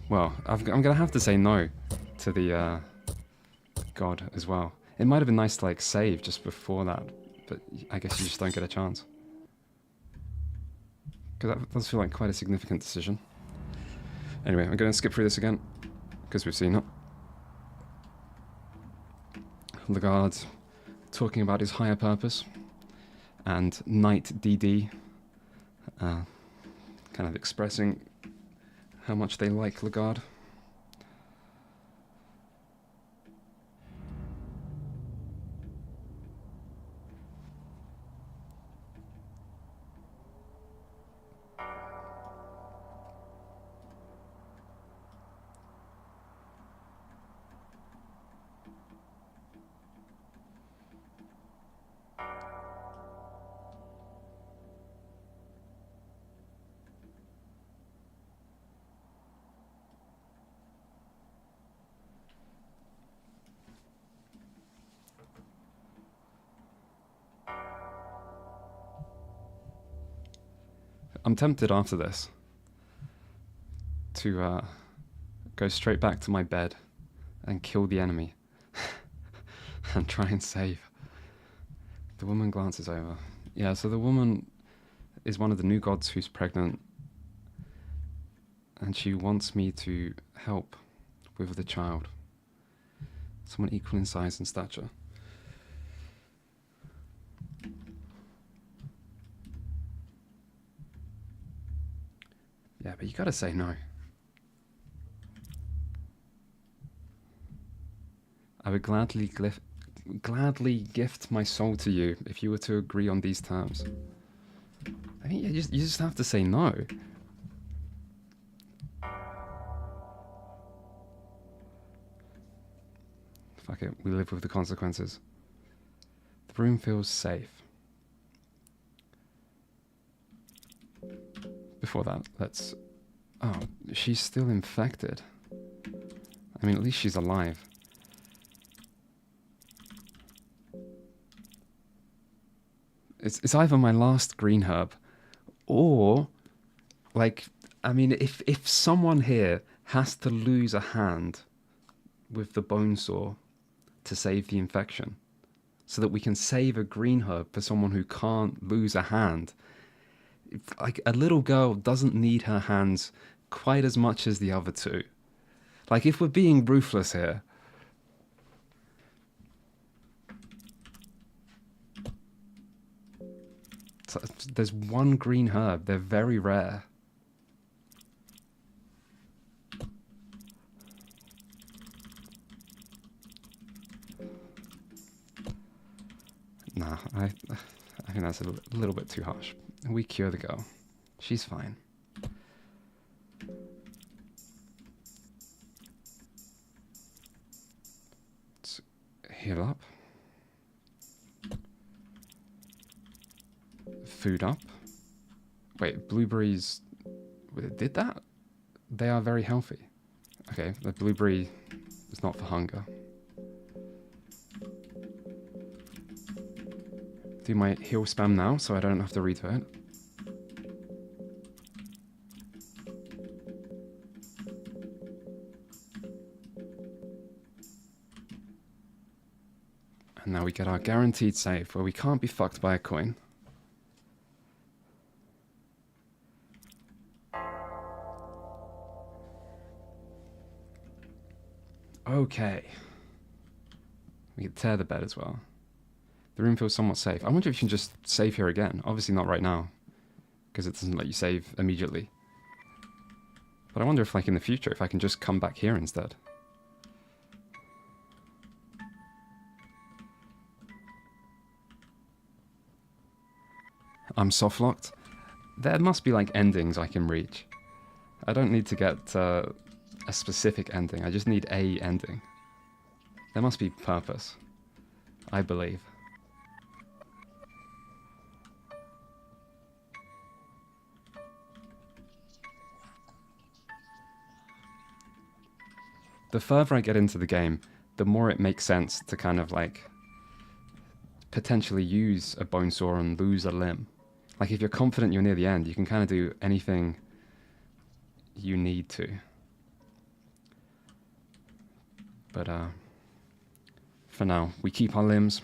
S1: well, I'm gonna have to say no to the god as well. It might have been nice to like save just before that, but I guess you just don't get a chance. Because that does feel like quite a significant decision. Anyway, I'm gonna skip through this again, because we've seen it. The guard talking about his higher purpose, and Knight DD kind of expressing how much they like Lagarde. I'm tempted after this to go straight back to my bed and kill the enemy and try and save. The woman glances over. Yeah, so the woman is one of the new gods who's pregnant, and she wants me to help with the child. Someone equal in size and stature. Yeah, but you gotta say no. I would gladly gift my soul to you if you were to agree on these terms. I mean, you just have to say no. Fuck it, we live with the consequences. The room feels safe. Before that, let's... Oh, she's still infected. I mean, at least she's alive. It's either my last green herb, or, like, I mean, if someone here has to lose a hand with the bone saw to save the infection, so that we can save a green herb for someone who can't lose a hand, like, a little girl doesn't need her hands quite as much as the other two. Like, if we're being ruthless here, there's one green herb. They're very rare. Nah, I think that's a little bit too harsh. We cure the girl. She's fine. Let's heal up. Food up. Wait, blueberries did that? They are very healthy. Okay, the blueberry is not for hunger. Do my heal spam now so I don't have to read to it. And now we get our guaranteed save where we can't be fucked by a coin. Okay. We can tear the bed as well. The room feels somewhat safe. I wonder if you can just save here again. Obviously not right now, because it doesn't let you save immediately. But I wonder if, like, in the future, if I can just come back here instead. I'm soft-locked. There must be, like, endings I can reach. I don't need to get a specific ending. I just need a ending. There must be purpose. I believe. The further I get into the game, the more it makes sense to kind of, like, potentially use a bone saw and lose a limb. Like, if you're confident you're near the end, you can kind of do anything you need to. But for now, we keep our limbs.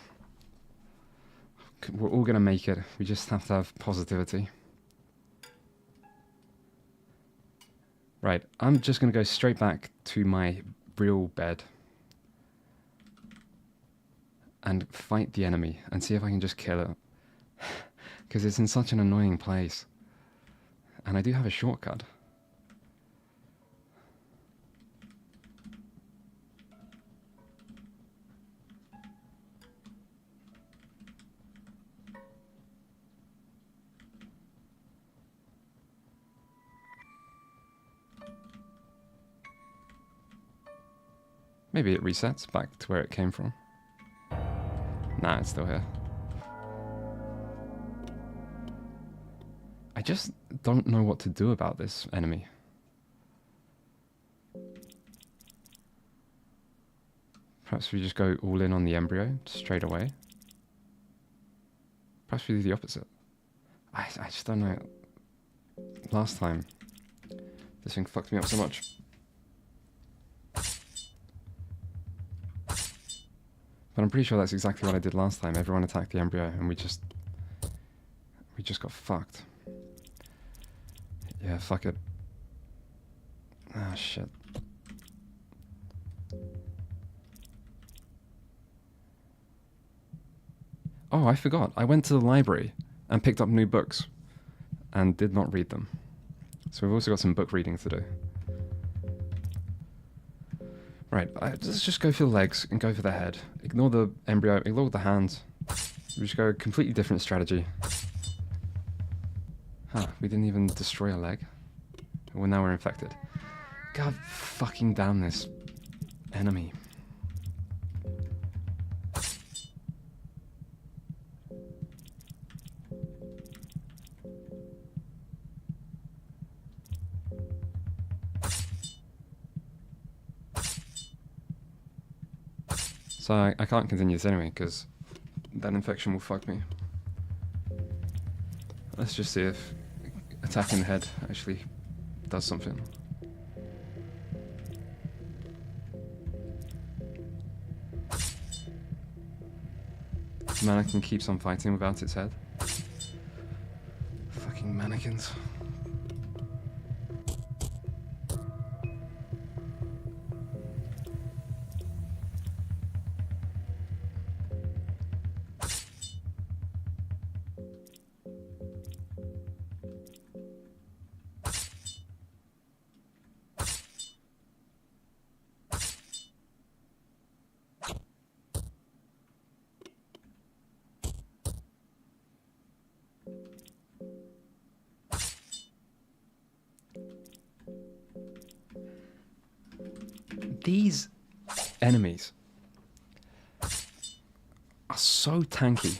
S1: We're all going to make it. We just have to have positivity. Right, I'm just going to go straight back to my real bed and fight the enemy and see if I can just kill it. Because it's in such an annoying place. And I do have a shortcut. Maybe it resets back to where it came from. Nah, it's still here. I just don't know what to do about this enemy. Perhaps we just go all in on the embryo straight away. Perhaps we do the opposite. I just don't know. last time. This thing fucked me up so much. But I'm pretty sure that's exactly what I did last time. Everyone attacked the embryo and we just got fucked. Yeah, fuck it. Ah, shit. Oh, I forgot. I went to the library and picked up new books and did not read them. So we've also got some book reading to do. Right, let's just go for the legs and go for the head. Ignore the embryo, ignore the hands. We just go a completely different strategy. Huh, we didn't even destroy a leg. Well, now we're infected. God fucking damn this enemy. So I can't continue this anyway, because that infection will fuck me. Let's just see if attacking the head actually does something. Mannequin keeps on fighting without its head. Fucking mannequins. These enemies are so tanky.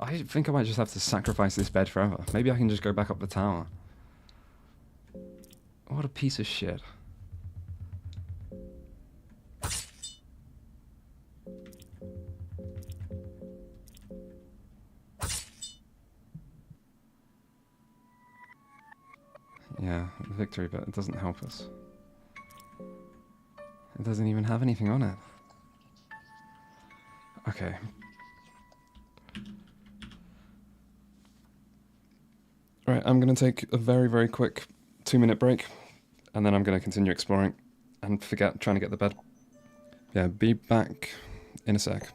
S1: I think I might just have to sacrifice this bed forever. Maybe I can just go back up the tower. What a piece of shit. Yeah, victory, but it doesn't help us. It doesn't even have anything on it. Okay. Right, I'm going to take a very, very quick 2-minute break, and then I'm going to continue exploring and forget trying to get the bed. Yeah, be back in a sec.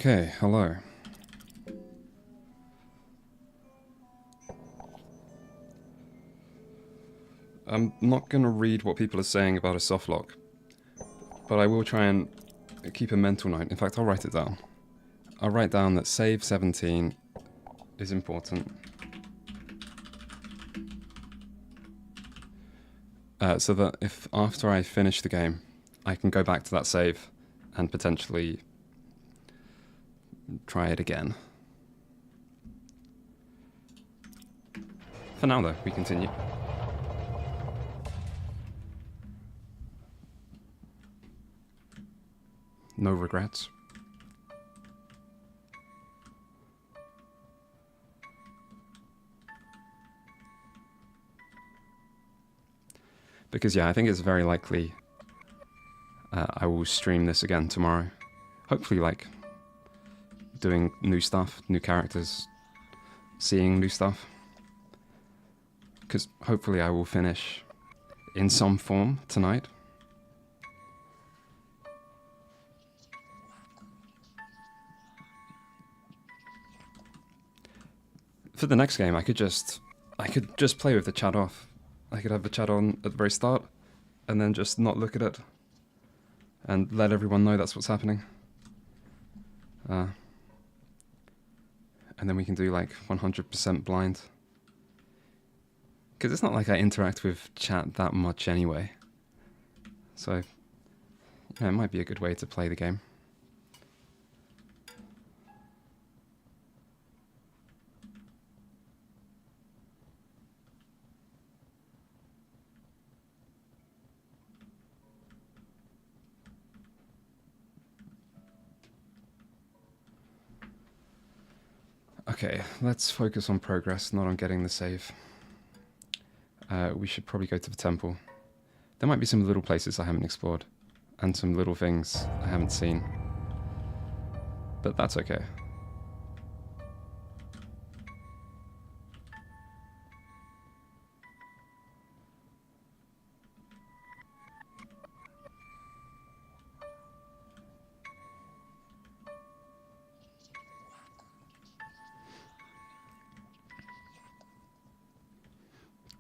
S1: Okay, hello. I'm not going to read what people are saying about a softlock, but I will try and keep a mental note. In fact, I'll write it down. I'll write down that save 17 is important. So that if after I finish the game, I can go back to that save and potentially try it again. For now though, we continue. No regrets. Because yeah, I think it's very likely I will stream this again tomorrow. Hopefully like doing new stuff, new characters, seeing new stuff. Because hopefully I will finish in some form tonight. For the next game, I could just play with the chat off. I could have the chat on at the very start, and then just not look at it, and let everyone know that's what's happening. And then we can do like 100% blind. Because it's not like I interact with chat that much anyway. So, yeah, it might be a good way to play the game. Okay, let's focus on progress, not on getting the save. We should probably go to the temple. There might be some little places I haven't explored, and some little things I haven't seen. But that's okay.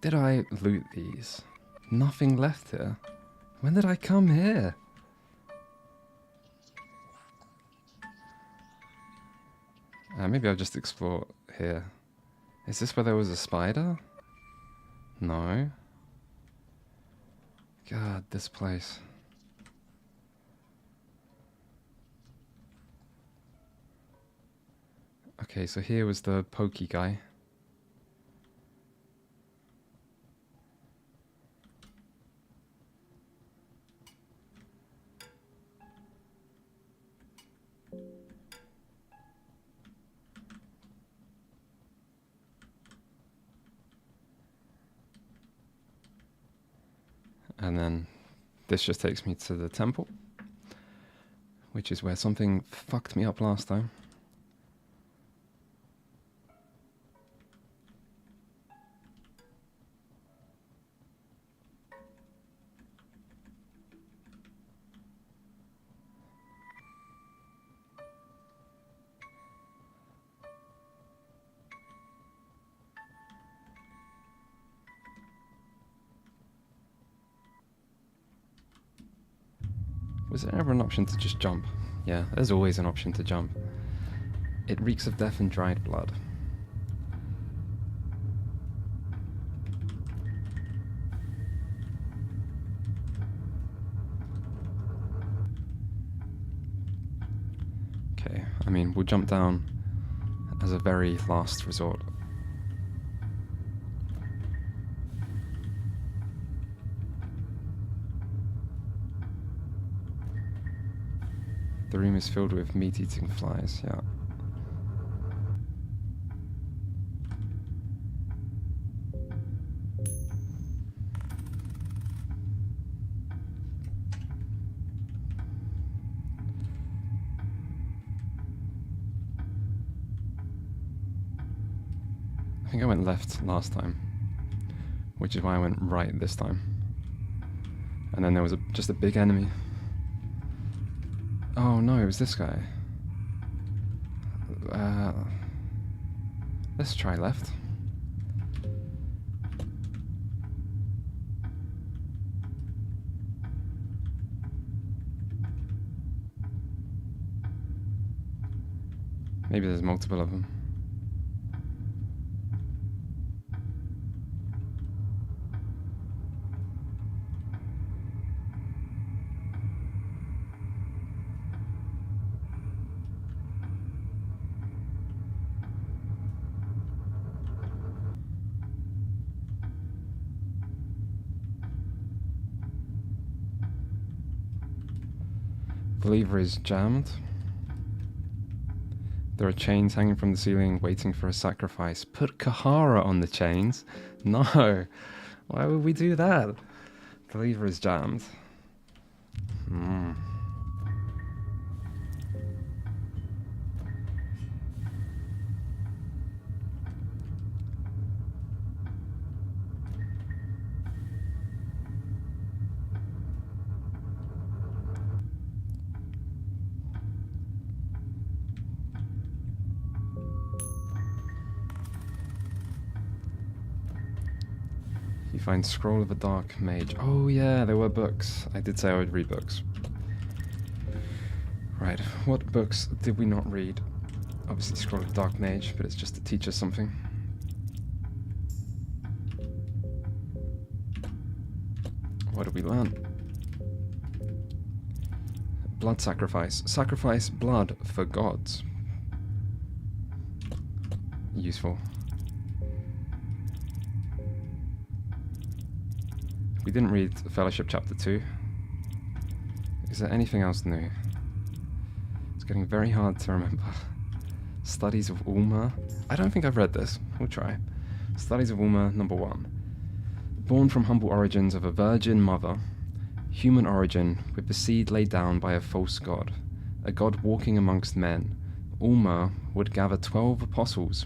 S1: Did I loot these? Nothing left here. When did I come here? Maybe I'll just explore here. Is this where there was a spider? No. God, this place. Okay, so here was the pokey guy. And then this just takes me to the temple, which is where something fucked me up last time. Was there ever an option to just jump? Yeah, there's always an option to jump. It reeks of death and dried blood. Okay, I mean, we'll jump down as a very last resort. The room is filled with meat-eating flies, yeah. I think I went left last time, which is why I went right this time. And then there was just a big enemy. Oh no, it was this guy. Let's try left. Maybe there's multiple of them. The lever is jammed. There are chains hanging from the ceiling waiting for a sacrifice. Put Kahara on the chains? No. Why would we do that? The lever is jammed. You find Scroll of a Dark Mage. Oh yeah, there were books. I did say I would read books. Right, what books did we not read? Obviously Scroll of the Dark Mage, but it's just to teach us something. What did we learn? Blood sacrifice. Sacrifice blood for gods. Useful. We didn't read Fellowship Chapter 2. Is there anything else new? It's getting very hard to remember. Studies of Ulma. I don't think I've read this. We'll try. Studies of Ulma, number 1. Born from humble origins of a virgin mother, human origin with the seed laid down by a false god, a god walking amongst men, Ulma would gather 12 apostles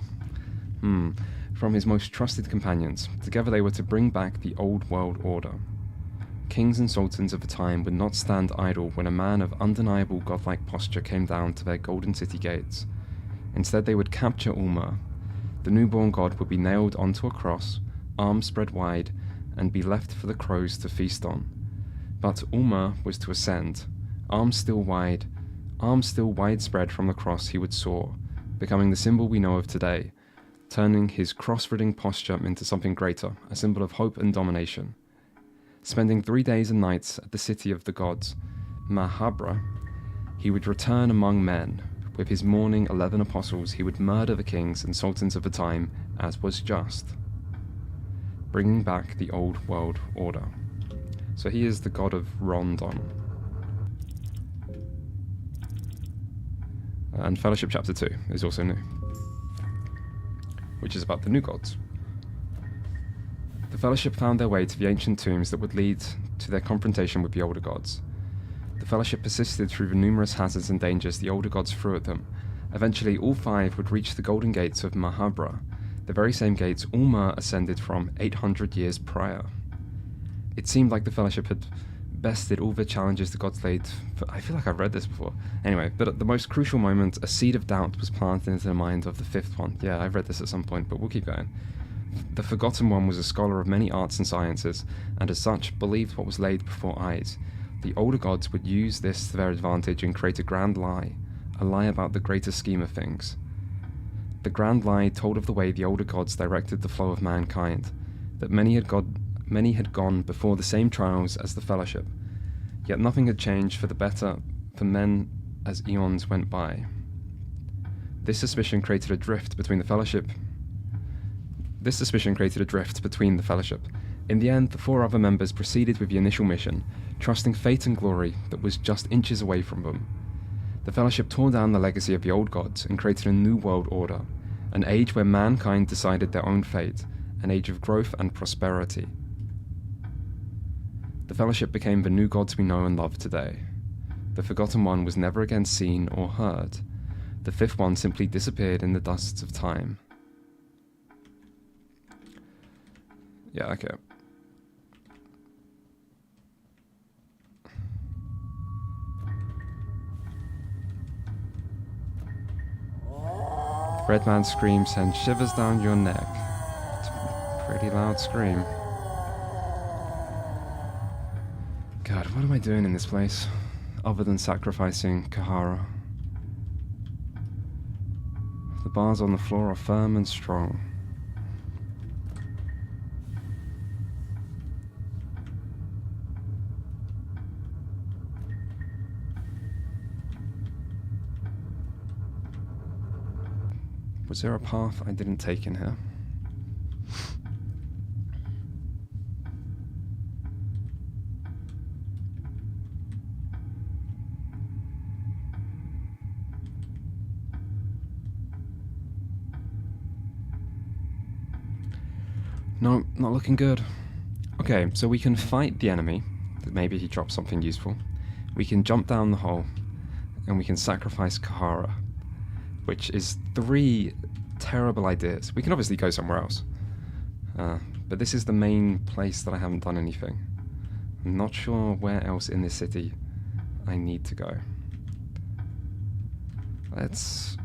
S1: from his most trusted companions. Together they were to bring back the old world order. Kings and sultans of the time would not stand idle when a man of undeniable godlike posture came down to their golden city gates. Instead they would capture Ulma. The newborn god would be nailed onto a cross, arms spread wide, and be left for the crows to feast on. But Ulma was to ascend. Arms still widespread from the cross he would soar, becoming the symbol we know of today, turning his cross-ridding posture into something greater, a symbol of hope and domination. Spending 3 days and nights at the city of the gods, Mahabre, he would return among men. With his mourning 11 apostles, he would murder the kings and sultans of the time, as was just, bringing back the old world order. So he is the god of Rondon. And Fellowship Chapter 2 is also new, which is about the new gods. The Fellowship found their way to the ancient tombs that would lead to their confrontation with the older gods. The Fellowship persisted through the numerous hazards and dangers the older gods threw at them. Eventually, all 5 would reach the golden gates of Mahabre, the very same gates Ulma ascended from 800 years prior. It seemed like the Fellowship had bested all the challenges the gods laid for. I feel like I've read this before. Anyway, but at the most crucial moment, a seed of doubt was planted into the mind of the 5th one. Yeah, I've read this at some point, but we'll keep going. The Forgotten One was a scholar of many arts and sciences, and as such, believed what was laid before eyes. The older gods would use this to their advantage and create a grand lie, a lie about the greater scheme of things. The grand lie told of the way the older gods directed the flow of mankind, that many had gone before the same trials as the Fellowship, yet nothing had changed for the better for men as eons went by. This suspicion created a drift between the Fellowship. In the end, the 4 other members proceeded with the initial mission, trusting fate and glory that was just inches away from them. The Fellowship tore down the legacy of the old gods and created a new world order, an age where mankind decided their own fate, an age of growth and prosperity. The Fellowship became the new gods we know and love today. The Forgotten One was never again seen or heard. The 5th one simply disappeared in the dusts of time. Yeah, okay. Red man's scream sends shivers down your neck. It's a pretty loud scream. God, what am I doing in this place? Other than sacrificing Kahara. The bars on the floor are firm and strong. Was there a path I didn't take in here? No, not looking good. Okay, so we can fight the enemy. Maybe he dropped something useful. We can jump down the hole. And we can sacrifice Kahara. Which is 3 terrible ideas. We can obviously go somewhere else. But this is the main place that I haven't done anything. I'm not sure where else in this city I need to go. Let's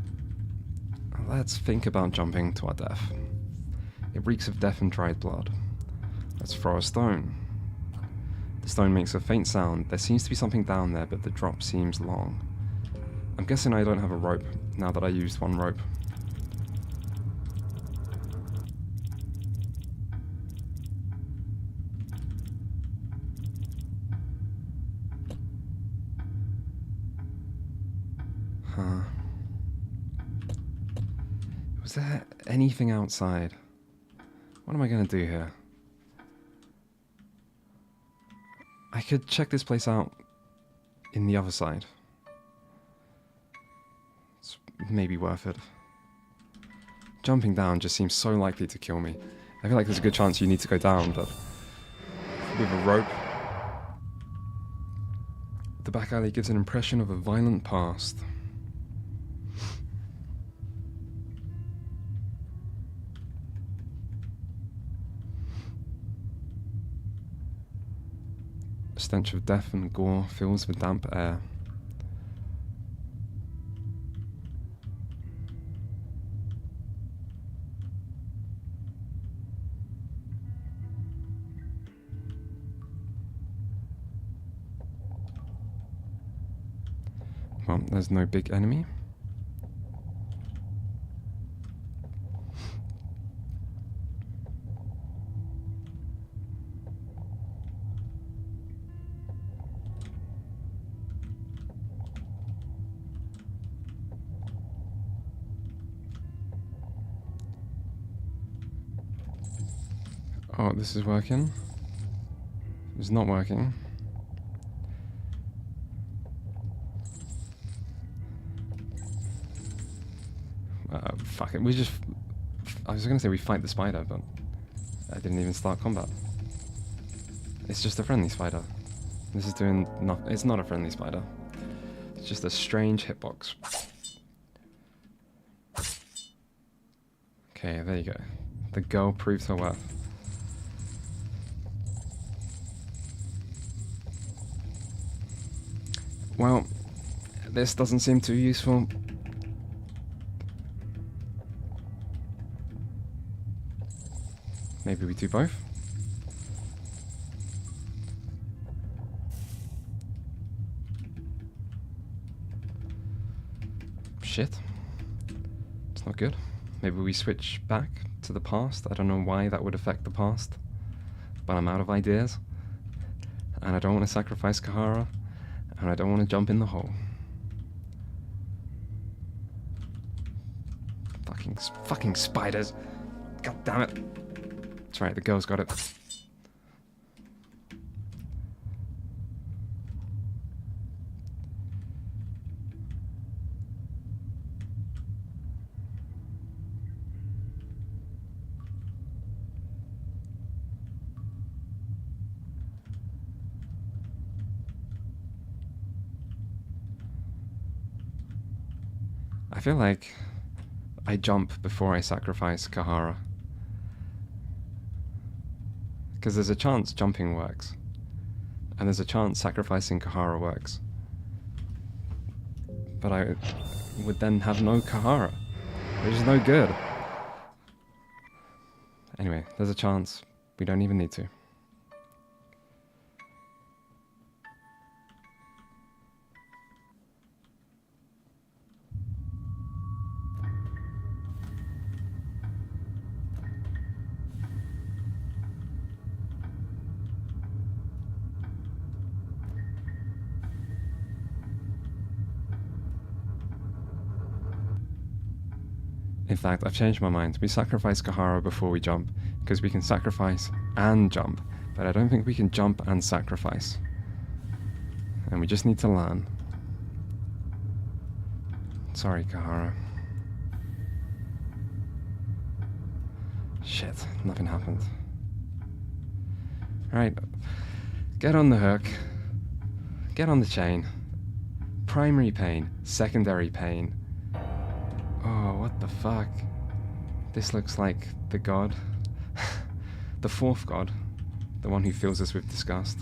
S1: think about jumping to our death. It reeks of death and dried blood. Let's throw a stone. The stone makes a faint sound. There seems to be something down there, but the drop seems long. I'm guessing I don't have a rope, now that I used 1 rope. Huh. Was there anything outside? What am I gonna do here? I could check this place out in the other side. It's maybe worth it. Jumping down just seems so likely to kill me. I feel like there's a good chance you need to go down, but with a rope. The back alley gives an impression of a violent past. A stench of death and gore fills the damp air. Well, there's no big enemy. Oh, this is working. It's not working. Fuck it, we just... I was gonna say we fight the spider, but I didn't even start combat. It's just a friendly spider. This is doing nothing. It's not a friendly spider. It's just a strange hitbox. Okay, there you go. The girl proves her worth. Well, this doesn't seem too useful. Maybe we do both? Shit. It's not good. Maybe we switch back to the past. I don't know why that would affect the past. But I'm out of ideas. And I don't want to sacrifice Kahara. And I don't want to jump in the hole. Fucking spiders. God damn it. That's right, the girl's got it. I feel like I jump before I sacrifice Kahara. Because there's a chance jumping works. And there's a chance sacrificing Kahara works. But I would then have no Kahara. which is no good. Anyway, there's a chance. We don't even need to. In fact, I've changed my mind. We sacrifice Kahara before we jump, because we can sacrifice and jump, but I don't think we can jump and sacrifice. And we just need to learn. Sorry, Kahara. Shit, nothing happened. Right, get on the hook. Get on the chain. Primary pain, secondary pain. Oh, what the fuck? This looks like the god. The fourth god. The one who fills us with disgust.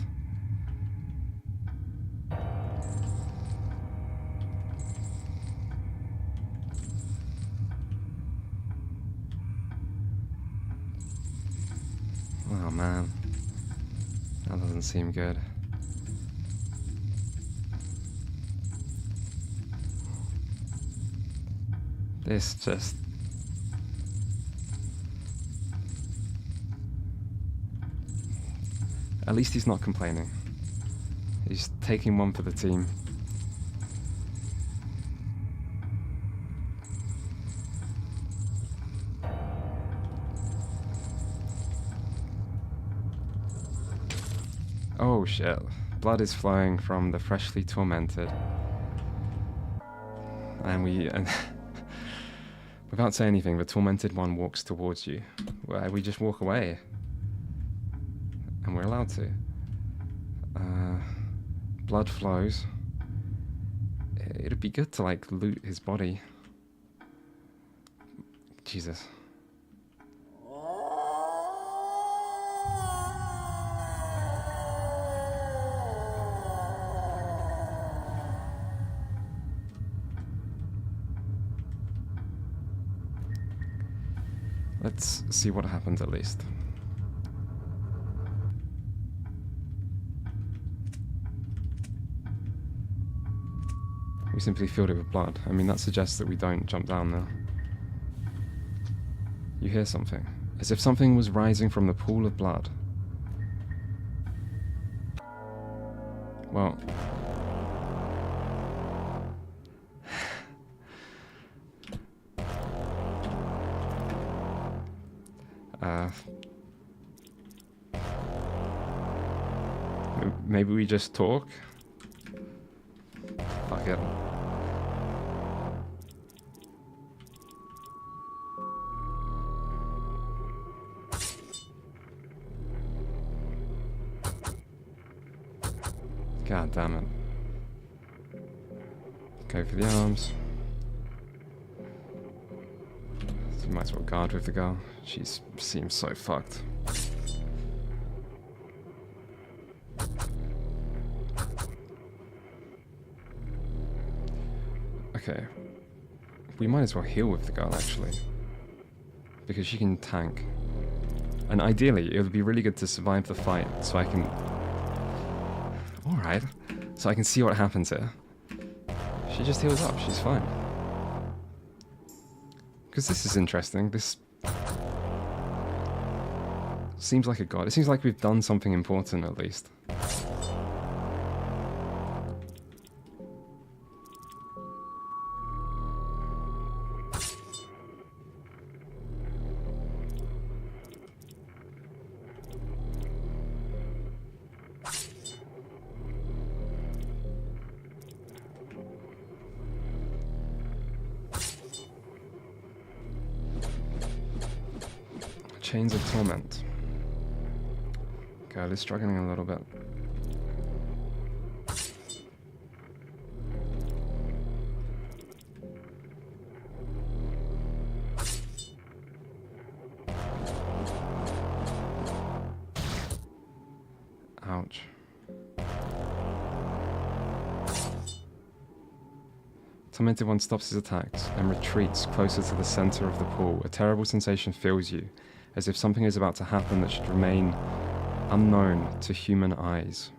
S1: Oh man. That doesn't seem good. This just... At least he's not complaining. He's taking one for the team. Oh shit. Blood is flowing from the freshly tormented. And without saying anything, the tormented one walks towards you. We just walk away. And we're allowed to. Blood flows. It'd be good to, like, loot his body. Jesus. Let's see what happens at least. We simply filled it with blood. I mean, that suggests that we don't jump down now. You hear something. As if something was rising from the pool of blood. Well... maybe we just talk? Fuck it. God damn it. Go for the arms. So you might as well guard with the girl. She seems so fucked. Okay. We might as well heal with the girl, actually. Because she can tank. And ideally, it would be really good to survive the fight, so I can... Alright. So I can see what happens here. She just heals up, she's fine. Because this is interesting, this... seems like a god. It seems like we've done something important, at least. Chains of Torment. Girl is struggling a little bit. Ouch. Tormented one stops his attacks and retreats closer to the center of the pool. A terrible sensation fills you, as if something is about to happen that should remain unknown to human eyes.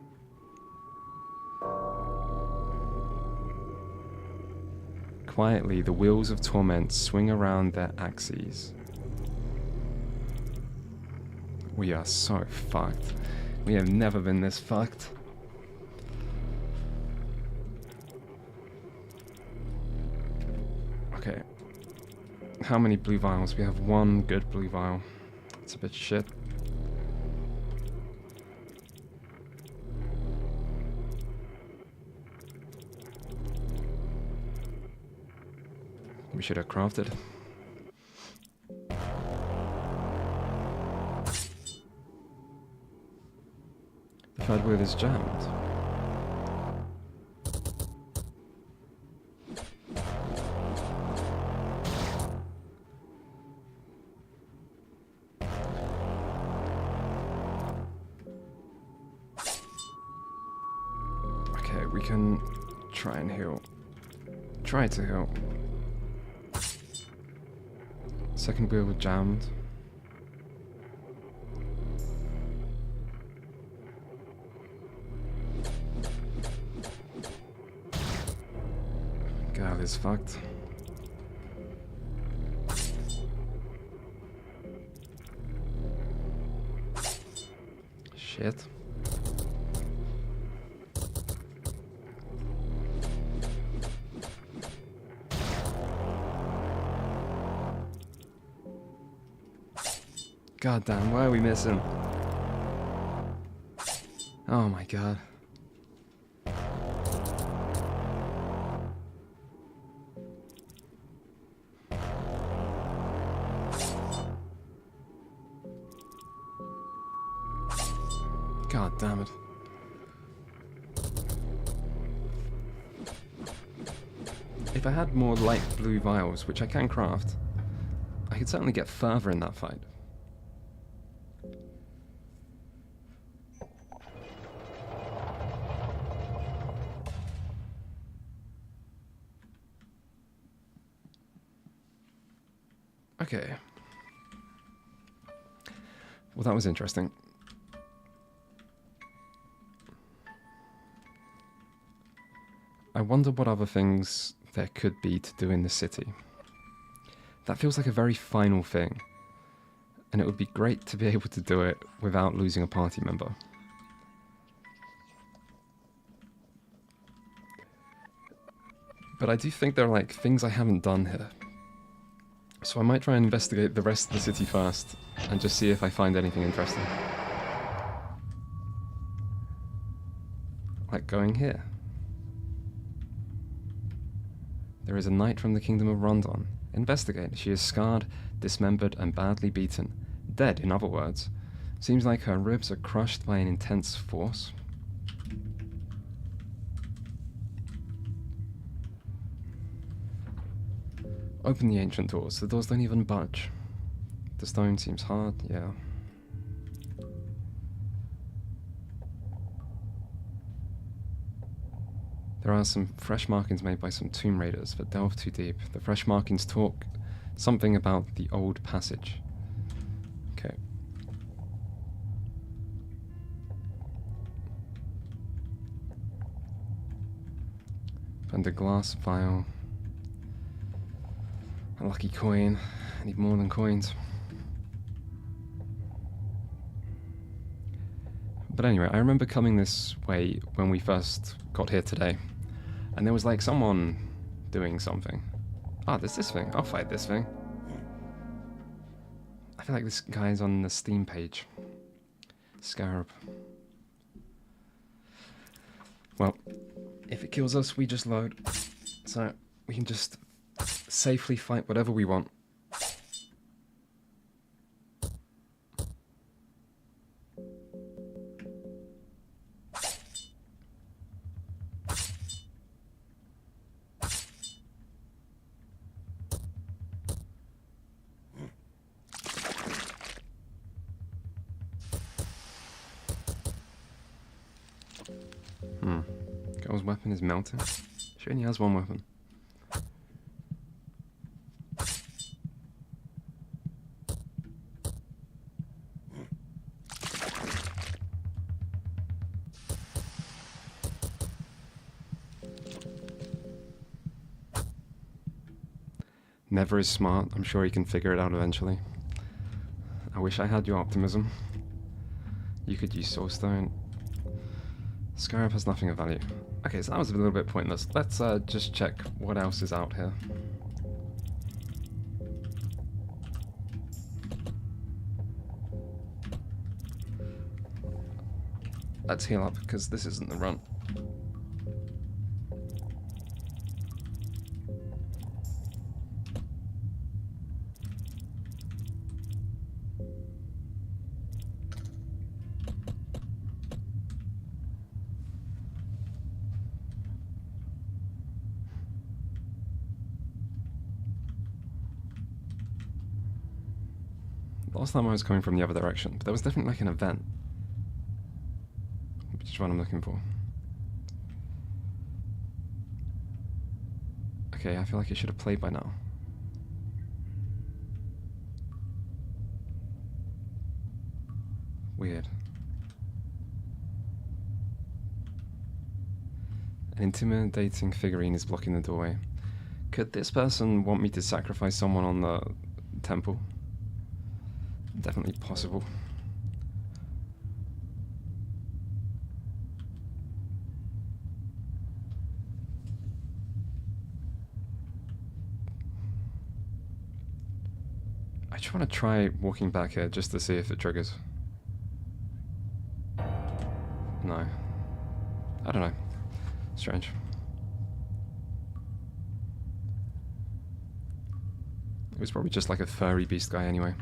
S1: Quietly, the wheels of torment swing around their axes. We are so fucked. We have never been this fucked. Okay. How many blue vials? We have one good blue vial. It's a bit shit. We should have crafted. The third wheel is jammed. Okay, we can try and heal. Try to heal. Second wheel jammed. Gal is fucked. Shit. God damn, why are we missing? Oh my god. God damn it. If I had more light blue vials, which I can craft, I could certainly get further in that fight. Okay. Well, that was interesting. I wonder what other things there could be to do in the city. That feels like a very final thing, and it would be great to be able to do it without losing a party member. But I do think there are like things I haven't done here. So I might try and investigate the rest of the city first, and just see if I find anything interesting. Like going here. There is a knight from the kingdom of Rondon. Investigate. She is scarred, dismembered, and badly beaten. Dead, in other words. Seems like her ribs are crushed by an intense force. Open the ancient doors. The doors don't even budge. The stone seems hard, yeah. There are some fresh markings made by some tomb raiders, but delve too deep. The fresh markings talk something about the old passage. Okay. Find a glass vial. A lucky coin. I need more than coins. But anyway, I remember coming this way when we first got here today. And there was like someone doing something. Ah, there's this thing. I'll fight this thing. I feel like this guy's on the Steam page. Scarab. Well, if it kills us, we just load. So we can just safely fight whatever we want. Girl's weapon is melting. She only has one weapon. Never is smart. I'm sure he can figure it out eventually. I wish I had your optimism. You could use Soulstone. Scarab has nothing of value. Okay, so that was a little bit pointless. Let's just check what else is out here. Let's heal up, because this isn't the run. Last time I was coming from the other direction, but there was definitely like an event. Which is what I'm looking for. Okay, I feel like I should have played by now. Weird. An intimidating figurine is blocking the doorway. Could this person want me to sacrifice someone on the temple? Definitely possible. I just want to try walking back here just to see if it triggers. No. I don't know. Strange. It was probably just like a furry beast guy anyway.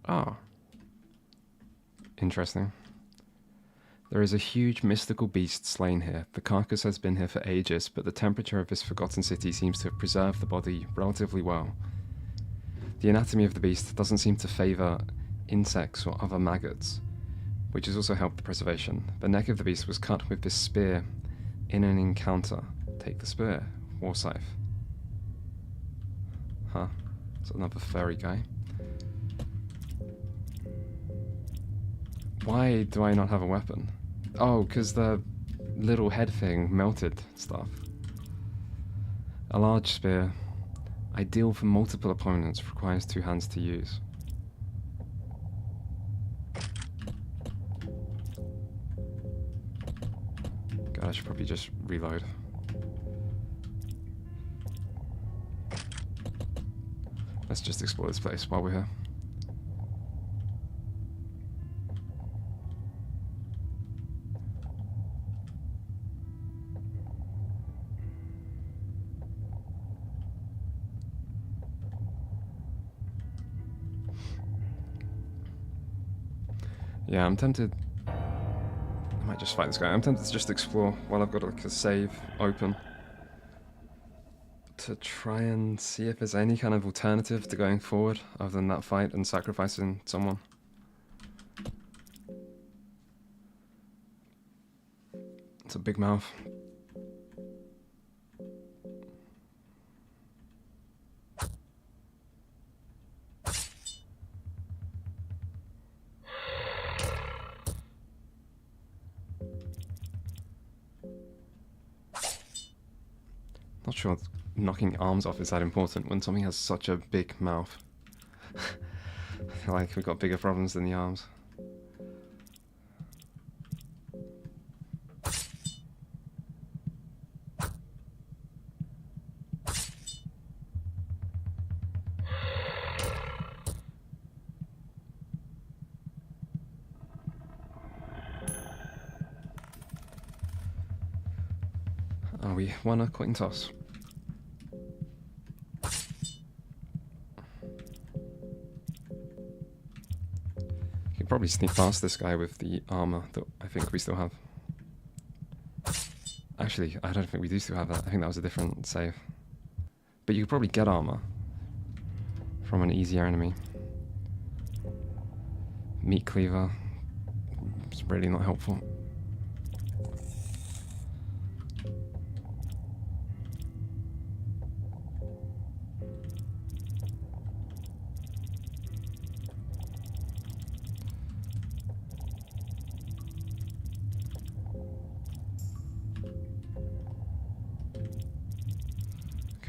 S1: Ah. Interesting. There is a huge mystical beast slain here. The carcass has been here for ages, but the temperature of this forgotten city seems to have preserved the body relatively well. The anatomy of the beast doesn't seem to favour insects or other maggots, which has also helped the preservation. The neck of the beast was cut with this spear in an encounter. Take the spear. War scythe. Huh. It's another furry guy. Why do I not have a weapon? Oh, because the little head thing melted stuff. A large spear. Ideal for multiple opponents. Requires 2 hands to use. God, I should probably just reload. Let's just explore this place while we're here. Yeah, I'm tempted. I might just fight this guy. I'm tempted to just explore while I've got like a save open. To try and see if there's any kind of alternative to going forward other than that fight and sacrificing someone. It's a big mouth. Not sure knocking arms off is that important when something has such a big mouth. I feel like we've got bigger problems than the arms. Oh, we won a coin toss. You could probably sneak past this guy with the armor that I think we still have. Actually, I don't think we do still have that. I think that was a different save. But you could probably get armor from an easier enemy. Meat cleaver. It's really not helpful.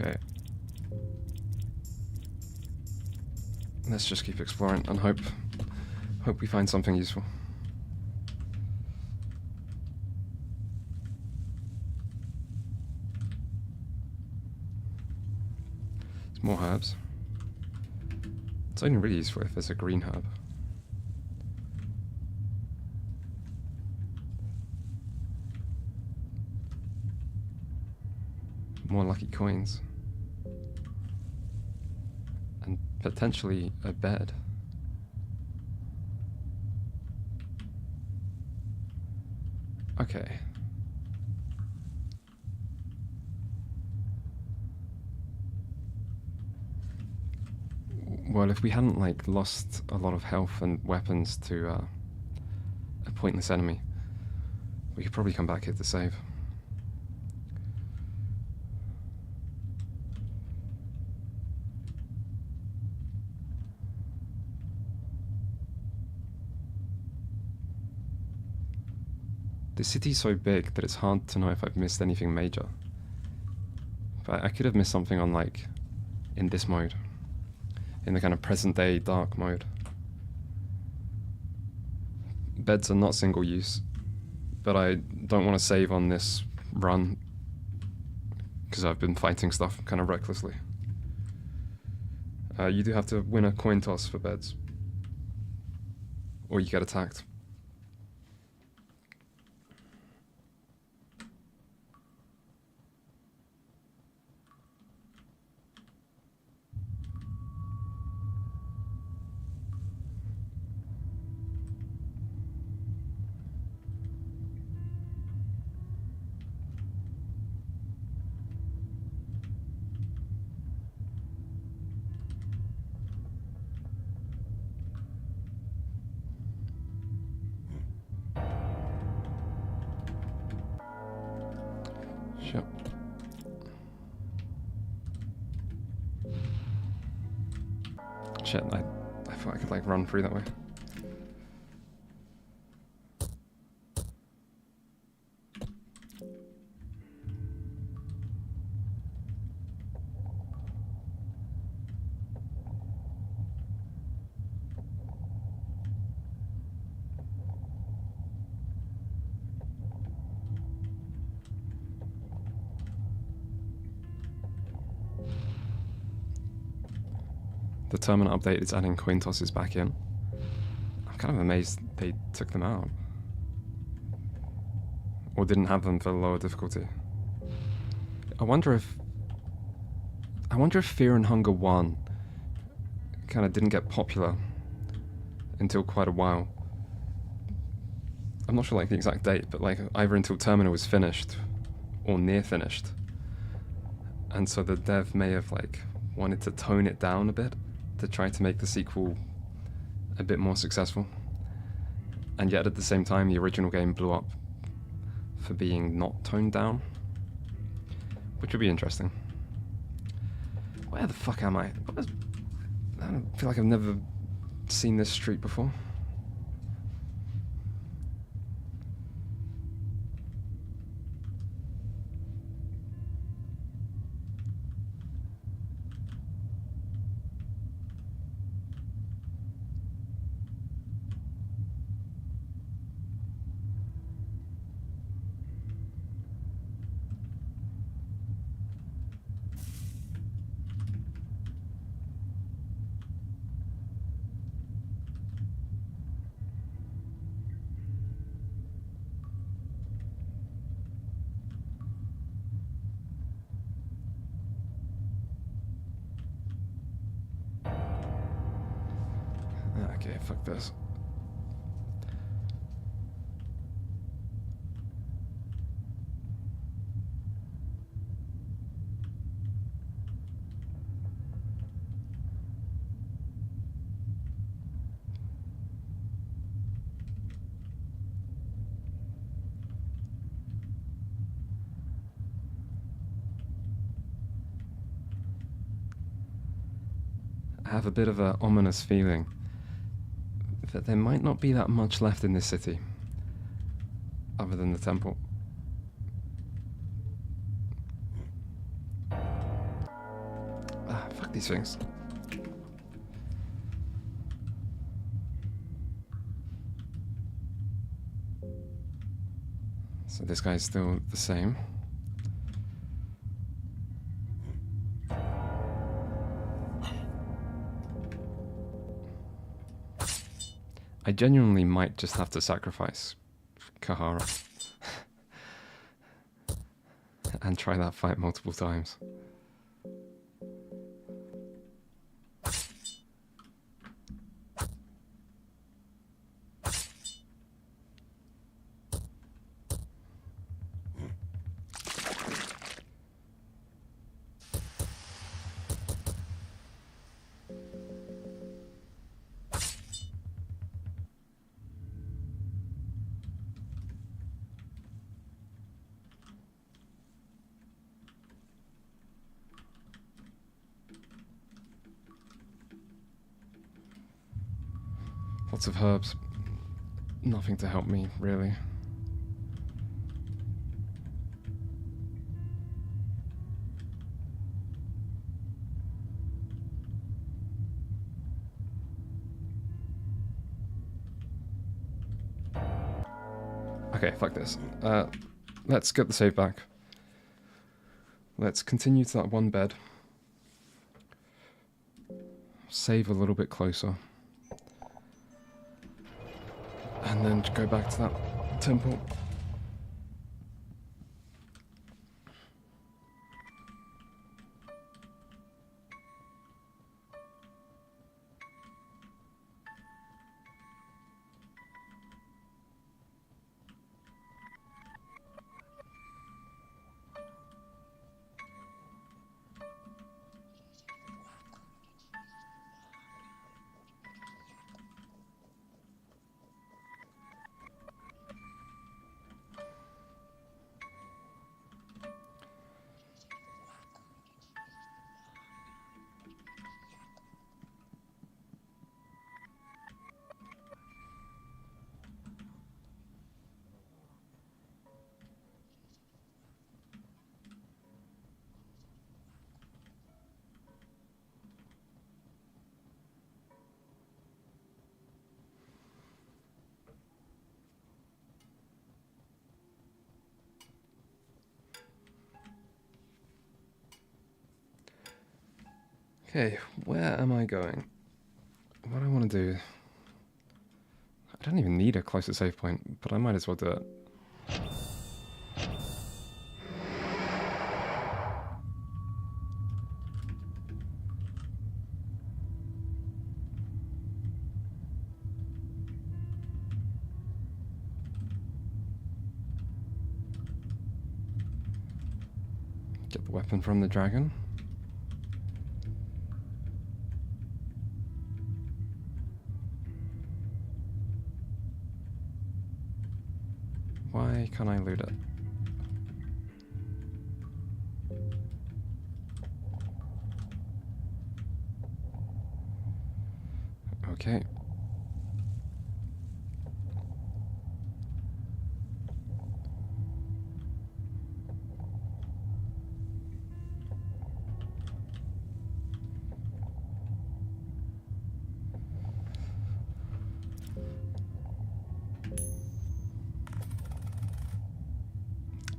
S1: Okay. Let's just keep exploring and hope we find something useful. There's more herbs. It's only really useful if there's a green herb. More lucky coins. And potentially a bed. Okay. Well, if we hadn't, like, lost a lot of health and weapons to a pointless enemy, we could probably come back here to save. The city's so big that it's hard to know if I've missed anything major. But I could have missed something on, like, in this mode. In the kind of present-day dark mode. Beds are not single use, but I don't want to save on this run because I've been fighting stuff kind of recklessly. You do have to win a coin toss for beds, or you get attacked. Shit. Shit, I thought I could, like, run through that way. The Torment update is adding coin tosses back in. I'm kind of amazed they took them out. Or didn't have them for lower difficulty. I wonder if Fear and Hunger 1 kind of didn't get popular until quite a while. I'm not sure, like, the exact date, but, like, either until Terminal was finished or near finished. And so the dev may have, like, wanted to tone it down a bit to try to make the sequel a bit more successful. And yet at the same time, the original game blew up for being not toned down, which would be interesting. Where the fuck am I? I don't feel like I've never seen this street before. Okay, fuck this. I have a bit of an ominous feeling that there might not be that much left in this city, other than the temple. these things. So this guy's still the same. I genuinely might just have to sacrifice Kahara and try that fight multiple times. Lots of herbs. Nothing to help me, really. Okay, fuck this. Let's get the save back. Let's continue to that one bed. Save a little bit closer. And then go back to that temple. Okay, where am I going? What I want to do... I don't even need a closer save point, but I might as well do it. Get the weapon from the dragon. Why can't I loot it? Okay.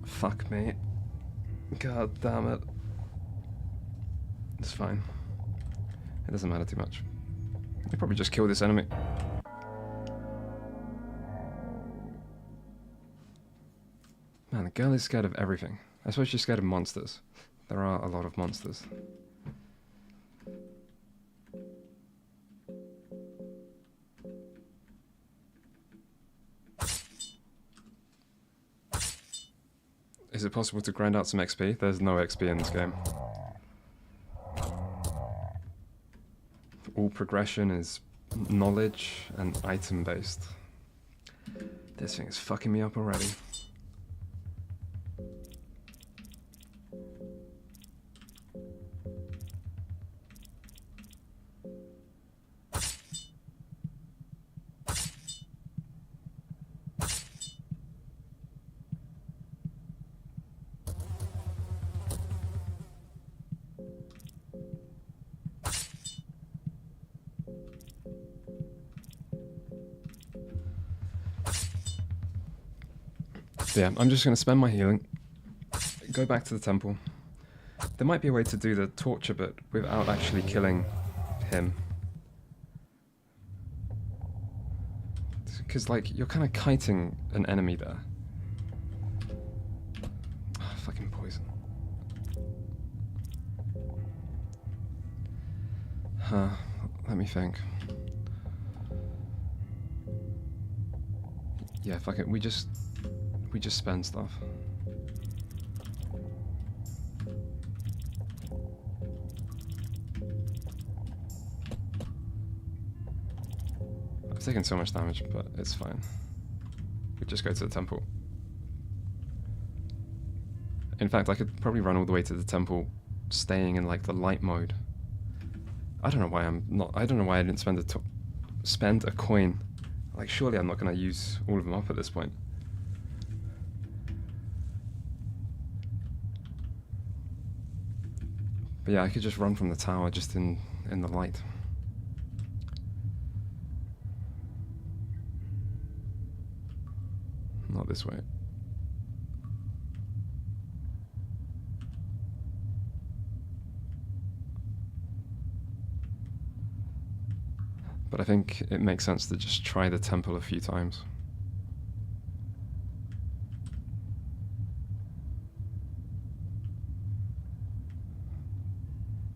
S1: Fuck me. God damn it. It's fine. It doesn't matter too much. You probably just kill this enemy. Man, the girl is scared of everything. I suppose she's scared of monsters. There are a lot of monsters. Is it possible to grind out some XP? There's no XP in this game. All progression is knowledge and item based. This thing is fucking me up already. So yeah, I'm just going to spend my healing, go back to the temple. There might be a way to do the torture bit without actually killing him. Because, like, you're kind of kiting an enemy there. Oh, fucking poison. Let me think. Yeah, fuck it. We just spend stuff. I've taken so much damage, but it's fine. We just go to the temple. In fact, I could probably run all the way to the temple, staying in like the light mode. I don't know why I don't know why I didn't spend a coin. Like, surely I'm not going to use all of them up at this point. But yeah, I could just run from the tower just in the light. Not this way. But I think it makes sense to just try the temple a few times.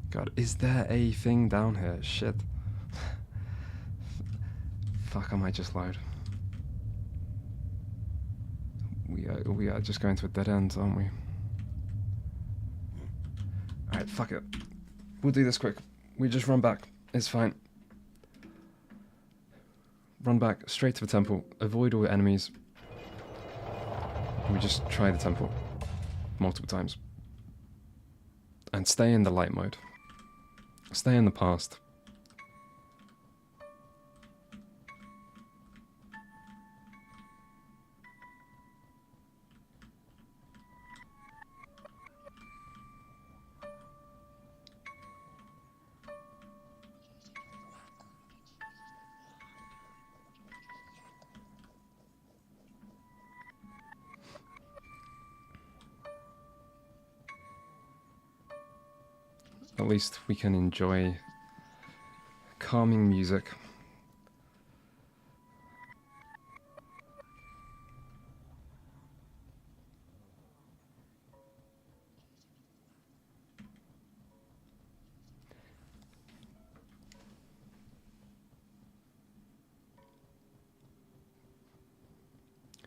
S1: God, is there a thing down here? Shit. Fuck, am I just loud? We are just going to a dead end, aren't we? Alright, fuck it. We'll do this quick. We just run back. It's fine. Run back, straight to the temple. Avoid all enemies. We just try the temple. Multiple times. And stay in the light mode. Stay in the past. At least we can enjoy calming music.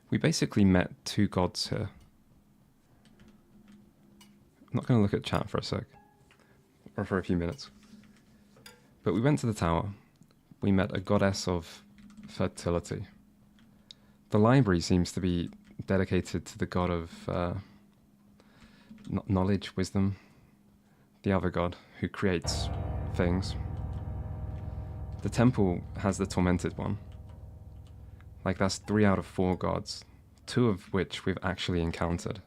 S1: We basically met two gods here. I'm not going to look at chat for a sec. Or for a few minutes. But we went to the tower. We met a goddess of fertility. The library seems to be dedicated to the god of knowledge, wisdom. The other god who creates things. The temple has the tormented one. Like, that's 3 out of 4 gods. 2 of which we've actually encountered.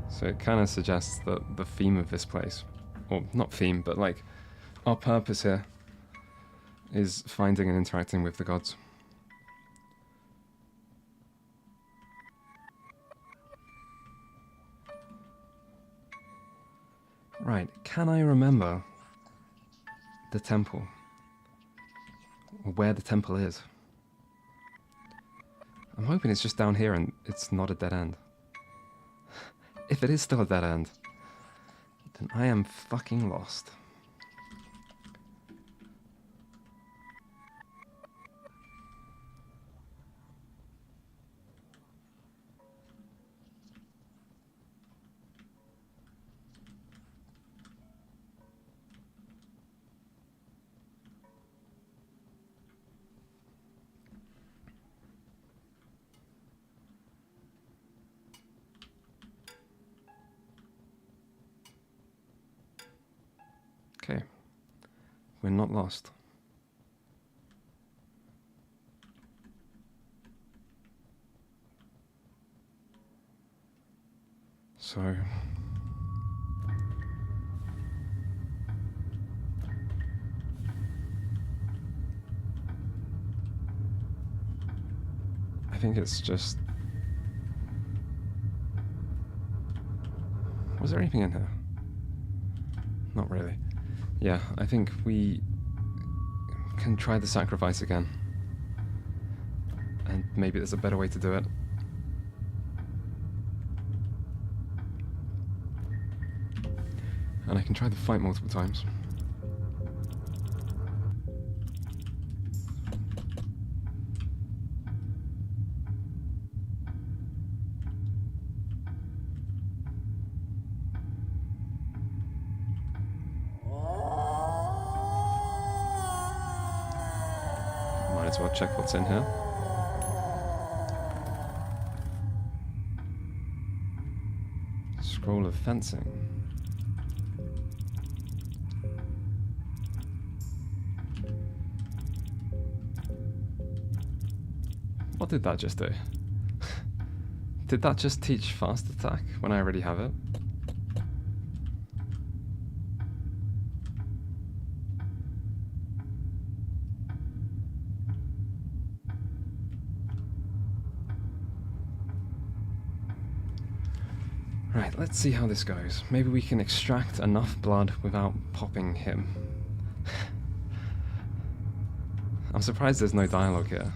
S1: So it kind of suggests that the theme of this place, or not theme, but like our purpose here is finding and interacting with the gods. Right, can I remember the temple? Or where the temple is? I'm hoping it's just down here and it's not a dead end. If it is still a dead end, then I am fucking lost. Okay, we're not lost. So, I think it's just... Was there anything in here? Not really. Yeah, I think we can try the sacrifice again. And maybe there's a better way to do it. And I can try the fight multiple times. Might as well check what's in here. Scroll of fencing. What did that just do? Did that just teach fast attack when I already have it? Right, let's see how this goes. Maybe we can extract enough blood without popping him. I'm surprised there's no dialogue here.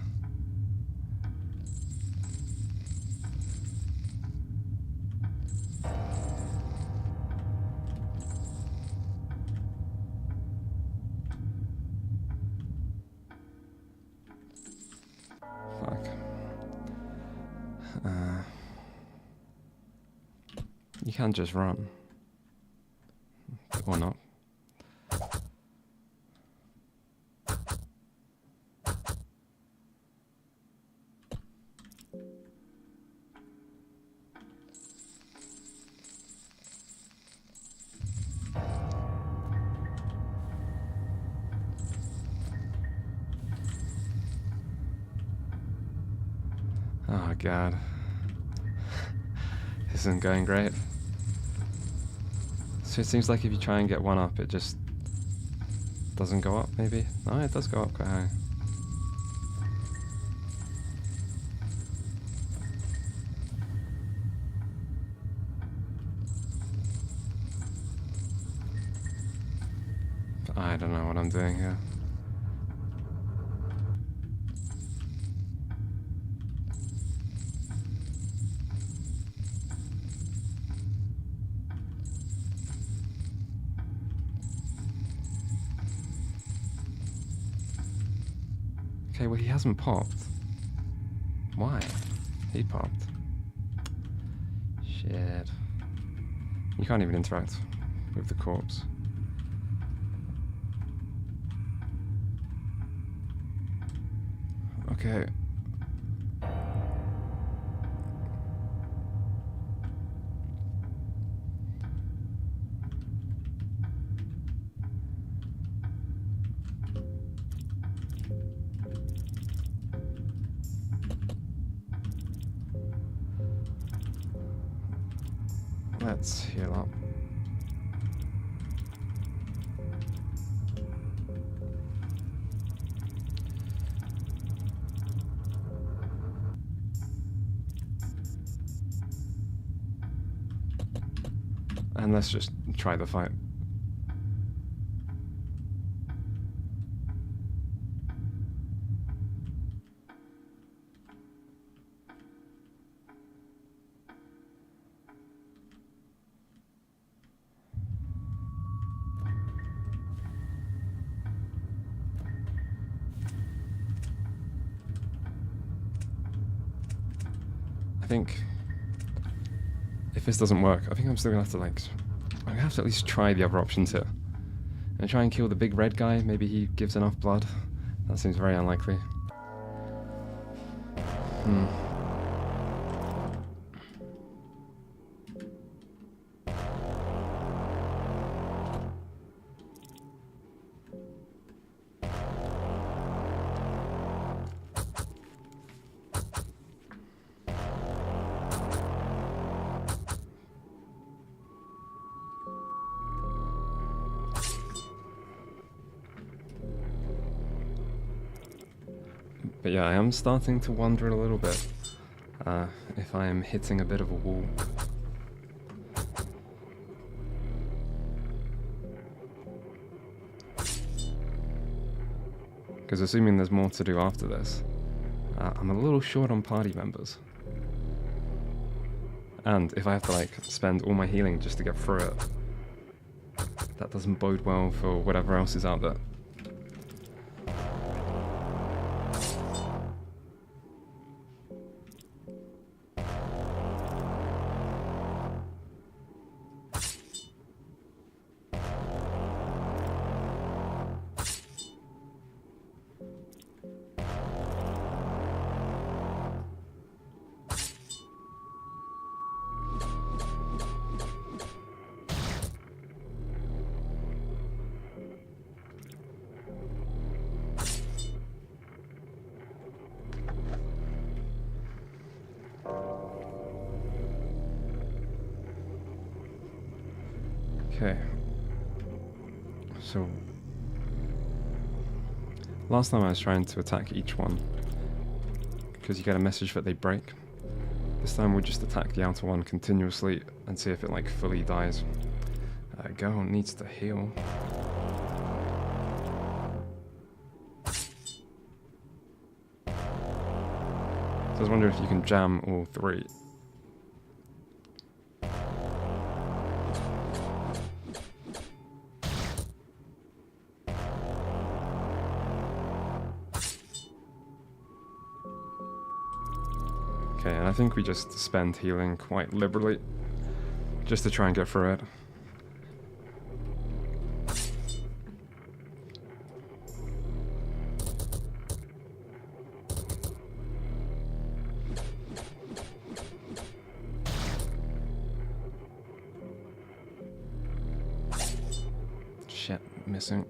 S1: Fuck. You can't just run. Or not. Oh god. This isn't going great. So it seems like if you try and get one up, it just doesn't go up, maybe? No, it does go up quite high. I don't know what I'm doing here. Okay, well he hasn't popped. Why? He popped. Shit. You can't even interact with the corpse. Okay. Let's heal up. And let's just try the fight. I think if this doesn't work, I think I'm still gonna have to I'm gonna have to at least try the other options here. And try and kill the big red guy, maybe he gives enough blood. That seems very unlikely. But yeah, I am starting to wonder a little bit if I am hitting a bit of a wall. Because assuming there's more to do after this, I'm a little short on party members. And if I have to like spend all my healing just to get through it, that doesn't bode well for whatever else is out there. Okay, so last time I was trying to attack each one because you get a message that they break. This time we'll just attack the outer one continuously and see if it like fully dies. Gaunt needs to heal. So I was wondering if you can jam all three. Okay, and I think we just spend healing quite liberally, just to try and get through it. Shit, missing.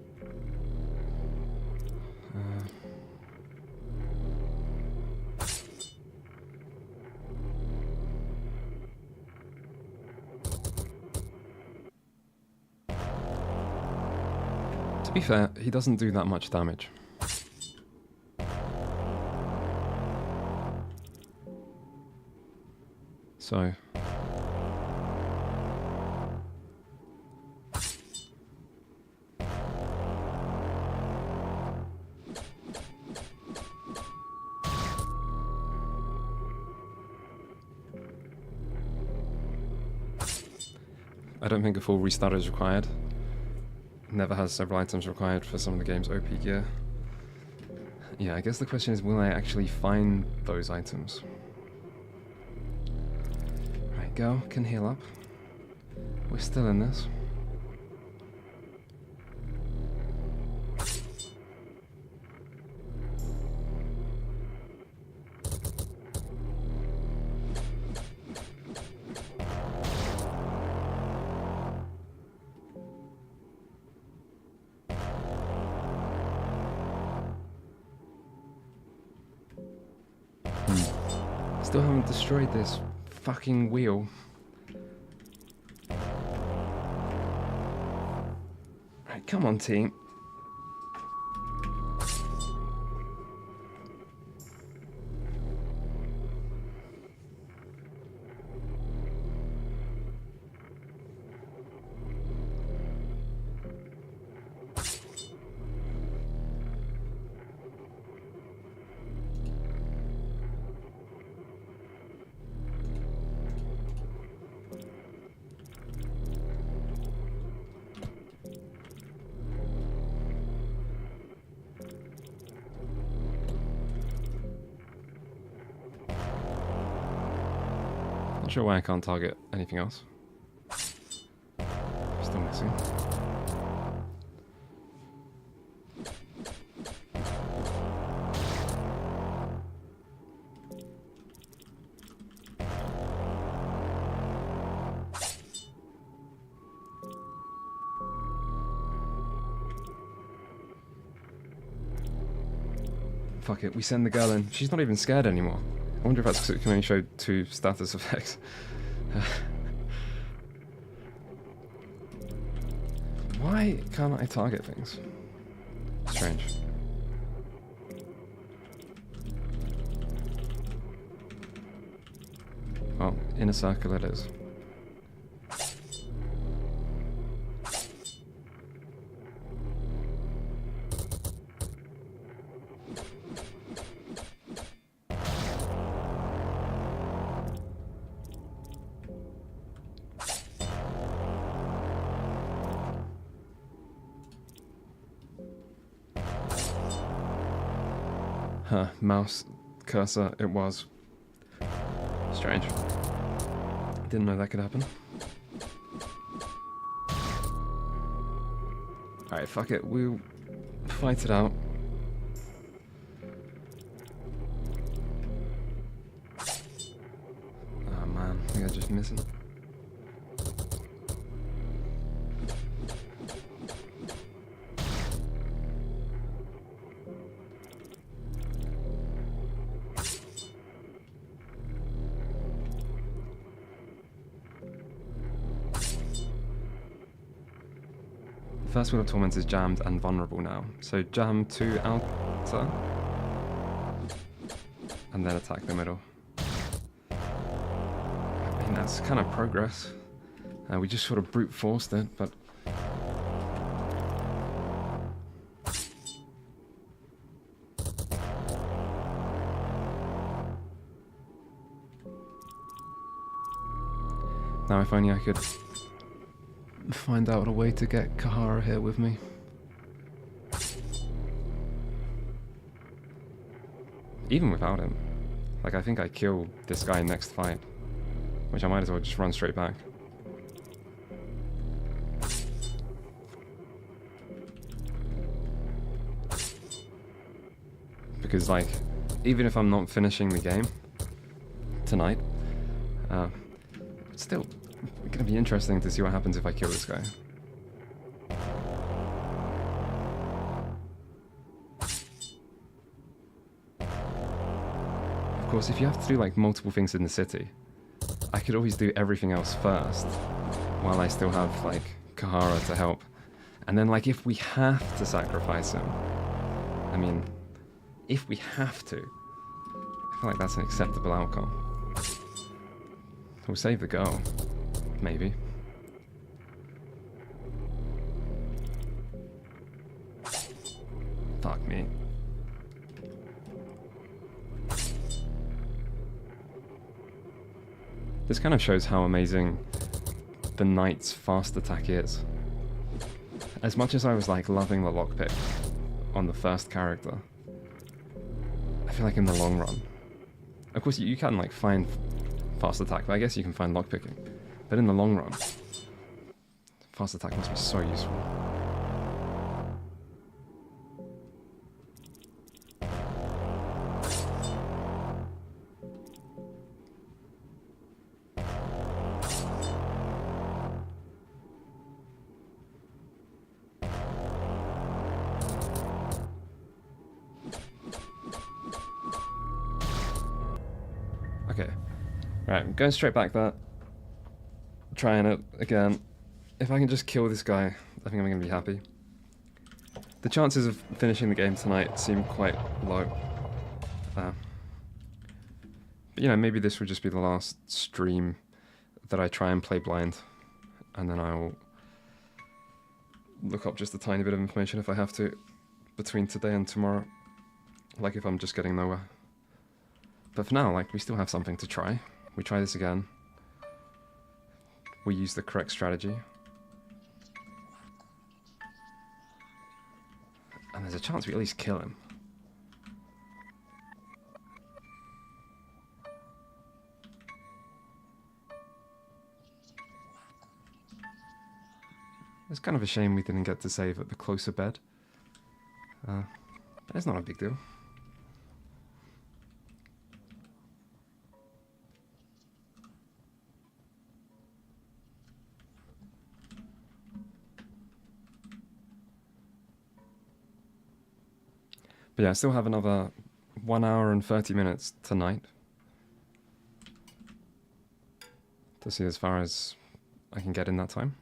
S1: To be fair, he doesn't do that much damage. So... I don't think a full restart is required. Never has several items required for some of the game's OP gear. Yeah, I guess the question is, will I actually find those items? Right, go, can heal up. We're still in this. Still haven't destroyed this fucking wheel. Right, come on, team. Not sure why I can't target anything else. Still missing. Fuck it, we send the girl in. She's not even scared anymore. I wonder if that's because it can only show 2 status effects. Why can't I target things? Strange. In a circle it is. Huh, mouse cursor it was. Strange. Didn't know that could happen. Alright, fuck it, we'll fight it out. Oh man, I think I just missed it. First wheel of Torment is jammed and vulnerable now. So jam to outer, and then attack the middle. I mean, that's kind of progress. We just sort of brute forced it, but... Now if only I could find out a way to get Kahara here with me. Even without him. Like, I think I kill this guy next fight. Which I might as well just run straight back. Because, like, even if I'm not finishing the game tonight, it's still gonna be interesting to see what happens if I kill this guy. Of course, if you have to do like multiple things in the city, I could always do everything else first, while I still have like Kahara to help. And then like if we have to sacrifice him, I mean, if we have to, I feel like that's an acceptable outcome. We'll save the girl. Maybe. Fuck me. This kind of shows how amazing the knight's fast attack is. As much as I was like loving the lockpick on the first character, I feel like in the long run, of course you can like find fast attack, but I guess you can find lockpicking. But in the long run, fast attack must be so useful. Okay, right, I'm going straight back there. Trying it again. If I can just kill this guy, I think I'm going to be happy. The chances of finishing the game tonight seem quite low. But you know, maybe this will just be the last stream that I try and play blind. And then I'll look up just a tiny bit of information if I have to between today and tomorrow. Like if I'm just getting nowhere. But for now, like, we still have something to try. We try this again. We use the correct strategy. And there's a chance we at least kill him. It's kind of a shame we didn't get to save at the closer bed. But it's not a big deal. But yeah, I still have another 1 hour and 30 minutes tonight to see as far as I can get in that time.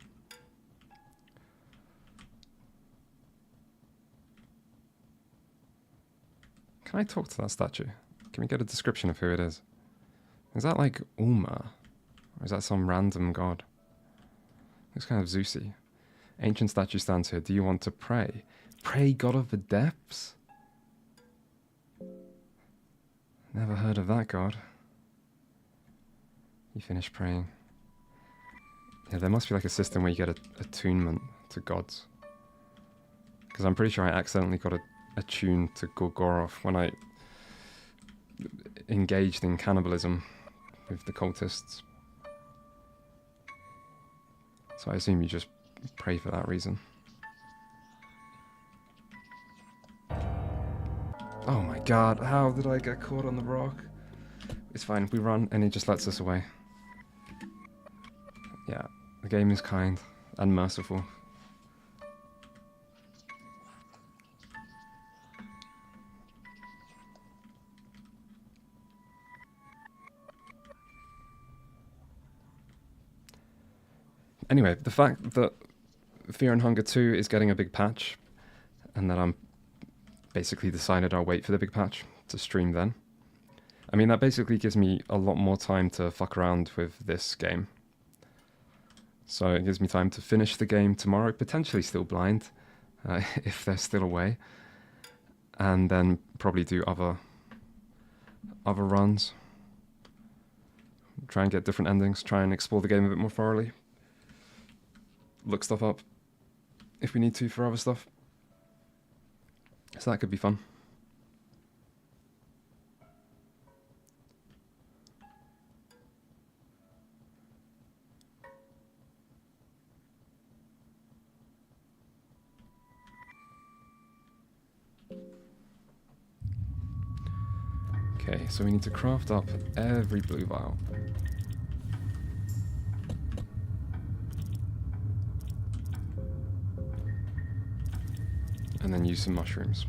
S1: Can I talk to that statue? Can we get a description of who it is? Is that like Ulma? Or is that some random god? Looks kind of Zeusy. Ancient statue stands here. Do you want to pray? Pray, god of the depths? Never heard of that god. You finish praying. Yeah, there must be like a system where you get attunement to gods. Because I'm pretty sure I accidentally got attuned to Gorgoroth when I engaged in cannibalism with the cultists. So I assume you just pray for that reason. Oh my god, how did I get caught on the rock? It's fine, we run and it just lets us away. Yeah, the game is kind and merciful. Anyway, the fact that Fear and Hunger 2 is getting a big patch, and that I'm basically decided I'll wait for the big patch to stream then. I mean, that basically gives me a lot more time to fuck around with this game. So it gives me time to finish the game tomorrow, potentially still blind, if they're still away, and then probably do other runs. Try and get different endings, try and explore the game a bit more thoroughly. Look stuff up if we need to for other stuff. So that could be fun. Okay, so we need to craft up every blue vial. And then use some mushrooms.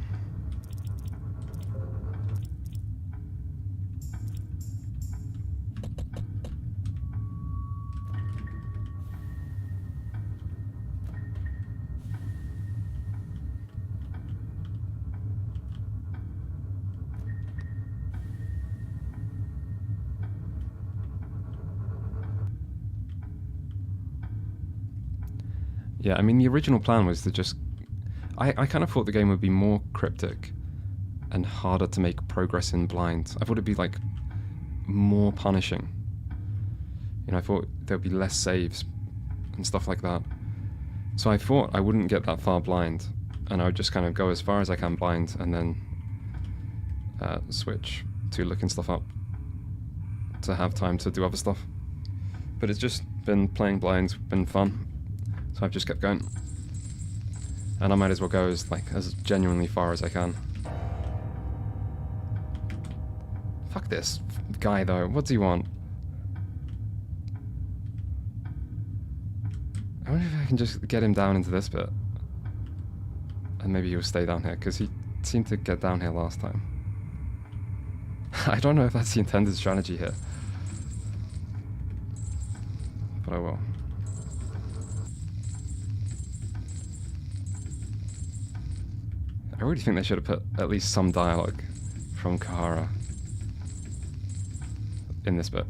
S1: Yeah, I mean, the original plan was to just... I kind of thought the game would be more cryptic and harder to make progress in blind. I thought it'd be, like, more punishing. You know, I thought there'd be less saves and stuff like that. So I thought I wouldn't get that far blind, and I would just kind of go as far as I can blind, and then switch to looking stuff up to have time to do other stuff. But it's just been playing blind, been fun. So I've just kept going. And I might as well go as genuinely far as I can. Fuck this guy though, what does he want? I wonder if I can just get him down into this bit. And maybe he'll stay down here, because he seemed to get down here last time. I don't know if that's the intended strategy here. But I will. I really think they should have put at least some dialogue from Kahara in this bit.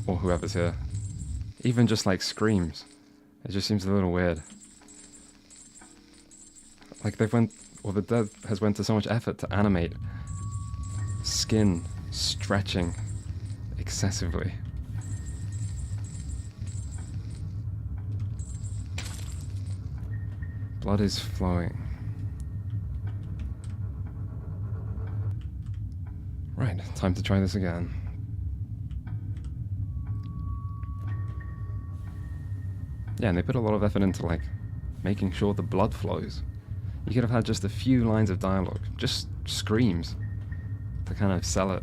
S1: Or whoever's here. Even just like screams. It just seems a little weird. Like the dev has went to so much effort to animate skin stretching excessively. Blood is flowing. Right, time to try this again. Yeah, and they put a lot of effort into, like, making sure the blood flows. You could have had just a few lines of dialogue, just screams, to kind of sell it.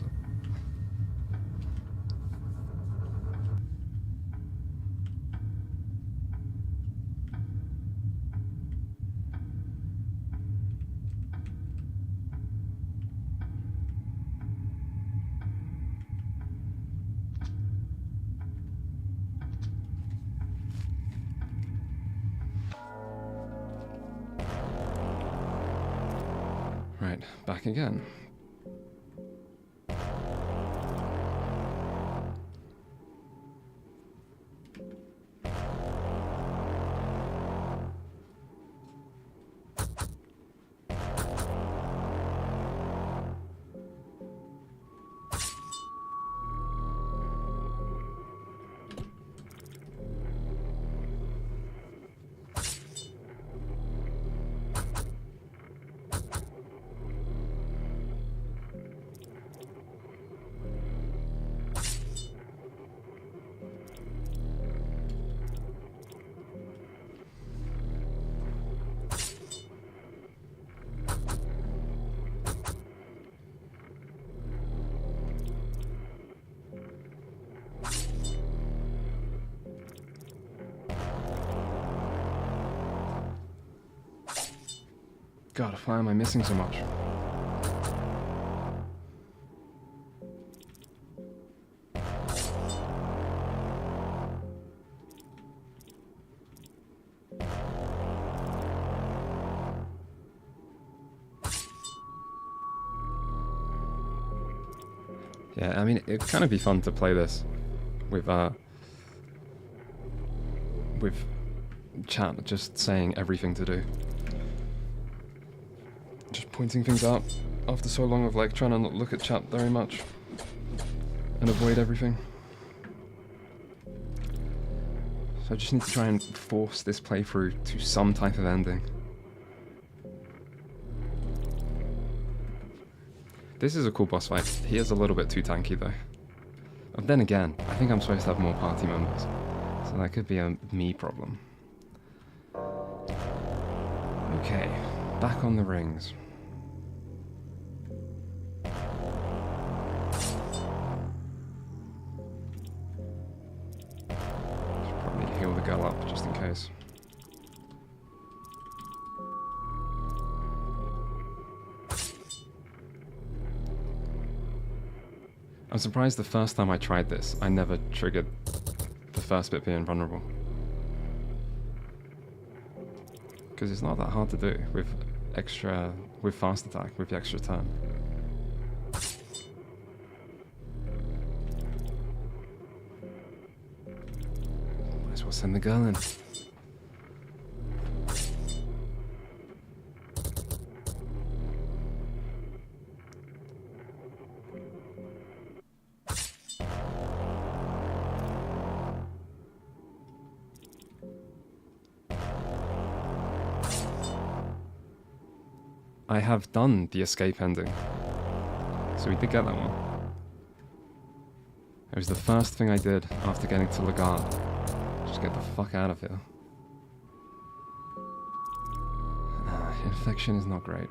S1: Right, back again. God, why am I missing so much? Yeah, I mean, it'd kind of be fun to play this with chat just saying everything to do. Just pointing things out after so long of like trying to not look at chat very much and avoid everything. So I just need to try and force this playthrough to some type of ending. This is a cool boss fight. He is a little bit too tanky though. But then again, I think I'm supposed to have more party members, so that could be a me problem. Okay, back on the rings. Should probably heal the girl up just in case. I'm surprised the first time I tried this, I never triggered the first bit being vulnerable. Because it's not that hard to do with fast attack, with the extra turn. Might as well send the girl in. I have done the escape ending, so we did get that one. It was the first thing I did after getting to Lagarde. Just get the fuck out of here. Infection is not great.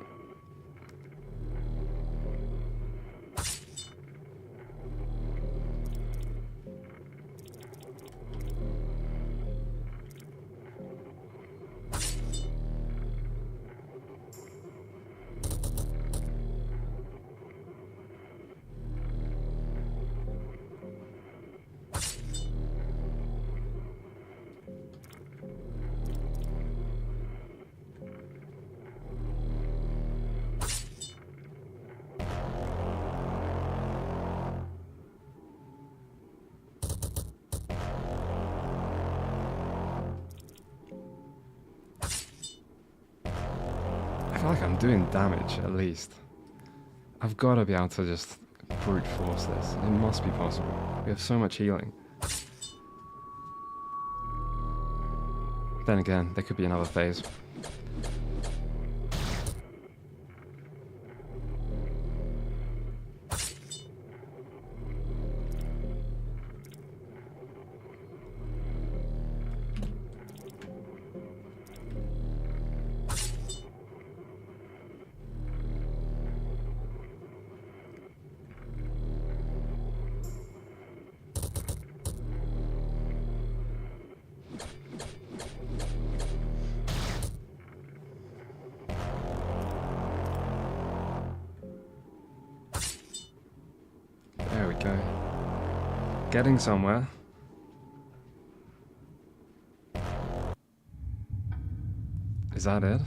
S1: I feel like I'm doing damage, at least. I've got to be able to just brute force this. It must be possible. We have so much healing. Then again, there could be another phase. There we go. Getting somewhere. Is that it?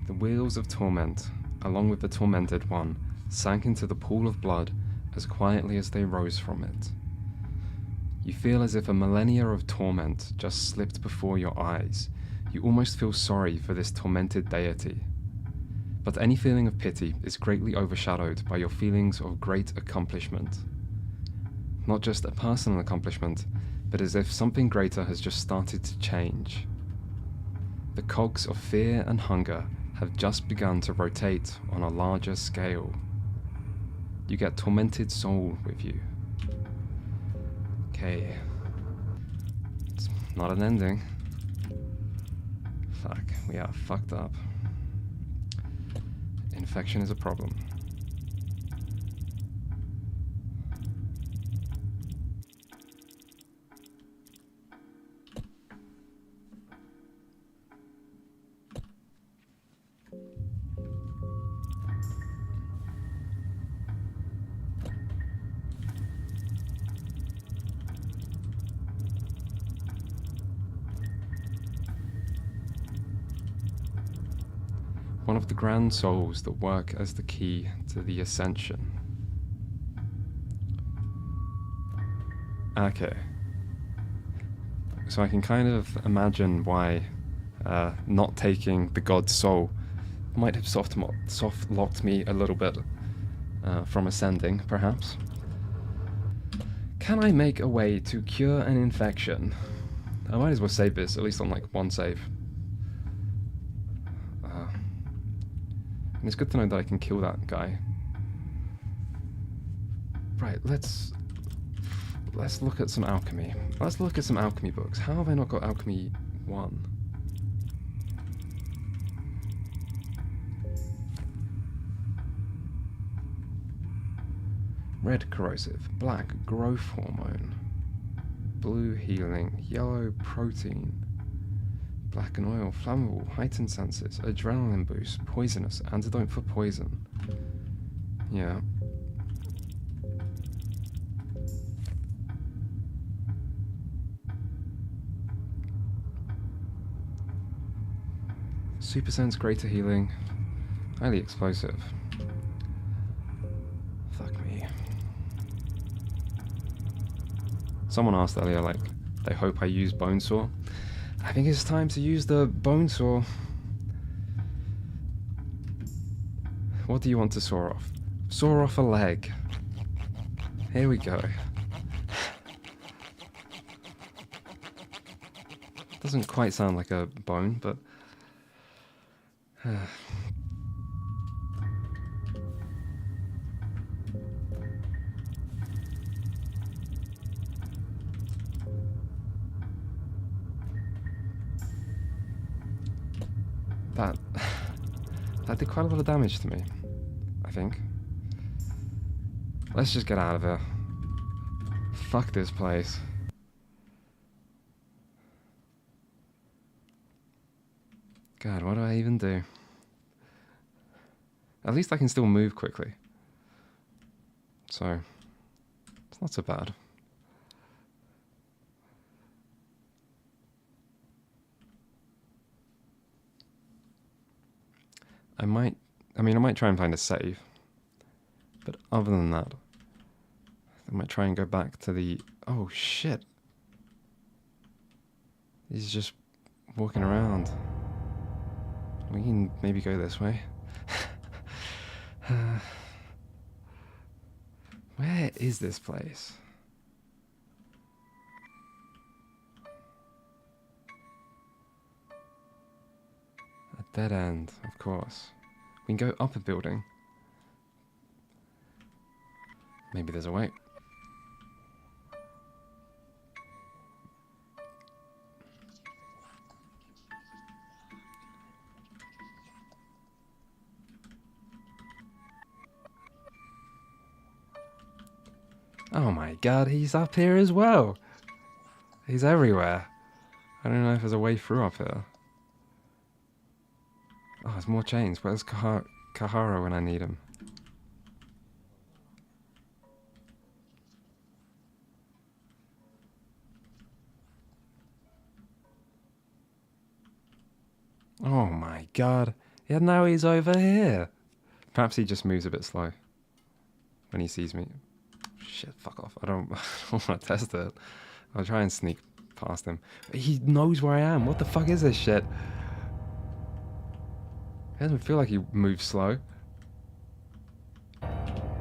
S1: The wheels of torment, along with the tormented one, sank into the pool of blood as quietly as they rose from it. You feel as if a millennia of torment just slipped before your eyes. You almost feel sorry for this tormented deity. But any feeling of pity is greatly overshadowed by your feelings of great accomplishment. Not just a personal accomplishment, but as if something greater has just started to change. The cogs of fear and hunger have just begun to rotate on a larger scale. You get tormented soul with you. Okay. It's not an ending. Fuck, we are fucked up. Infection is a problem. One of the grand souls that work as the key to the ascension. Okay. So I can kind of imagine why not taking the god's soul might have soft-locked me a little bit from ascending, perhaps. Can I make a way to cure an infection? I might as well save this, at least on like one save. And it's good to know that I can kill that guy. Right, let's look at some alchemy. Let's look at some alchemy books. How have I not got alchemy 1? Red corrosive, black growth hormone, blue healing, yellow protein, black and oil, flammable, heightened senses, adrenaline boost, poisonous, antidote for poison. Yeah. Super sense, greater healing, highly explosive. Fuck me. Someone asked earlier, like, they hope I use bone saw. I think it's time to use the bone saw. What do you want to saw off? Saw off a leg. Here we go. Doesn't quite sound like a bone, but... That did quite a lot of damage to me, I think. Let's just get out of here. Fuck this place. God, what do I even do? At least I can still move quickly. So, it's not so bad. I might try and find a save. But other than that, I might try and go back to the... Oh, shit. He's just walking around. We can maybe go this way. Where is this place? A dead end, of course. We can go up a building. Maybe there's a way. Oh my god, he's up here as well. He's everywhere. I don't know if there's a way through up here. Oh, there's more chains. Where's Kahara when I need him? Oh my god. Yeah, now he's over here. Perhaps he just moves a bit slow when he sees me. Shit, fuck off. I don't want to test it. I'll try and sneak past him. He knows where I am. What the fuck is this shit? It doesn't feel like he moves slow.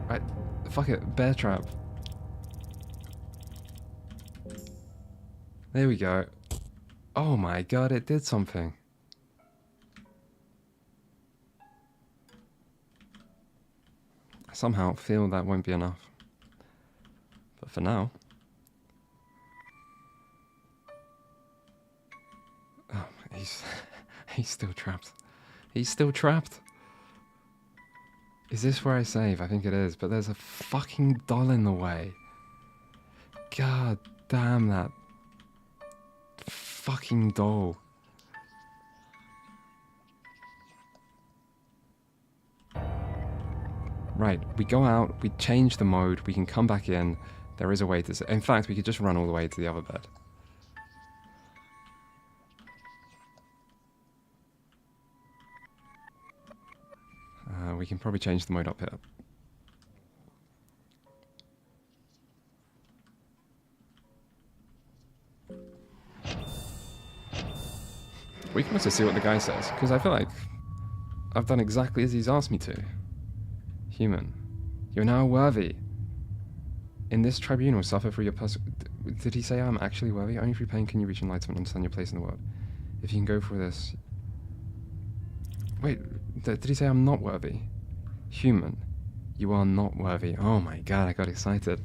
S1: Right, fuck it. Bear trap. There we go. Oh my god, it did something. I somehow feel that won't be enough. But for now... Oh, he's still trapped. He's still trapped. Is this where I save? I think it is, but there's a fucking doll in the way. God damn that fucking doll. Right, we go out, we change the mode, we can come back in. There is a way to... In fact, we could just run all the way to the other bed. we can probably change the mode up here. We can also see what the guy says, because I feel like I've done exactly as he's asked me to. Human, you're now worthy. In this tribunal, suffer for your Did he say I'm actually worthy? Only through pain can you reach enlightenment and understand your place in the world. If you can go for this... Wait, did he say I'm not worthy? Human, you are not worthy. Oh my god, I got excited.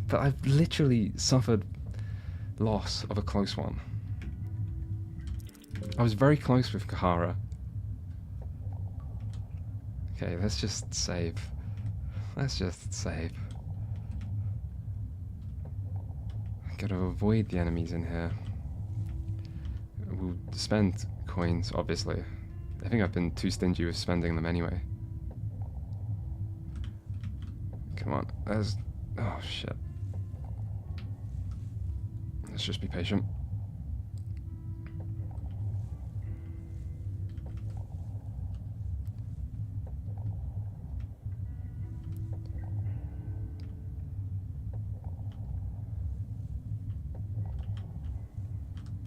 S1: But I've literally suffered loss of a close one. I was very close with Kahara. Okay, let's just save. Let's just save. Gotta avoid the enemies in here. We'll spend coins, obviously. I think I've been too stingy with spending them anyway. Come on, there's... Oh, shit. Let's just be patient.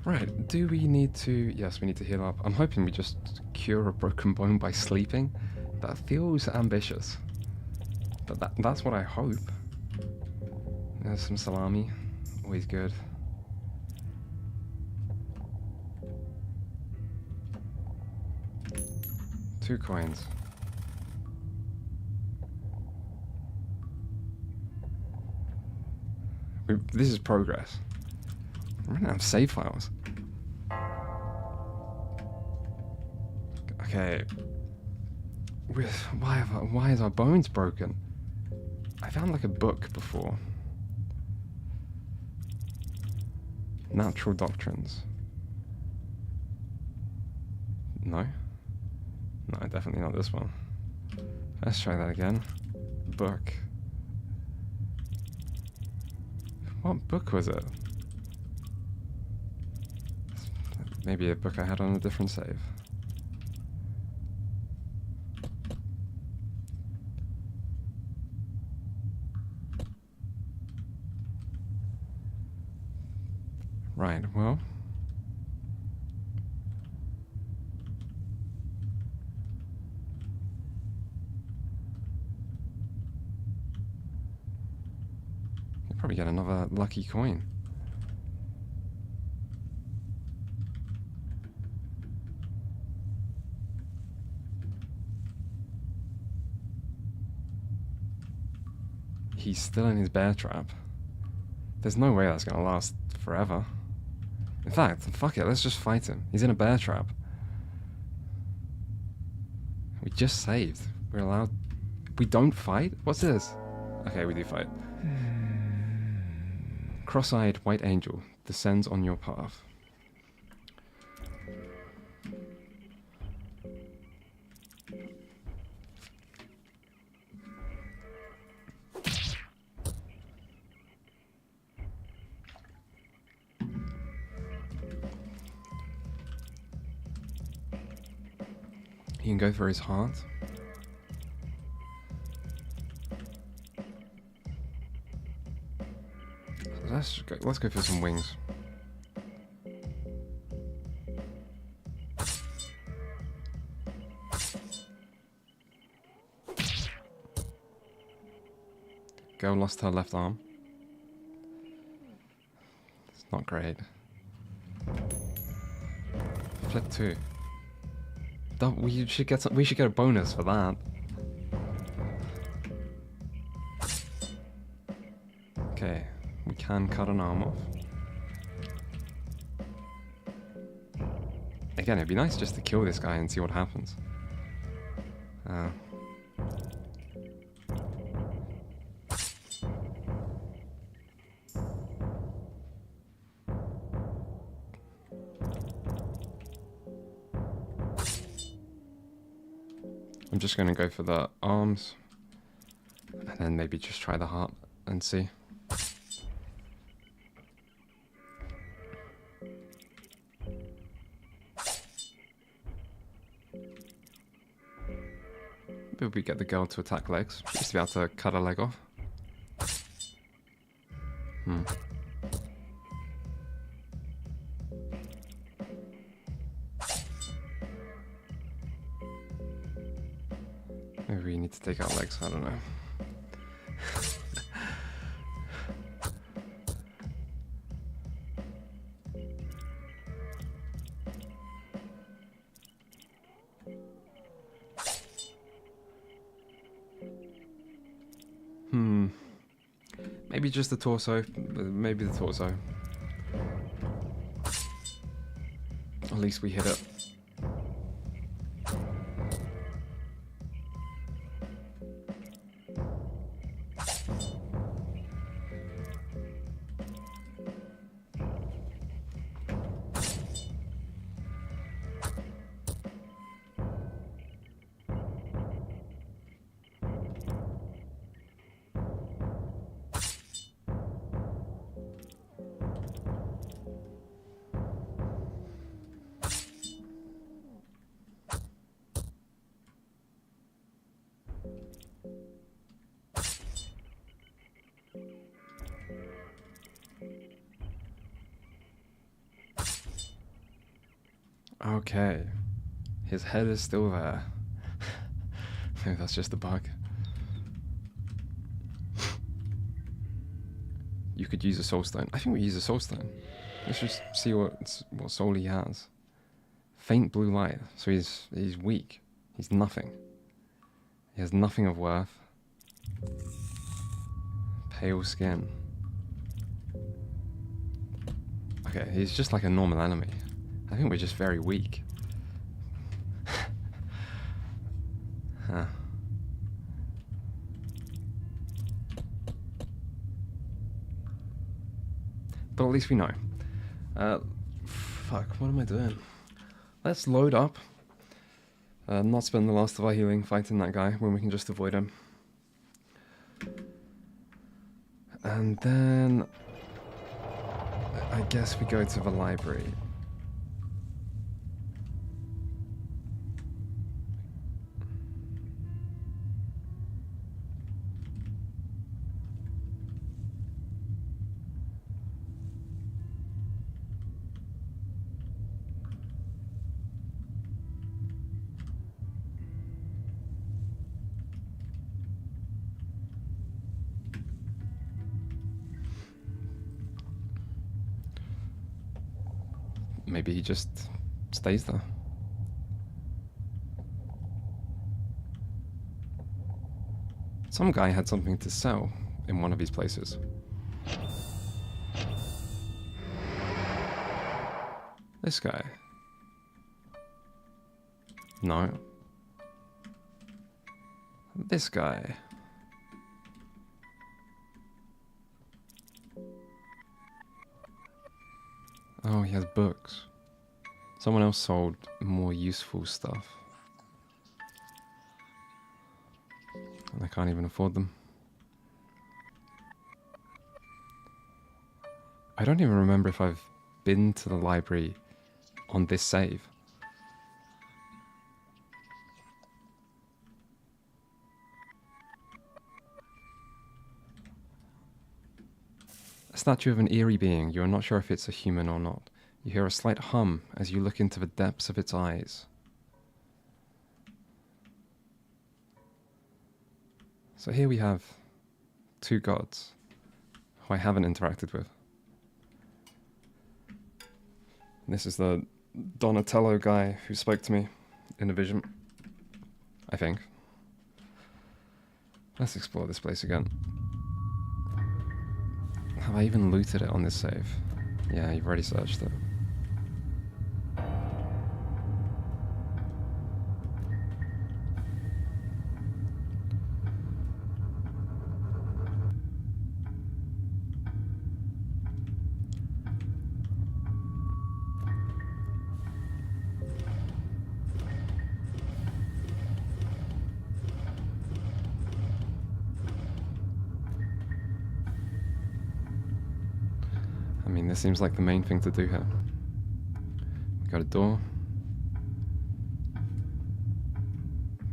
S1: Right, do we need to... Yes, we need to heal up. I'm hoping we just cure a broken bone by sleeping. That feels ambitious. But that's what I hope. There's some salami. Always good. Two coins. This is progress. I'm running out of save files. Okay. Why is our bones broken? I found like a book before. Natural doctrines. No? No, definitely not this one. Let's try that again. Book. What book was it? Maybe a book I had on a different save. Right, well... You'll probably get another lucky coin. He's still in his bear trap. There's no way that's gonna last forever. In fact, fuck it, let's just fight him. He's in a bear trap. We just saved. We're allowed... We don't fight? What's this? Okay, we do fight. Cross-eyed white angel descends on your path. He can go for his heart. Let's go for some wings. Girl lost her left arm. It's not great. Flip 2. We should get a bonus for that. Okay, we can cut an arm off. Again, it'd be nice just to kill this guy and see what happens. I'm just going to go for the arms, and then maybe just try the heart and see. Maybe we get the girl to attack legs. She used to be able to cut a leg off. Maybe we need to take out legs, I don't know. Maybe just the torso. Maybe the torso. At least we hit it. Okay. His head is still there. Maybe that's just a bug. You could use a soul stone. I think we use a soul stone. Let's just see what soul he has. Faint blue light. So he's weak. He's nothing. He has nothing of worth. Pale skin. Okay, he's just like a normal enemy. I think we're just very weak. Huh. But at least we know. Fuck, what am I doing? Let's load up. Not spend the last of our healing fighting that guy when we can just avoid him. And then I guess we go to the library. Maybe he just stays there. Some guy had something to sell in one of these places. This guy. No. This guy. Oh, he has books. Someone else sold more useful stuff. And I can't even afford them. I don't even remember if I've been to the library on this save. A statue of an eerie being. You are not sure if it's a human or not. You hear a slight hum as you look into the depths of its eyes. So here we have two gods who I haven't interacted with. This is the Donatello guy who spoke to me in a vision, I think. Let's explore this place again. Have I even looted it on this save? Yeah, you've already searched it. I mean, this seems like the main thing to do here. We got a door.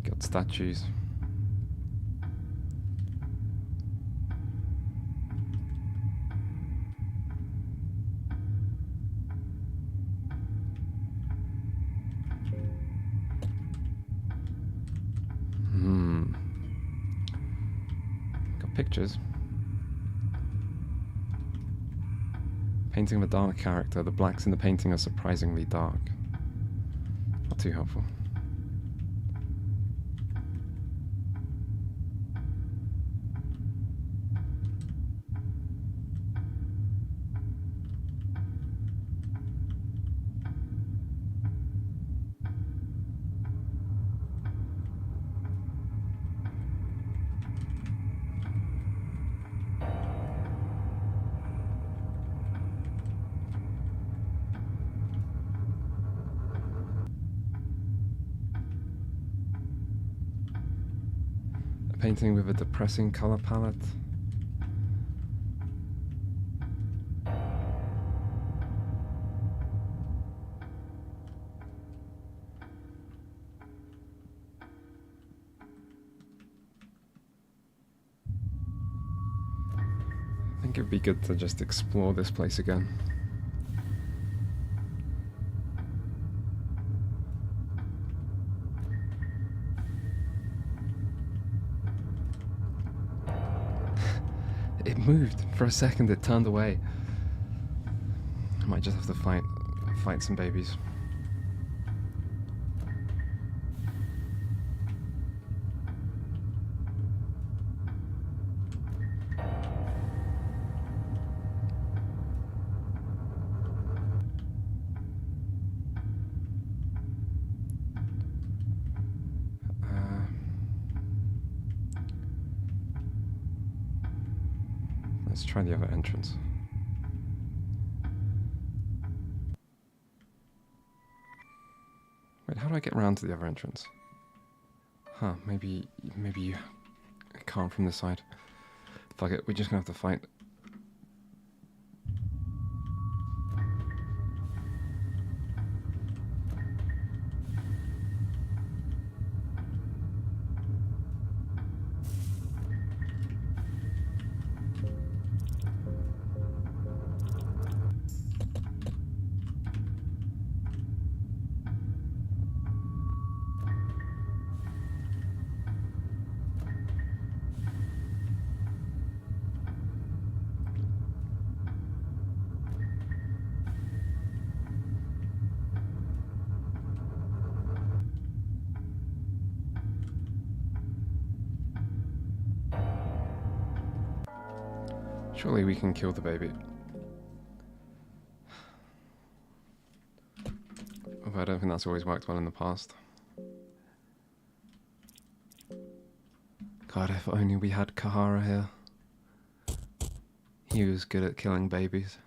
S1: Got statues. pictures. Painting of a dark character. The blacks in the painting are surprisingly dark. Not too helpful. Painting with a depressing color palette. I think it would be good to just explore this place again. It moved. For a second it turned away. I might just have to fight some babies. Let's try the other entrance. Wait, how do I get around to the other entrance? Huh, maybe you can't from this side. Fuck it, we're just gonna have to fight. Surely we can kill the baby. Although I don't think that's always worked well in the past. God, if only we had Kahara here. He was good at killing babies.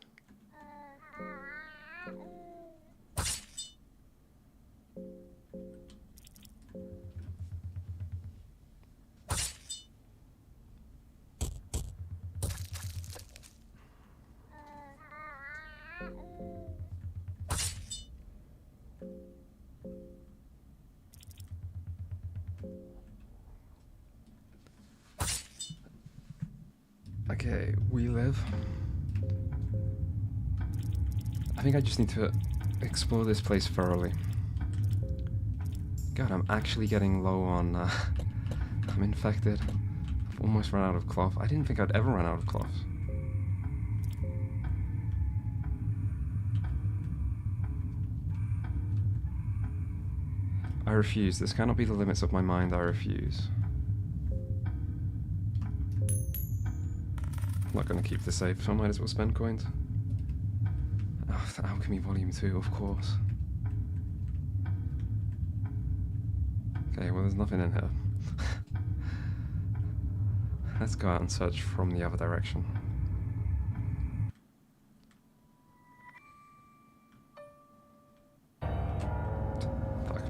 S1: Okay, we live. I think I just need to explore this place thoroughly. God, I'm actually getting low on... I'm infected. I've almost run out of cloth. I didn't think I'd ever run out of cloth. I refuse. This cannot be the limits of my mind. I refuse. I'm not going to keep this safe, so I might as well spend coins. Oh, the Alchemy Volume 2, of course. Okay, well, there's nothing in here. Let's go out and search from the other direction. Fuck.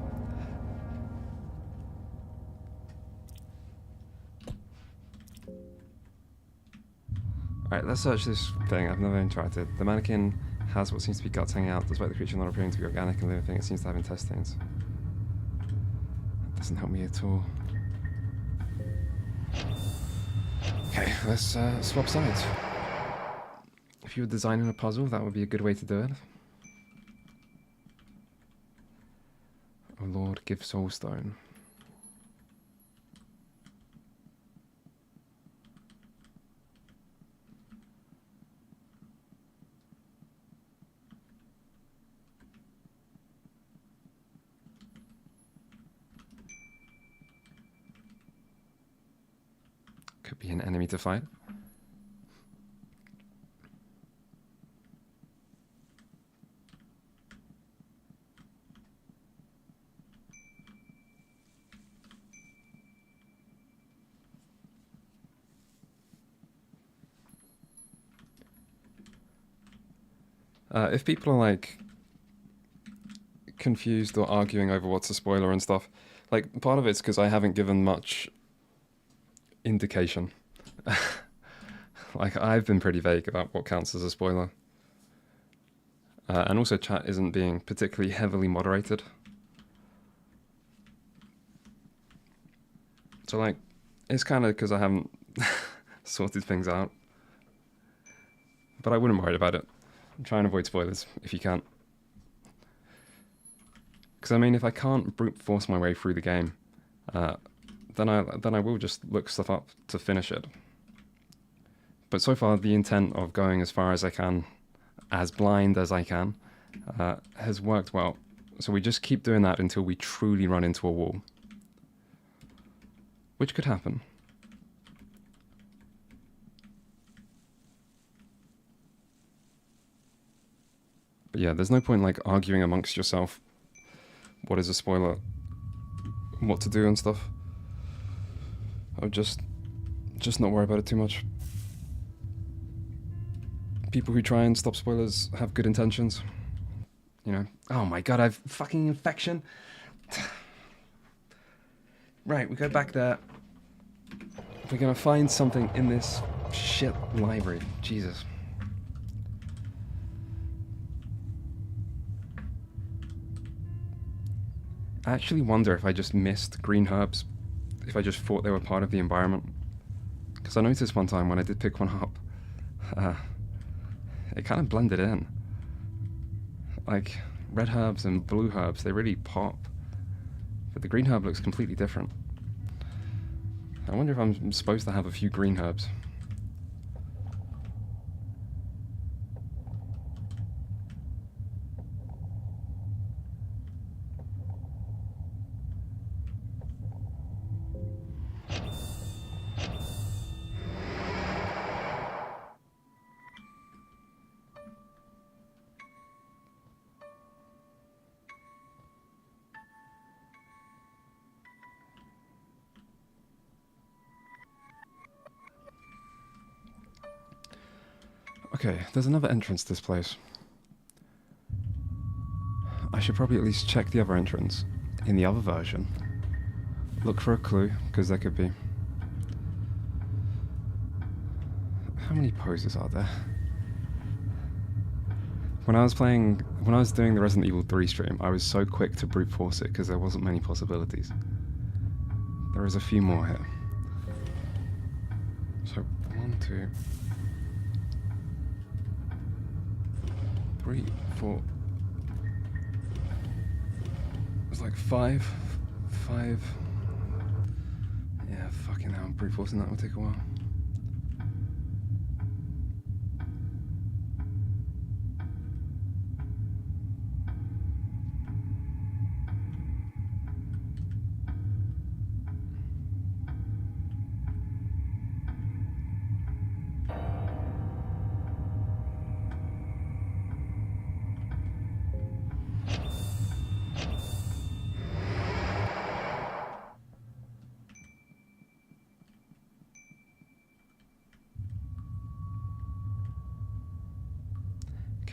S1: Alright, let's search this thing. I've never interacted. The mannequin has what seems to be guts hanging out, despite the creature not appearing to be organic and living thing. It seems to have intestines. That doesn't help me at all. Okay, let's swap sides. If you were designing a puzzle, that would be a good way to do it. Oh Lord, give Soul Stone. Could be an enemy to fight. If people are like confused or arguing over what's a spoiler and stuff, like part of it's because I haven't given much indication. Like I've been pretty vague about what counts as a spoiler. And also chat isn't being particularly heavily moderated. So like, it's kind of because I haven't sorted things out. But I wouldn't worry about it. Try and avoid spoilers if you can. Because I mean, if I can't brute force my way through the game, then I will just look stuff up to finish it. But so far, the intent of going as far as I can, as blind as I can, has worked well. So we just keep doing that until we truly run into a wall. Which could happen. But yeah, there's no point like arguing amongst yourself what is a spoiler, what to do and stuff. I would just not worry about it too much. People who try and stop spoilers have good intentions. You know, oh my god, I've fucking infection. Right, we go back there. We're gonna find something in this shit library. Jesus. I actually wonder if I just missed green herbs, if I just thought they were part of the environment. Because I noticed one time when I did pick one up, it kind of blended in. Like, red herbs and blue herbs, they really pop. But the green herb looks completely different. I wonder if I'm supposed to have a few green herbs. Okay, there's another entrance to this place. I should probably at least check the other entrance in the other version. Look for a clue, because there could be. How many poses are there? When I was doing the Resident Evil 3 stream, I was so quick to brute force it because there wasn't many possibilities. There is a few more here. So, 1, 2, 3, 4. It's like 5. Yeah, fucking hell, brute forcing that will take a while.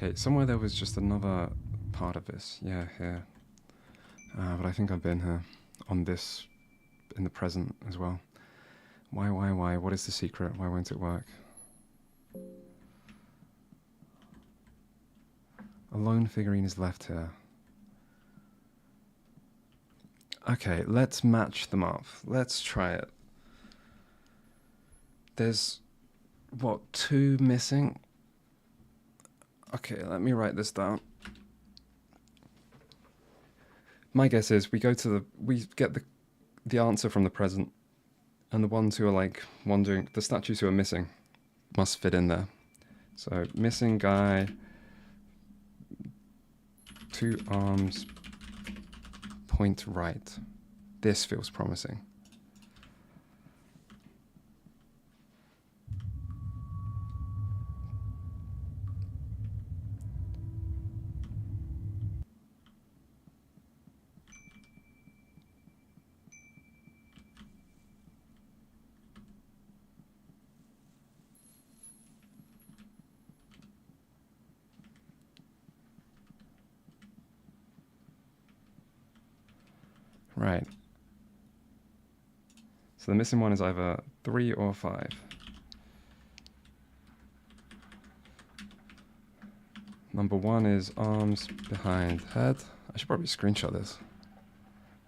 S1: Okay, somewhere there was just another part of this. Yeah, here. But I think I've been here on this in the present as well. Why? What is the secret? Why won't it work? A lone figurine is left here. Okay, let's match them up. Let's try it. There's, what, 2 missing? Okay, let me write this down. My guess is we get the answer from the present, and the ones who are like wondering, the statues who are missing must fit in there. So missing guy, 2 arms, point right. This feels promising. Right. So the missing one is either 3 or 5. Number 1 is arms behind head. I should probably screenshot this.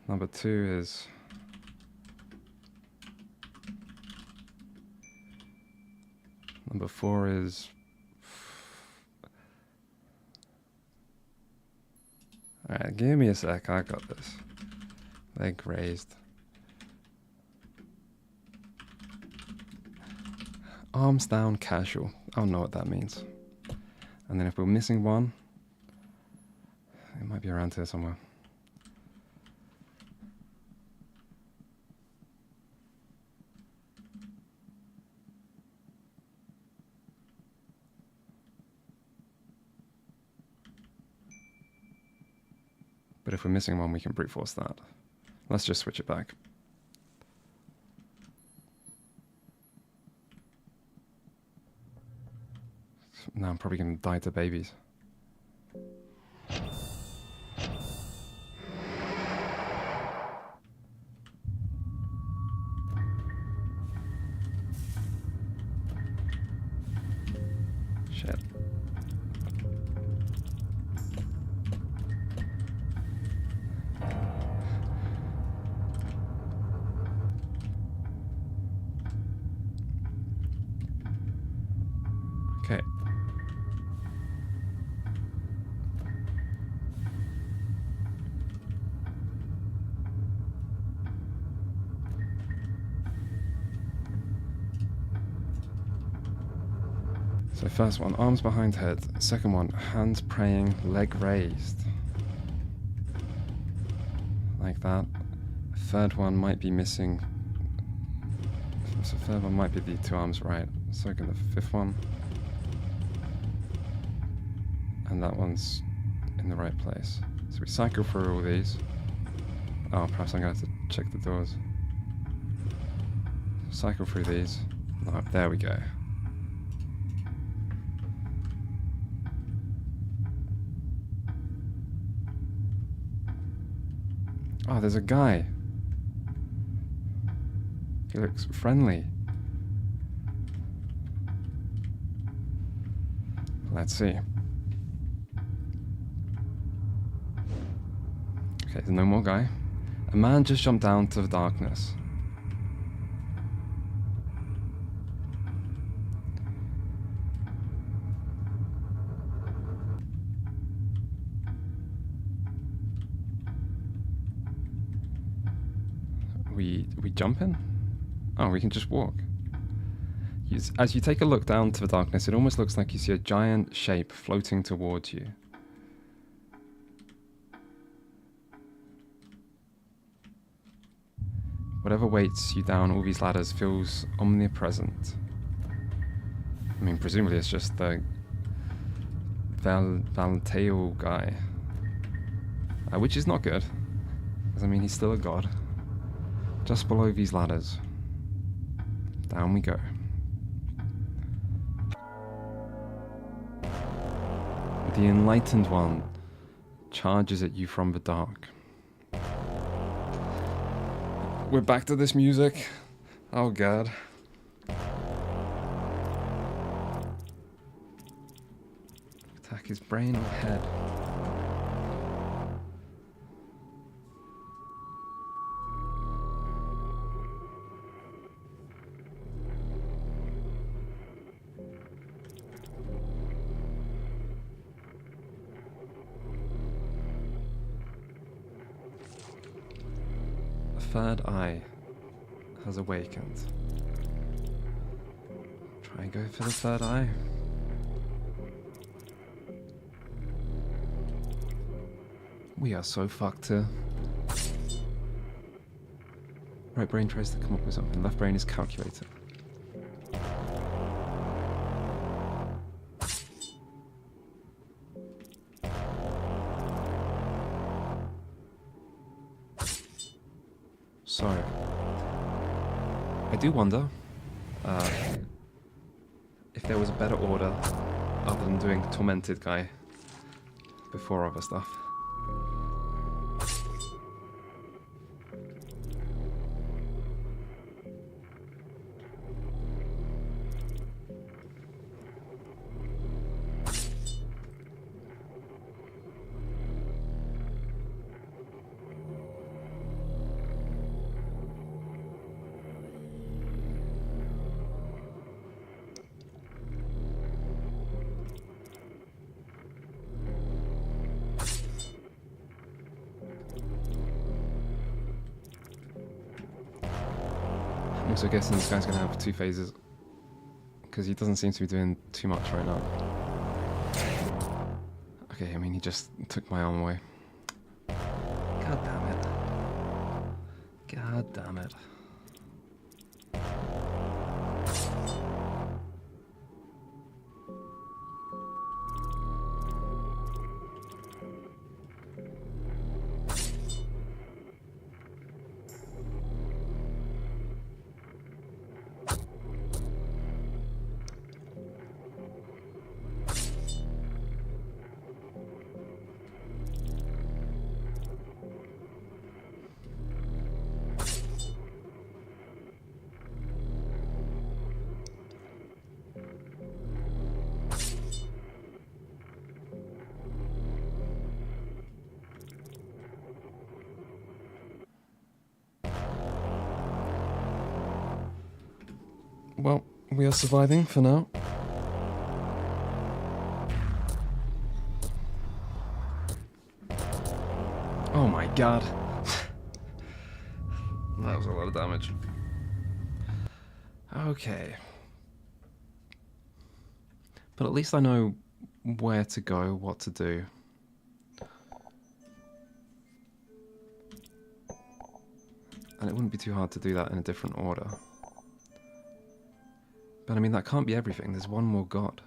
S1: Number 2 is... Number 4 is... Alright, give me a sec, I got this. Leg raised. Arms down, casual. I don't know what that means. And then if we're missing one, it might be around here somewhere. But if we're missing one, we can brute force that. Let's just switch it back. Now I'm probably going to die to babies. Shit. Okay. So first one, arms behind head. Second one, hands praying, leg raised. Like that. Third one might be missing. So third one might be the 2 arms right. So the 5th one. And that one's in the right place. So we cycle through all these. Oh, perhaps I'm going to have to check the doors. Cycle through these. Oh, there we go. Oh, there's a guy. He looks friendly. Let's see. Okay, there's no more guy. A man just jumped down to the darkness. We jump in? Oh, we can just walk. As you take a look down to the darkness, it almost looks like you see a giant shape floating towards you. Whatever weights you down all these ladders feels omnipresent. I mean, presumably it's just the Valteo guy. Which is not good. Because, I mean, he's still a god. Just below these ladders. Down we go. The Enlightened One charges at you from the dark. We're back to this music. Oh god. Attack his brain or head. Third eye has awakened. Try and go for the third eye. We are so fucked here. Right brain tries to come up with something. Left brain is calculating. So, I do wonder if there was a better order other than doing Tormented guy before other stuff. also guessing this guy's going to have 2 phases, because he doesn't seem to be doing too much right now. Okay, I mean, he just took my arm away. God damn it. God damn it. Well, we are surviving for now. Oh my god. That was a lot of damage. Okay. But at least I know where to go, what to do. And it wouldn't be too hard to do that in a different order. But I mean, that can't be everything. There's one more god.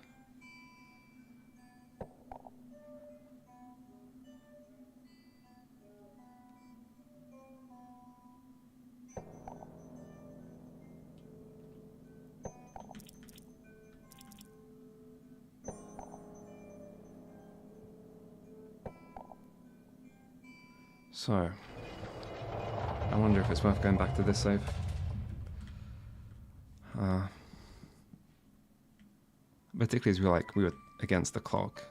S1: So, I wonder if it's worth going back to this save. Particularly as we were against the clock,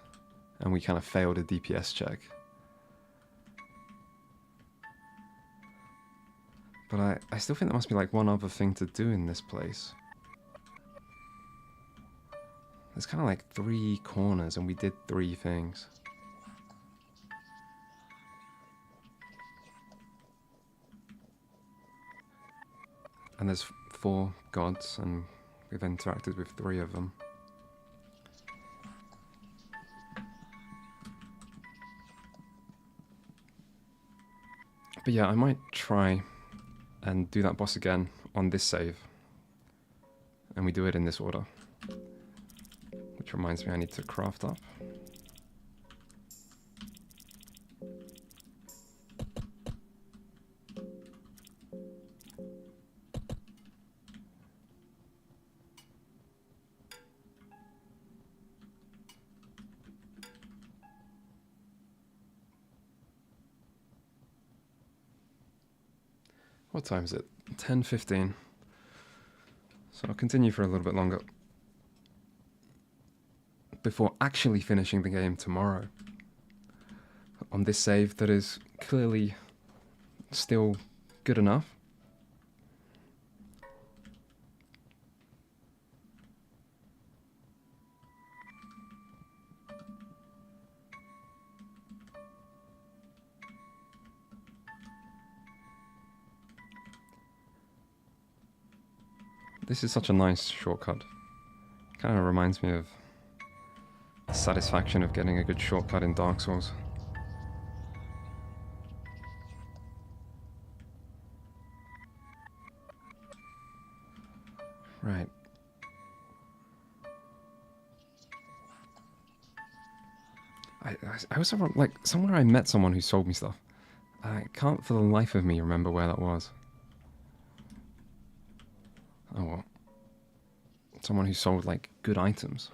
S1: and we kind of failed a DPS check. But I still think there must be like one other thing to do in this place. There's kind of like 3 corners, and we did 3 things. And there's 4 gods, and we've interacted with 3 of them. But yeah, I might try and do that boss again on this save. And we do it in this order. Which reminds me I need to craft up. What time is it? 10:15. So I'll continue for a little bit longer before actually finishing the game tomorrow on this save that is clearly still good enough. This is such a nice shortcut. Kind of reminds me of the satisfaction of getting a good shortcut in Dark Souls. Right. I also, like, somewhere I met someone who sold me stuff. I can't for the life of me remember where that was. Oh well. Someone who sold, like, good items.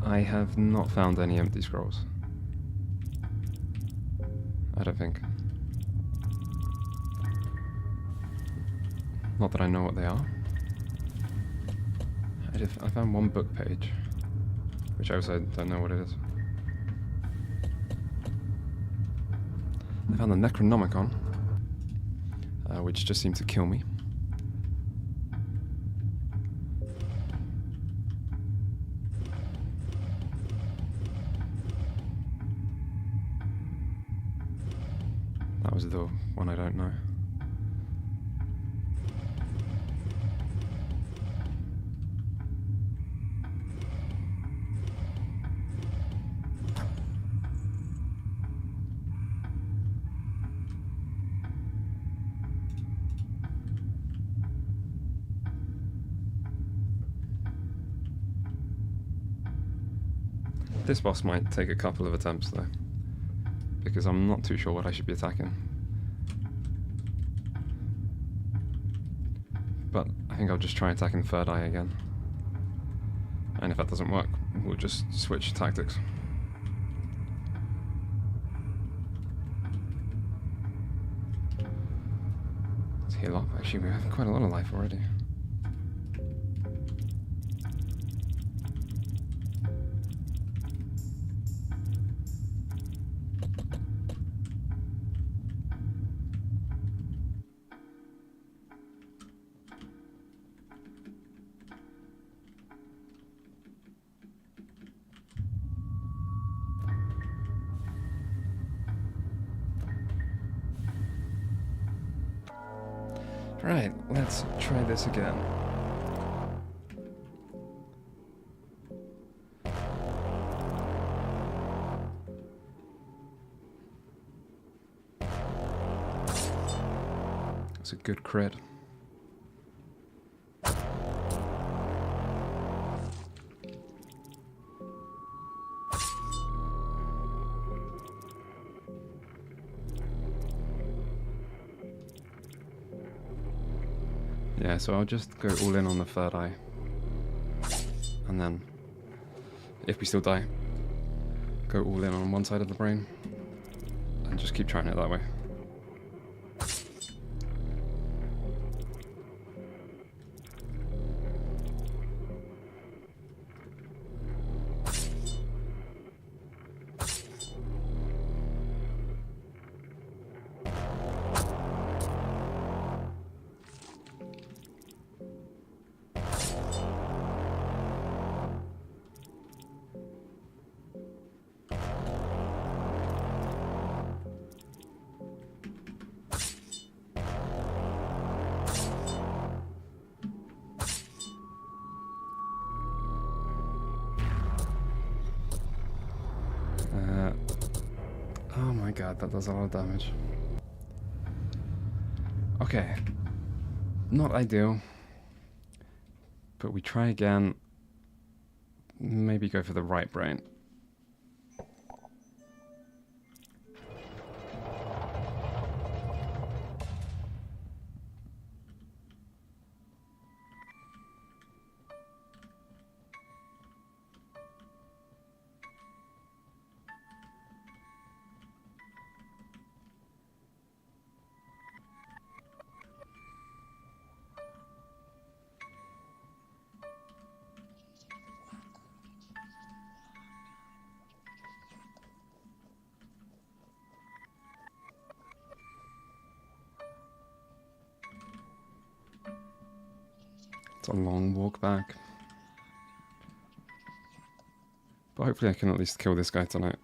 S1: I have not found any empty scrolls. I don't think. Not that I know what they are. I found one book page, which I also don't know what it is. I found the Necronomicon, which just seemed to kill me. That was the one I don't know. This boss might take a couple of attempts though, because I'm not too sure what I should be attacking. But I think I'll just try attacking third eye again. And if that doesn't work, we'll just switch tactics. Let's heal up. Actually, we have quite a lot of life already. Right, let's try this again. That's a good crit. Yeah, so I'll just go all in on the third eye. And then, if we still die, go all in on one side of the brain. And just keep trying it that way. Oh my god, that does a lot of damage. Okay. Not ideal. But we try again. Maybe go for the right brain. It's a long walk back. But hopefully I can at least kill this guy tonight.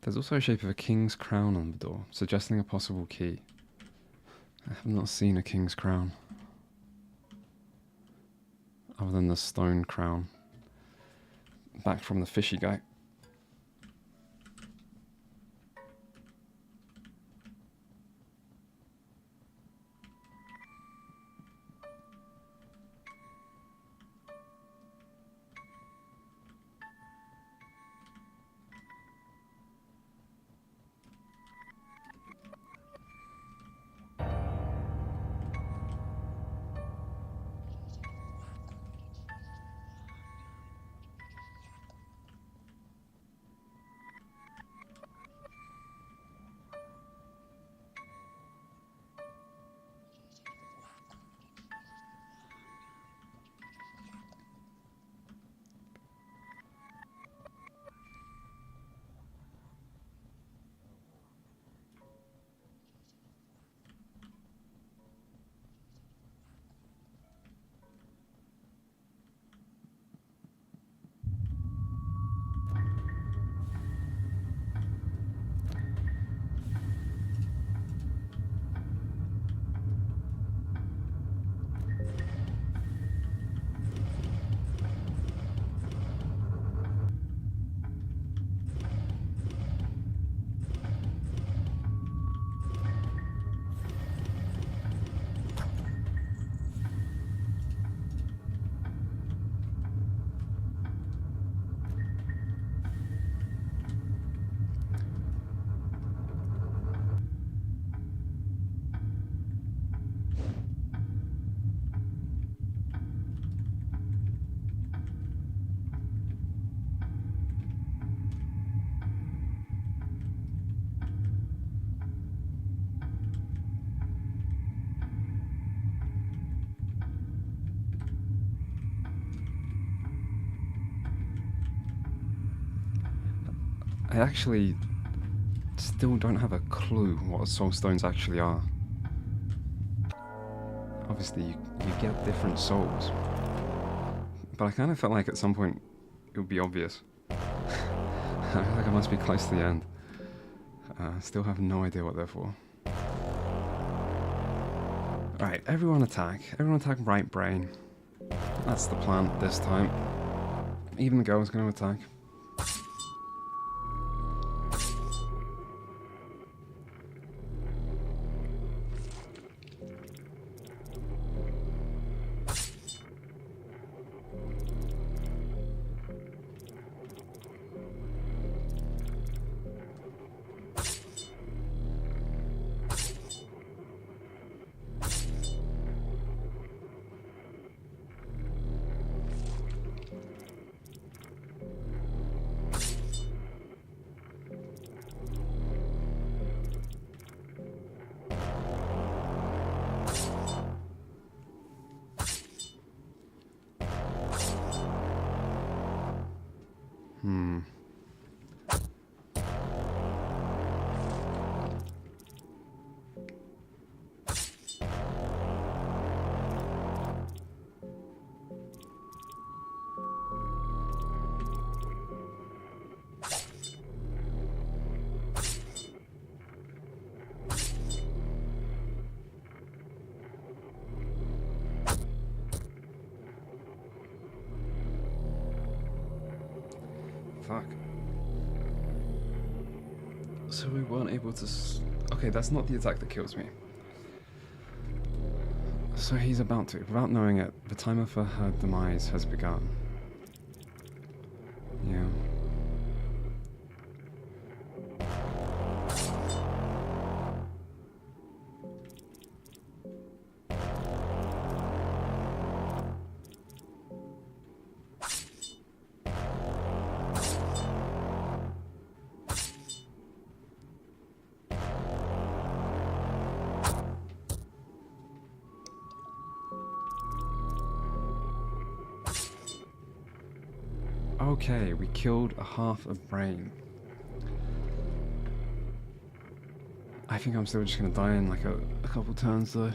S1: There's also a shape of a king's crown on the door, suggesting a possible key. I have not seen a king's crown. Other than the stone crown. Back from the fishy guy. I actually still don't have a clue what soul stones actually are. Obviously, you get different souls, but I kind of felt like at some point it would be obvious. I feel like I must be close to the end. I still have no idea what they're for. Alright, everyone attack. Everyone attack right brain. That's the plan this time. Even the girl's going to attack. Fuck. So we weren't able to... Okay, that's not the attack that kills me. So he's about to. Without knowing it, the timer for her demise has begun. Yeah. Okay, we killed a half a brain. I think I'm still just gonna die in like a couple turns though.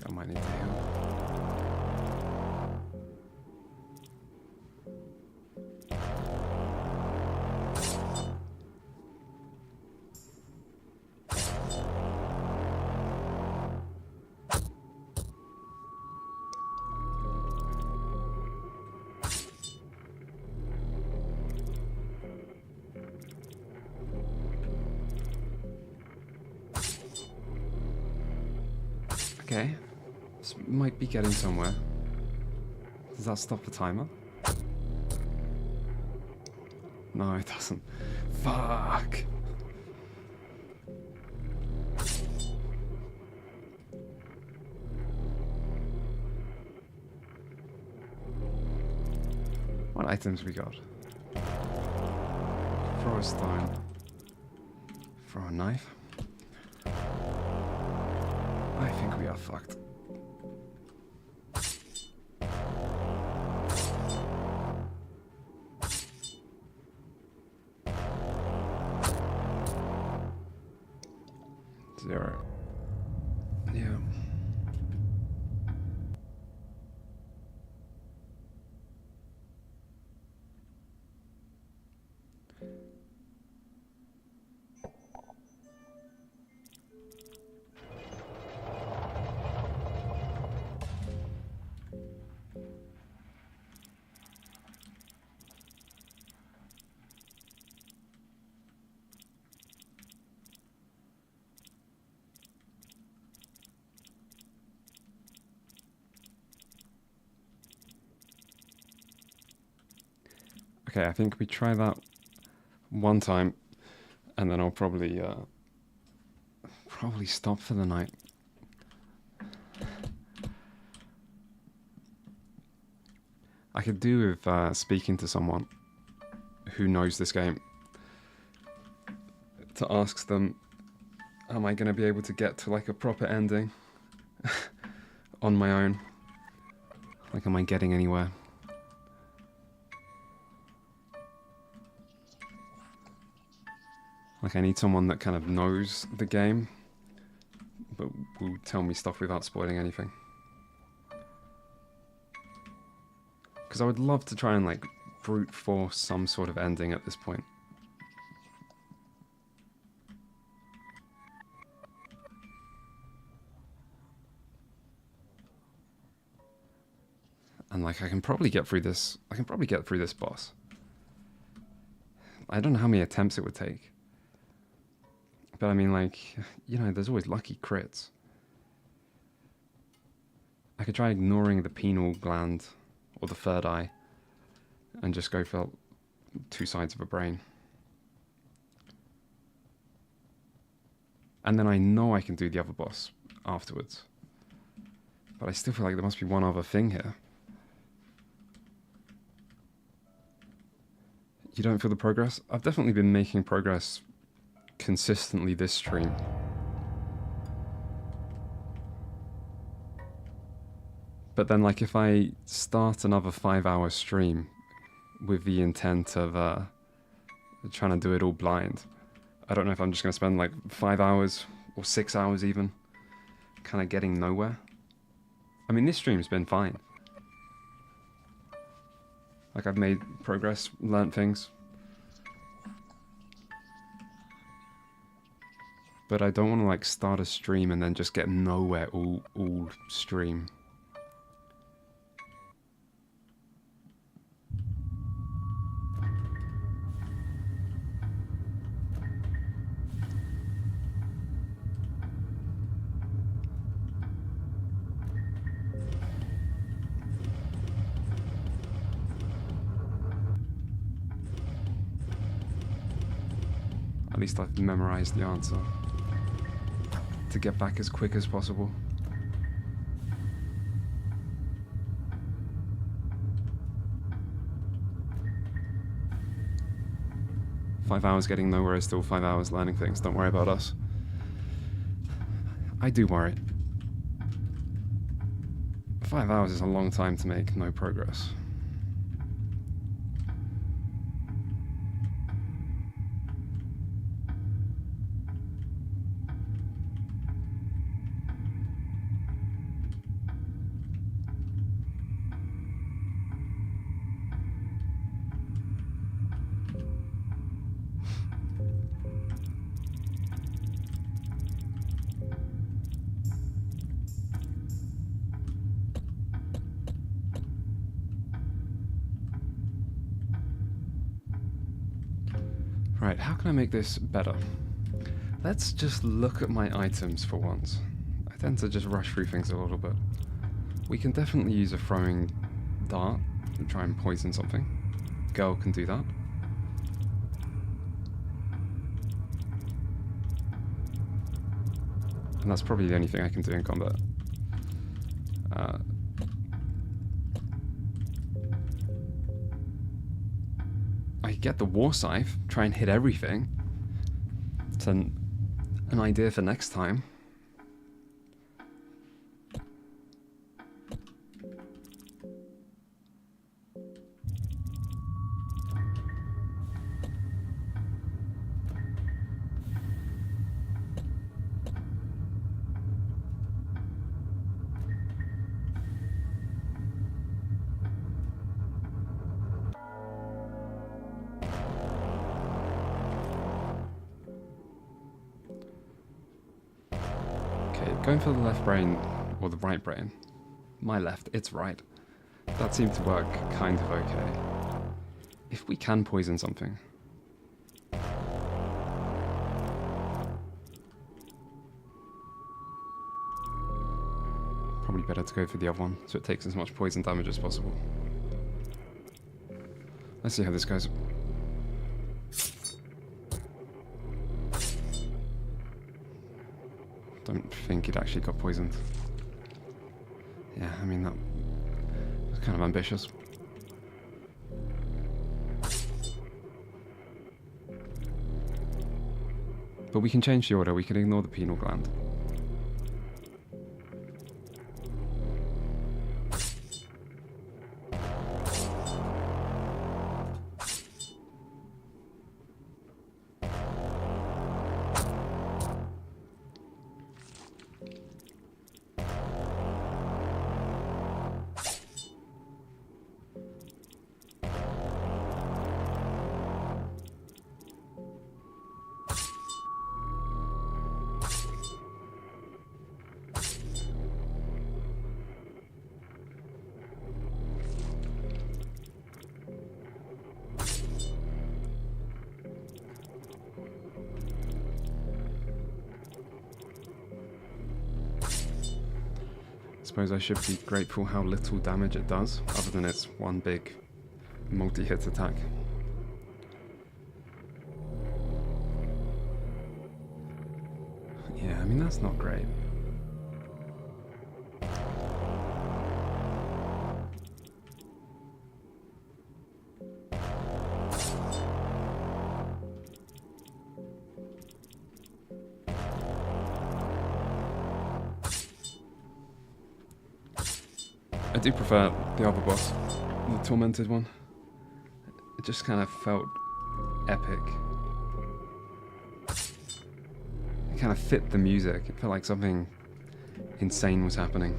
S1: I might need to heal. Okay. This might be getting somewhere. Does that stop the timer? No, it doesn't. Fuck! What items we got? Throw a stone. Throw a knife. I think we are fucked. Zero. Yeah. Okay, I think we try that one time, And then I'll probably stop for the night. I could do with speaking to someone who knows this game to ask them, am I going to be able to get to like a proper ending on my own? Like, am I getting anywhere? Like, I need someone that kind of knows the game, but will tell me stuff without spoiling anything. Because I would love to try and, like, brute force some sort of ending at this point. And, like, I can probably get through this boss. I don't know how many attempts it would take. But I mean, like, you know, there's always lucky crits. I could try ignoring the pineal gland or the third eye and just go for 2 sides of a brain. And then I know I can do the other boss afterwards. But I still feel like there must be one other thing here. You don't feel the progress? I've definitely been making progress consistently this stream. But then, like, if I start another 5-hour stream with the intent of trying to do it all blind, I don't know if I'm just going to spend like 5 hours or 6 hours even kind of getting nowhere. I mean, this stream's been fine. Like, I've made progress, learnt things. But I don't want to, like, start a stream and then just get nowhere all stream. At least I've memorized the answer to get back as quick as possible. Five hours getting nowhere is still 5 hours learning things. Don't worry about us. I do worry. 5 hours is a long time to make no progress. Right, how can I make this better? Let's just look at my items for once. I tend to just rush through things a little bit. We can definitely use a throwing dart and try and poison something. Girl can do that. And that's probably the only thing I can do in combat. I could get the war scythe, try and hit everything. It's an idea for next time. Going for the left brain, or the right brain. My left, it's right. That seemed to work kind of okay. If we can poison something. Probably better to go for the other one, so it takes as much poison damage as possible. Let's see how this goes. don't think he'd actually got poisoned. Yeah, I mean, that was kind of ambitious. But we can change the order, we can ignore the pineal gland. I suppose I should be grateful how little damage it does, other than it's one big multi-hit attack. Yeah, I mean, that's not great. I do prefer the other boss, the Tormented one. It just kind of felt epic. It kind of fit the music. It felt like something insane was happening.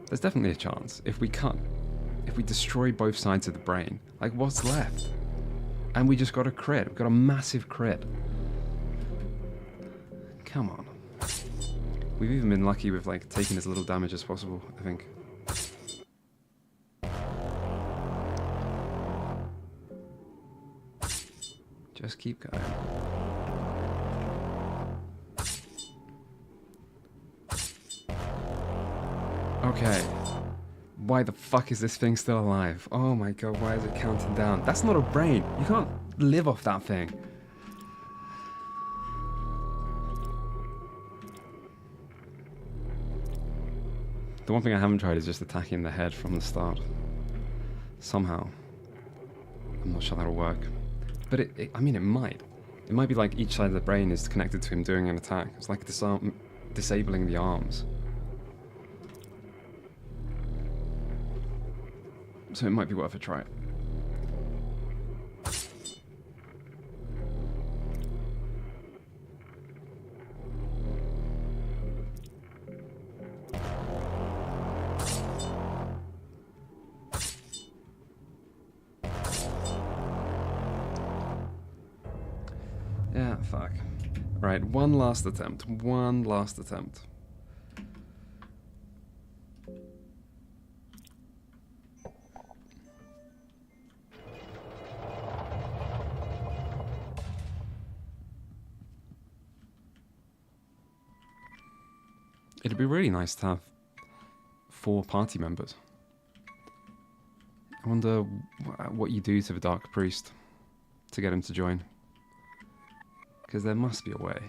S1: There's definitely a chance. If we destroy both sides of the brain, like, what's left? And we just got a crit. We've got a massive crit. Come on. We've even been lucky with, like, taking as little damage as possible, I think. Just keep going. Okay. Why the fuck is this thing still alive? Oh my god, why is it counting down? That's not a brain. You can't live off that thing. The one thing I haven't tried is just attacking the head from the start. Somehow. I'm not sure that'll work. But I mean, it might. It might be like each side of the brain is connected to him doing an attack. It's like disabling the arms. So it might be worth a try. Yeah, fuck. Right, one last attempt. One last attempt. It'd be really nice to have 4 party members. I wonder what you do to the Dark Priest to get him to join. Because there must be a way.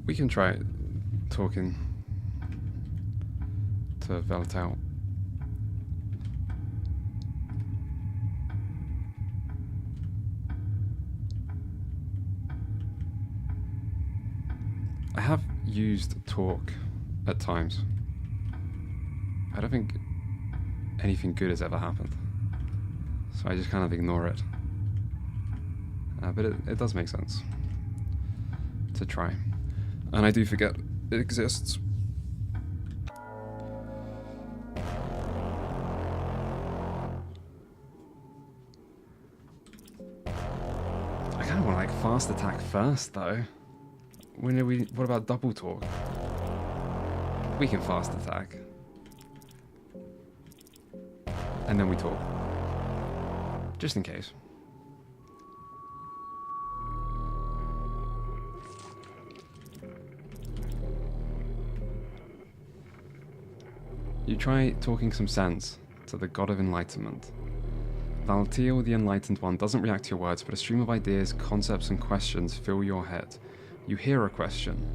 S1: We can try talking to Veltel. I have used talk at times. I don't think anything good has ever happened, so I just kind of ignore it. But it does make sense to try, and I do forget it exists. I kind of want to like fast attack first though. What about double talk? We can fast attack. And then we talk. Just in case. You try talking some sense to the God of Enlightenment. Valtiel, the Enlightened One, doesn't react to your words, but a stream of ideas, concepts, and questions fill your head. You hear a question.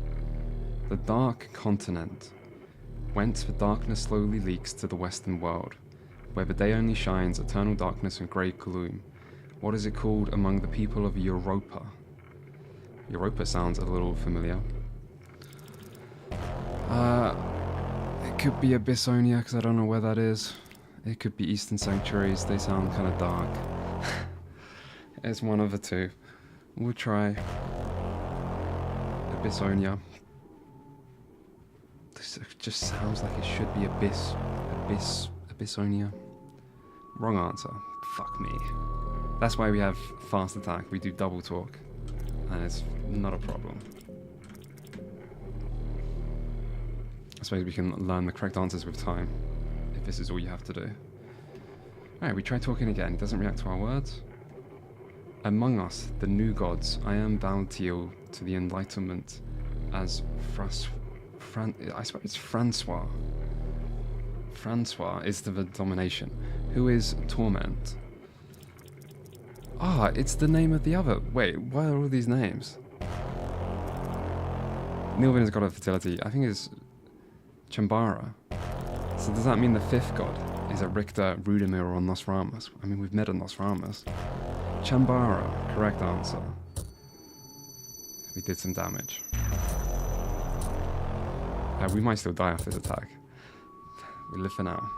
S1: The Dark Continent. Whence the darkness slowly leaks to the Western world, where the day only shines, eternal darkness and grey gloom. What is it called among the people of Europa? Europa sounds a little familiar. It could be Abyssonia, because I don't know where that is. It could be Eastern Sanctuaries, they sound kind of dark. It's one of the two. We'll try Abyssonia. This just sounds like it should be Abyssonia. Wrong answer. Fuck me. That's why we have fast attack. We do double talk. And it's not a problem. I suppose we can learn the correct answers with time, if this is all you have to do. Alright, we try talking again. He doesn't react to our words. Among us, the new gods, I am Valtiel to the Enlightenment as I suppose it's Francois. Francois is to the domination. Who is Torment? Ah, it's the name of the other. Wait, why are all these names? Nilvin is god of fertility. I think it's Chambara. So does that mean the fifth god is a Richter, Rudimir, or Nosramus? I mean, we've met a Nosramus. Chambara, correct answer. We did some damage. We might still die after this attack. We live for now.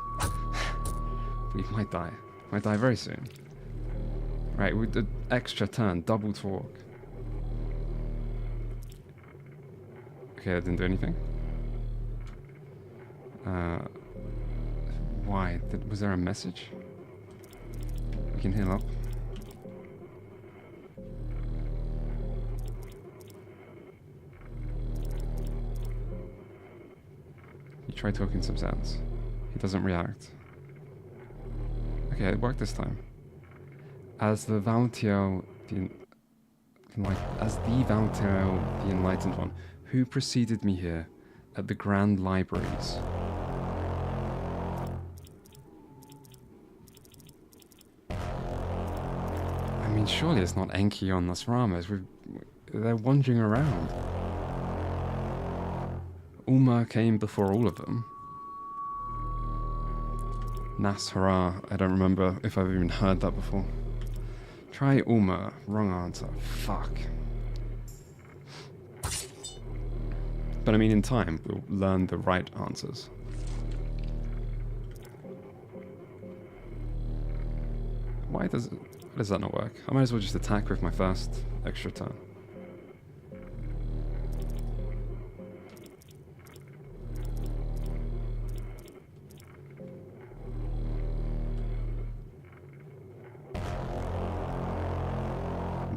S1: We might die. Might die very soon. Right, with the extra turn, double talk. Okay, that didn't do anything. Why? Was there a message? We can heal up. You try talking some sense. He doesn't react. Okay, it worked this time. As the Valtiel, the Enlightened One, who preceded me here at the Grand Libraries. I mean, surely it's not Enki or Nosramus. They're wandering around. Ulmer came before all of them. Nasra, I don't remember if I've even heard that before. Try Ulmer, wrong answer. Fuck. But I mean, in time, we'll learn the right answers. Why does that not work? I might as well just attack with my first extra turn.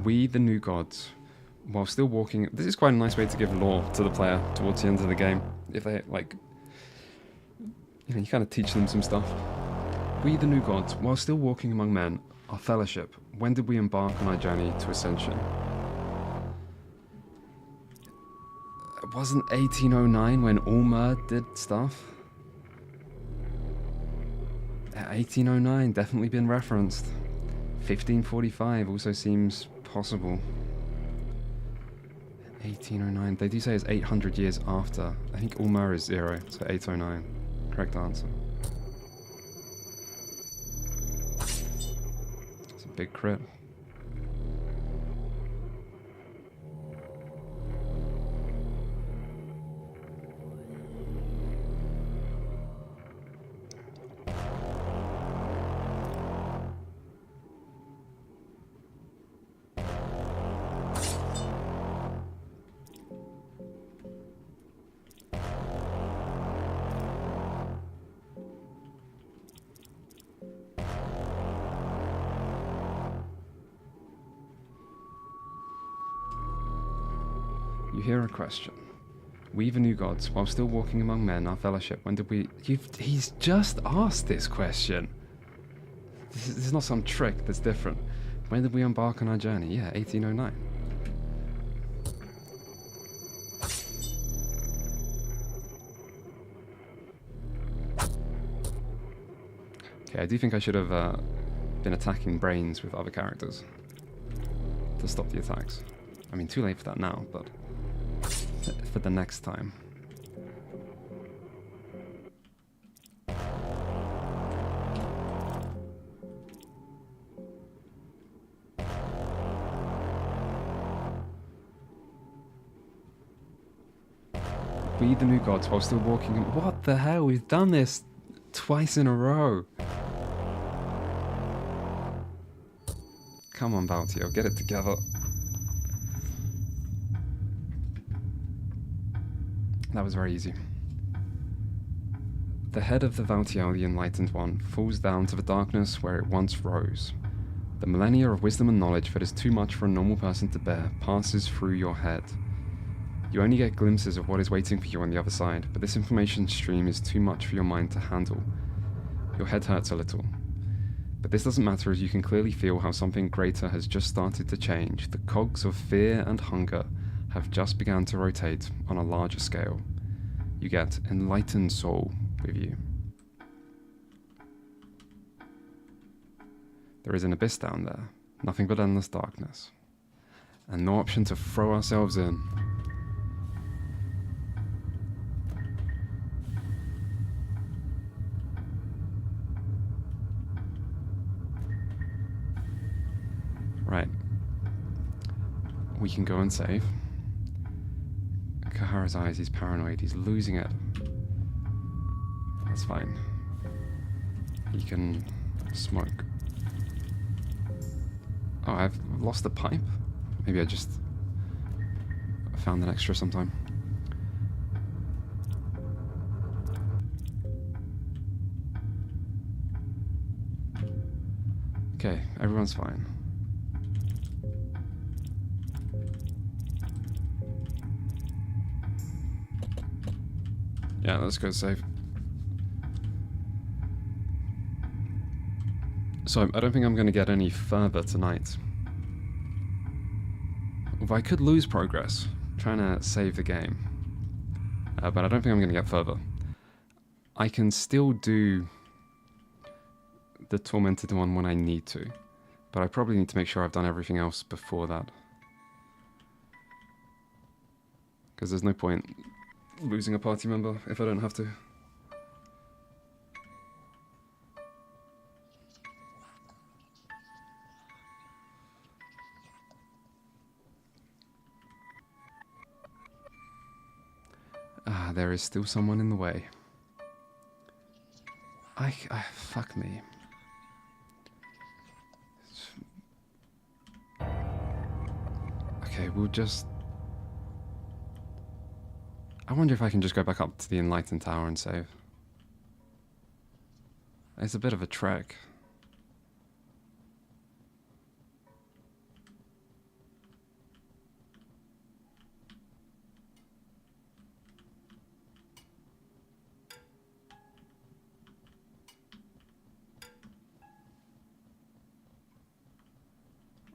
S1: We, the new gods, while still walking... This is quite a nice way to give lore to the player towards the end of the game. If they, like... You know, you kind of teach them some stuff. We, the new gods, while still walking among men, our fellowship, when did we embark on our journey to ascension? It wasn't 1809 when Ulmer did stuff? 1809, definitely been referenced. 1545 also seems possible. 1809. They do say it's 800 years after. I think Ulmer is 0, so 809. Correct answer. It's a big crit. You hear a question. We the new gods, while still walking among men, our fellowship, when did we... He's just asked this question. This is not some trick that's different. When did we embark on our journey? Yeah, 1809. Okay, I do think I should have been attacking brains with other characters to stop the attacks. I mean, too late for that now, but for the next time. We the new gods while still walking... What the hell? We've done this twice in a row. Come on, Baltio, get it together. That was very easy. The head of the Valtiel, the Enlightened One, falls down to the darkness where it once rose. The millennia of wisdom and knowledge that is too much for a normal person to bear passes through your head. You only get glimpses of what is waiting for you on the other side, but this information stream is too much for your mind to handle. Your head hurts a little. But this doesn't matter, as you can clearly feel how something greater has just started to change. The cogs of fear and hunger have just begun to rotate on a larger scale. You get enlightened soul with you. There is an abyss down there, nothing but endless darkness, and no option to throw ourselves in. Right. We can go and save. Kahara's eyes, he's paranoid, he's losing it. That's fine. He can smoke. Oh, I've lost the pipe? Maybe I just found an extra sometime. Okay, everyone's fine. Yeah, let's go save. So, I don't think I'm going to get any further tonight. Although I could lose progress trying to save the game. But I don't think I'm going to get further. I can still do the Tormented one when I need to. But I probably need to make sure I've done everything else before that. Because there's no point losing a party member if I don't have to. Ah, there is still someone in the way. Fuck me. Okay, we'll just... I wonder if I can just go back up to the Enlightened Tower and save. It's a bit of a trek.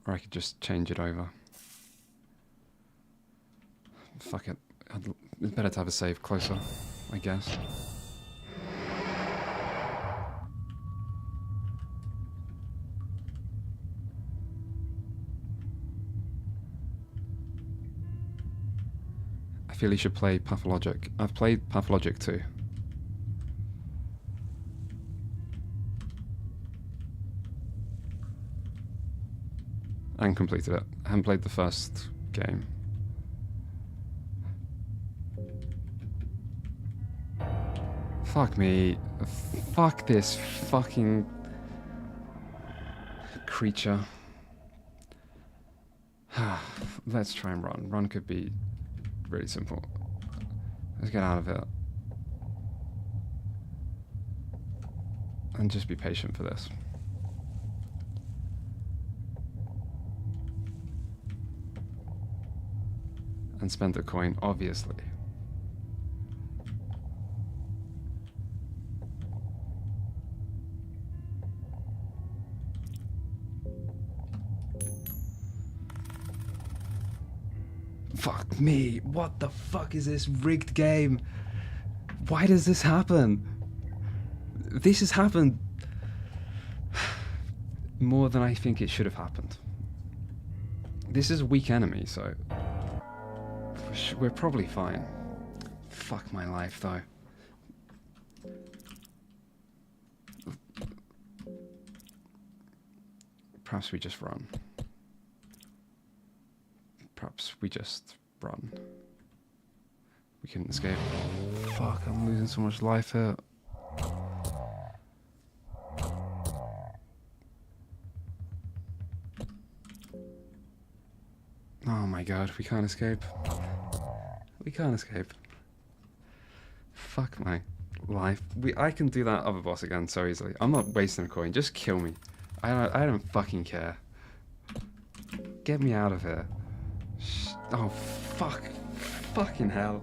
S1: Or I could just change it over. Fuck it. It's better to have a save closer, I guess. I feel he should play Pathologic. I've played Pathologic too. And completed it. I haven't played the first game. Fuck me. Fuck this fucking creature. Let's try and run. Run could be really simple. Let's get out of it. And just be patient for this. And spend a coin, obviously. Fuck me, what the fuck is this rigged game? Why does this happen? This has happened more than I think it should have happened. This is a weak enemy, so we're probably fine. Fuck my life, though. Perhaps we just run. Perhaps we just run. We couldn't escape. Fuck, I'm losing so much life here. Oh my god, we can't escape. We can't escape. Fuck my life. I can do that other boss again so easily. I'm not wasting a coin. Just kill me. I don't fucking care. Get me out of here. Oh, fuck. Fucking hell.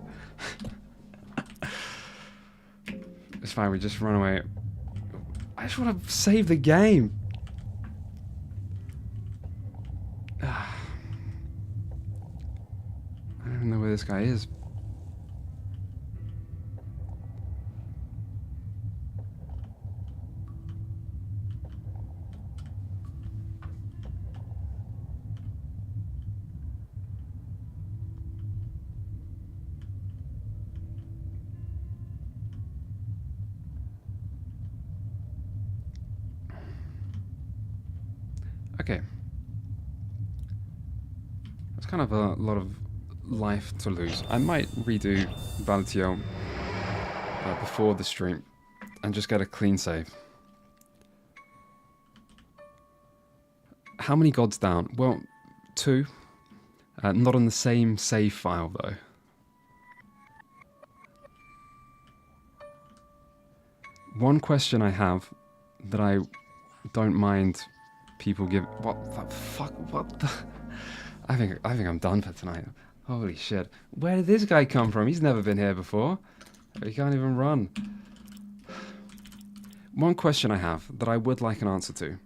S1: It's fine, we just run away. I just want to save the game. I don't even know where this guy is. Okay. That's kind of a lot of life to lose. I might redo Valtio before the stream and just get a clean save. How many gods down? Well, 2. Not on the same save file though. One question I have that I don't mind people give. What the fuck? What the? I think I'm done for tonight. Holy shit! Where did this guy come from? He's never been here before. He can't even run. One question I have that I would like an answer to.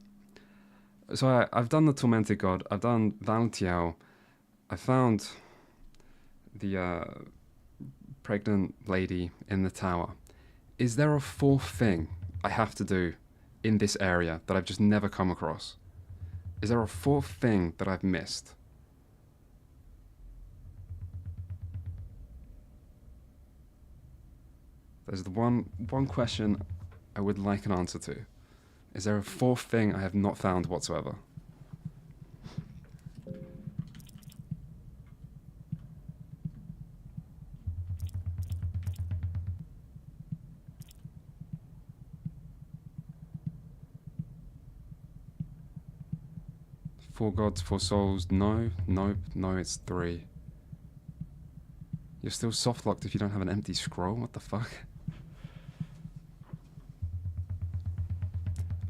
S1: So I've done the Tormented God. I've done Valtiao. I found the pregnant lady in the tower. Is there a 4th thing I have to do in this area that I've just never come across? Is there a 4th thing that I've missed? There's the one question I would like an answer to. Is there a 4th thing I have not found whatsoever? Four gods, 4 souls. No, nope, no, it's 3. You're still soft locked if you don't have an empty scroll. What the fuck?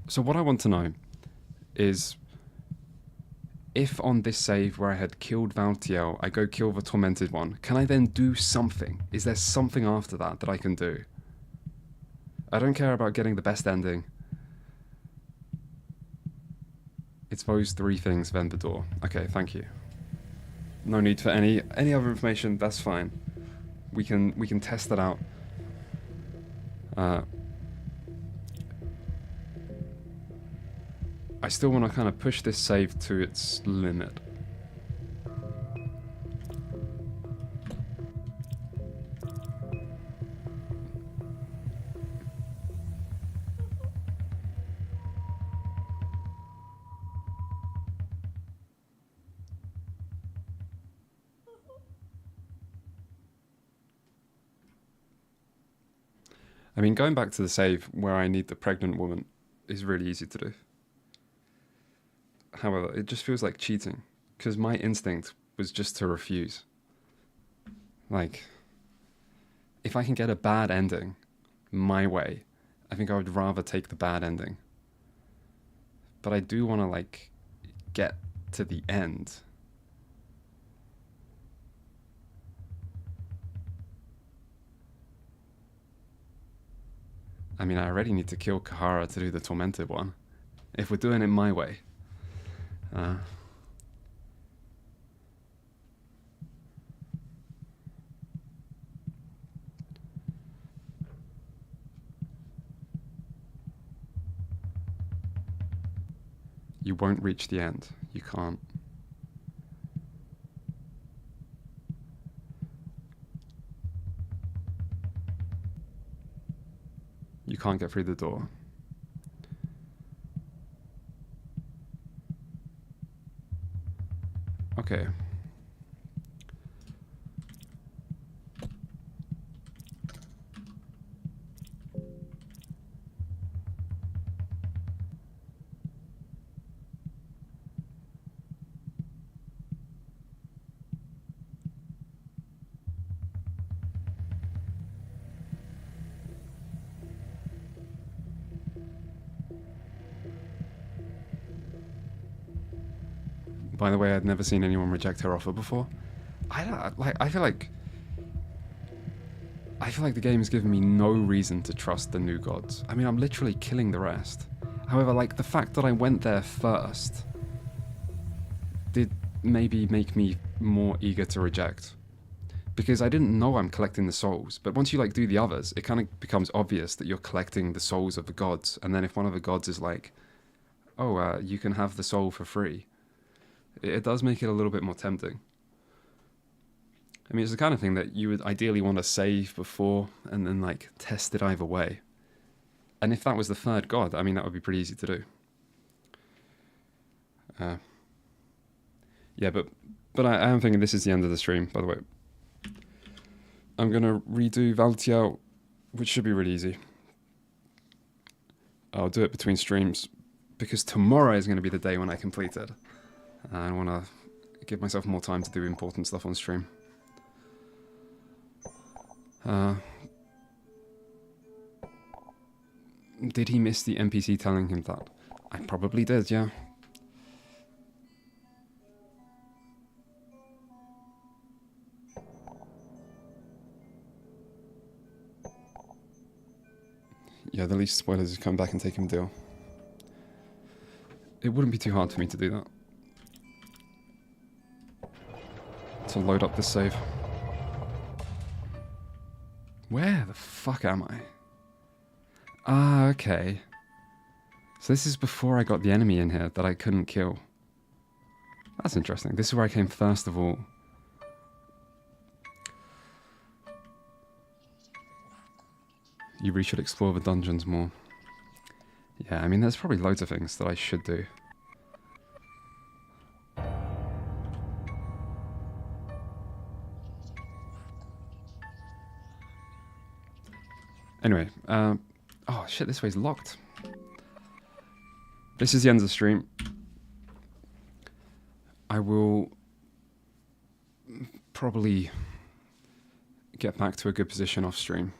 S1: So what I want to know is if on this save where I had killed Valtiel, I go kill the Tormented one, can I then do something? Is there something after that that I can do? I don't care about getting the best ending. It's those 3 things, then the door. Okay, thank you. No need for any other information, that's fine. We can test that out. I still want to kind of push this save to its limit. I mean, going back to the save where I need the pregnant woman is really easy to do. However, it just feels like cheating, because my instinct was just to refuse. Like, if I can get a bad ending my way, I think I would rather take the bad ending. But I do want to, like, get to the end. I mean, I already need to kill Kahara to do the tormented one. If we're doing it my way. You won't reach the end. You can't. You can't get through the door. Okay. By the way, I'd never seen anyone reject her offer before. I feel like the game has given me no reason to trust the new gods. I mean, I'm literally killing the rest. However, like, the fact that I went there first did maybe make me more eager to reject. Because I didn't know I'm collecting the souls, but once you, like, do the others, it kind of becomes obvious that you're collecting the souls of the gods, and then if one of the gods is like, oh, you can have the soul for free, it does make it a little bit more tempting. I mean, it's the kind of thing that you would ideally want to save before and then, like, test it either way. And if that was the third god, I mean, that would be pretty easy to do. Yeah, but I am thinking this is the end of the stream, by the way. I'm going to redo Valtiao, which should be really easy. I'll do it between streams, because tomorrow is going to be the day when I complete it. I want to give myself more time to do important stuff on stream. Did he miss the NPC telling him that? I probably did, yeah. Yeah, the least spoilers is come back and take him a deal. It wouldn't be too hard for me to do that. To load up this save. Where the fuck am I? Ah, okay. So this is before I got the enemy in here that I couldn't kill. That's interesting. This is where I came first of all. You really should explore the dungeons more. Yeah, I mean, there's probably loads of things that I should do. Anyway, oh shit, this way's locked. This is the end of the stream. I will probably get back to a good position off stream.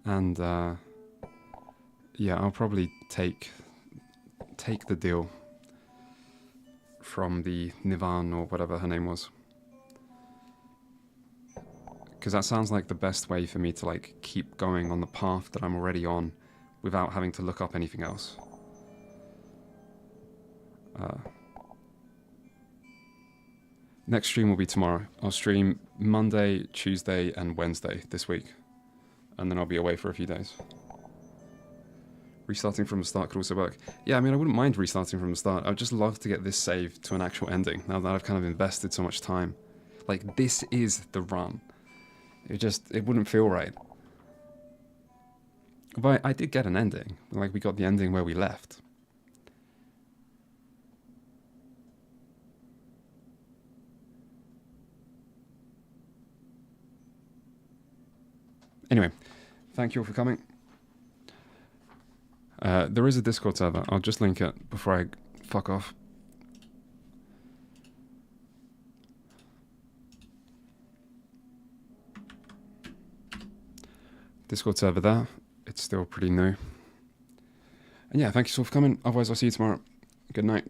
S1: And yeah, I'll probably take the deal from the Nivan or whatever her name was. Because that sounds like the best way for me to, like, keep going on the path that I'm already on without having to look up anything else. Next stream will be tomorrow. I'll stream Monday, Tuesday, and Wednesday this week. And then I'll be away for a few days. Restarting from the start could also work. Yeah, I mean, I wouldn't mind restarting from the start. I'd just love to get this save to an actual ending, now that I've kind of invested so much time. Like, this is the run. It wouldn't feel right. But I did get an ending. Like, we got the ending where we left. Anyway, thank you all for coming. There is a Discord server. I'll just link it before I fuck off. Discord server there. It's still pretty new. And yeah, thank you all for coming. Otherwise, I'll see you tomorrow. Good night.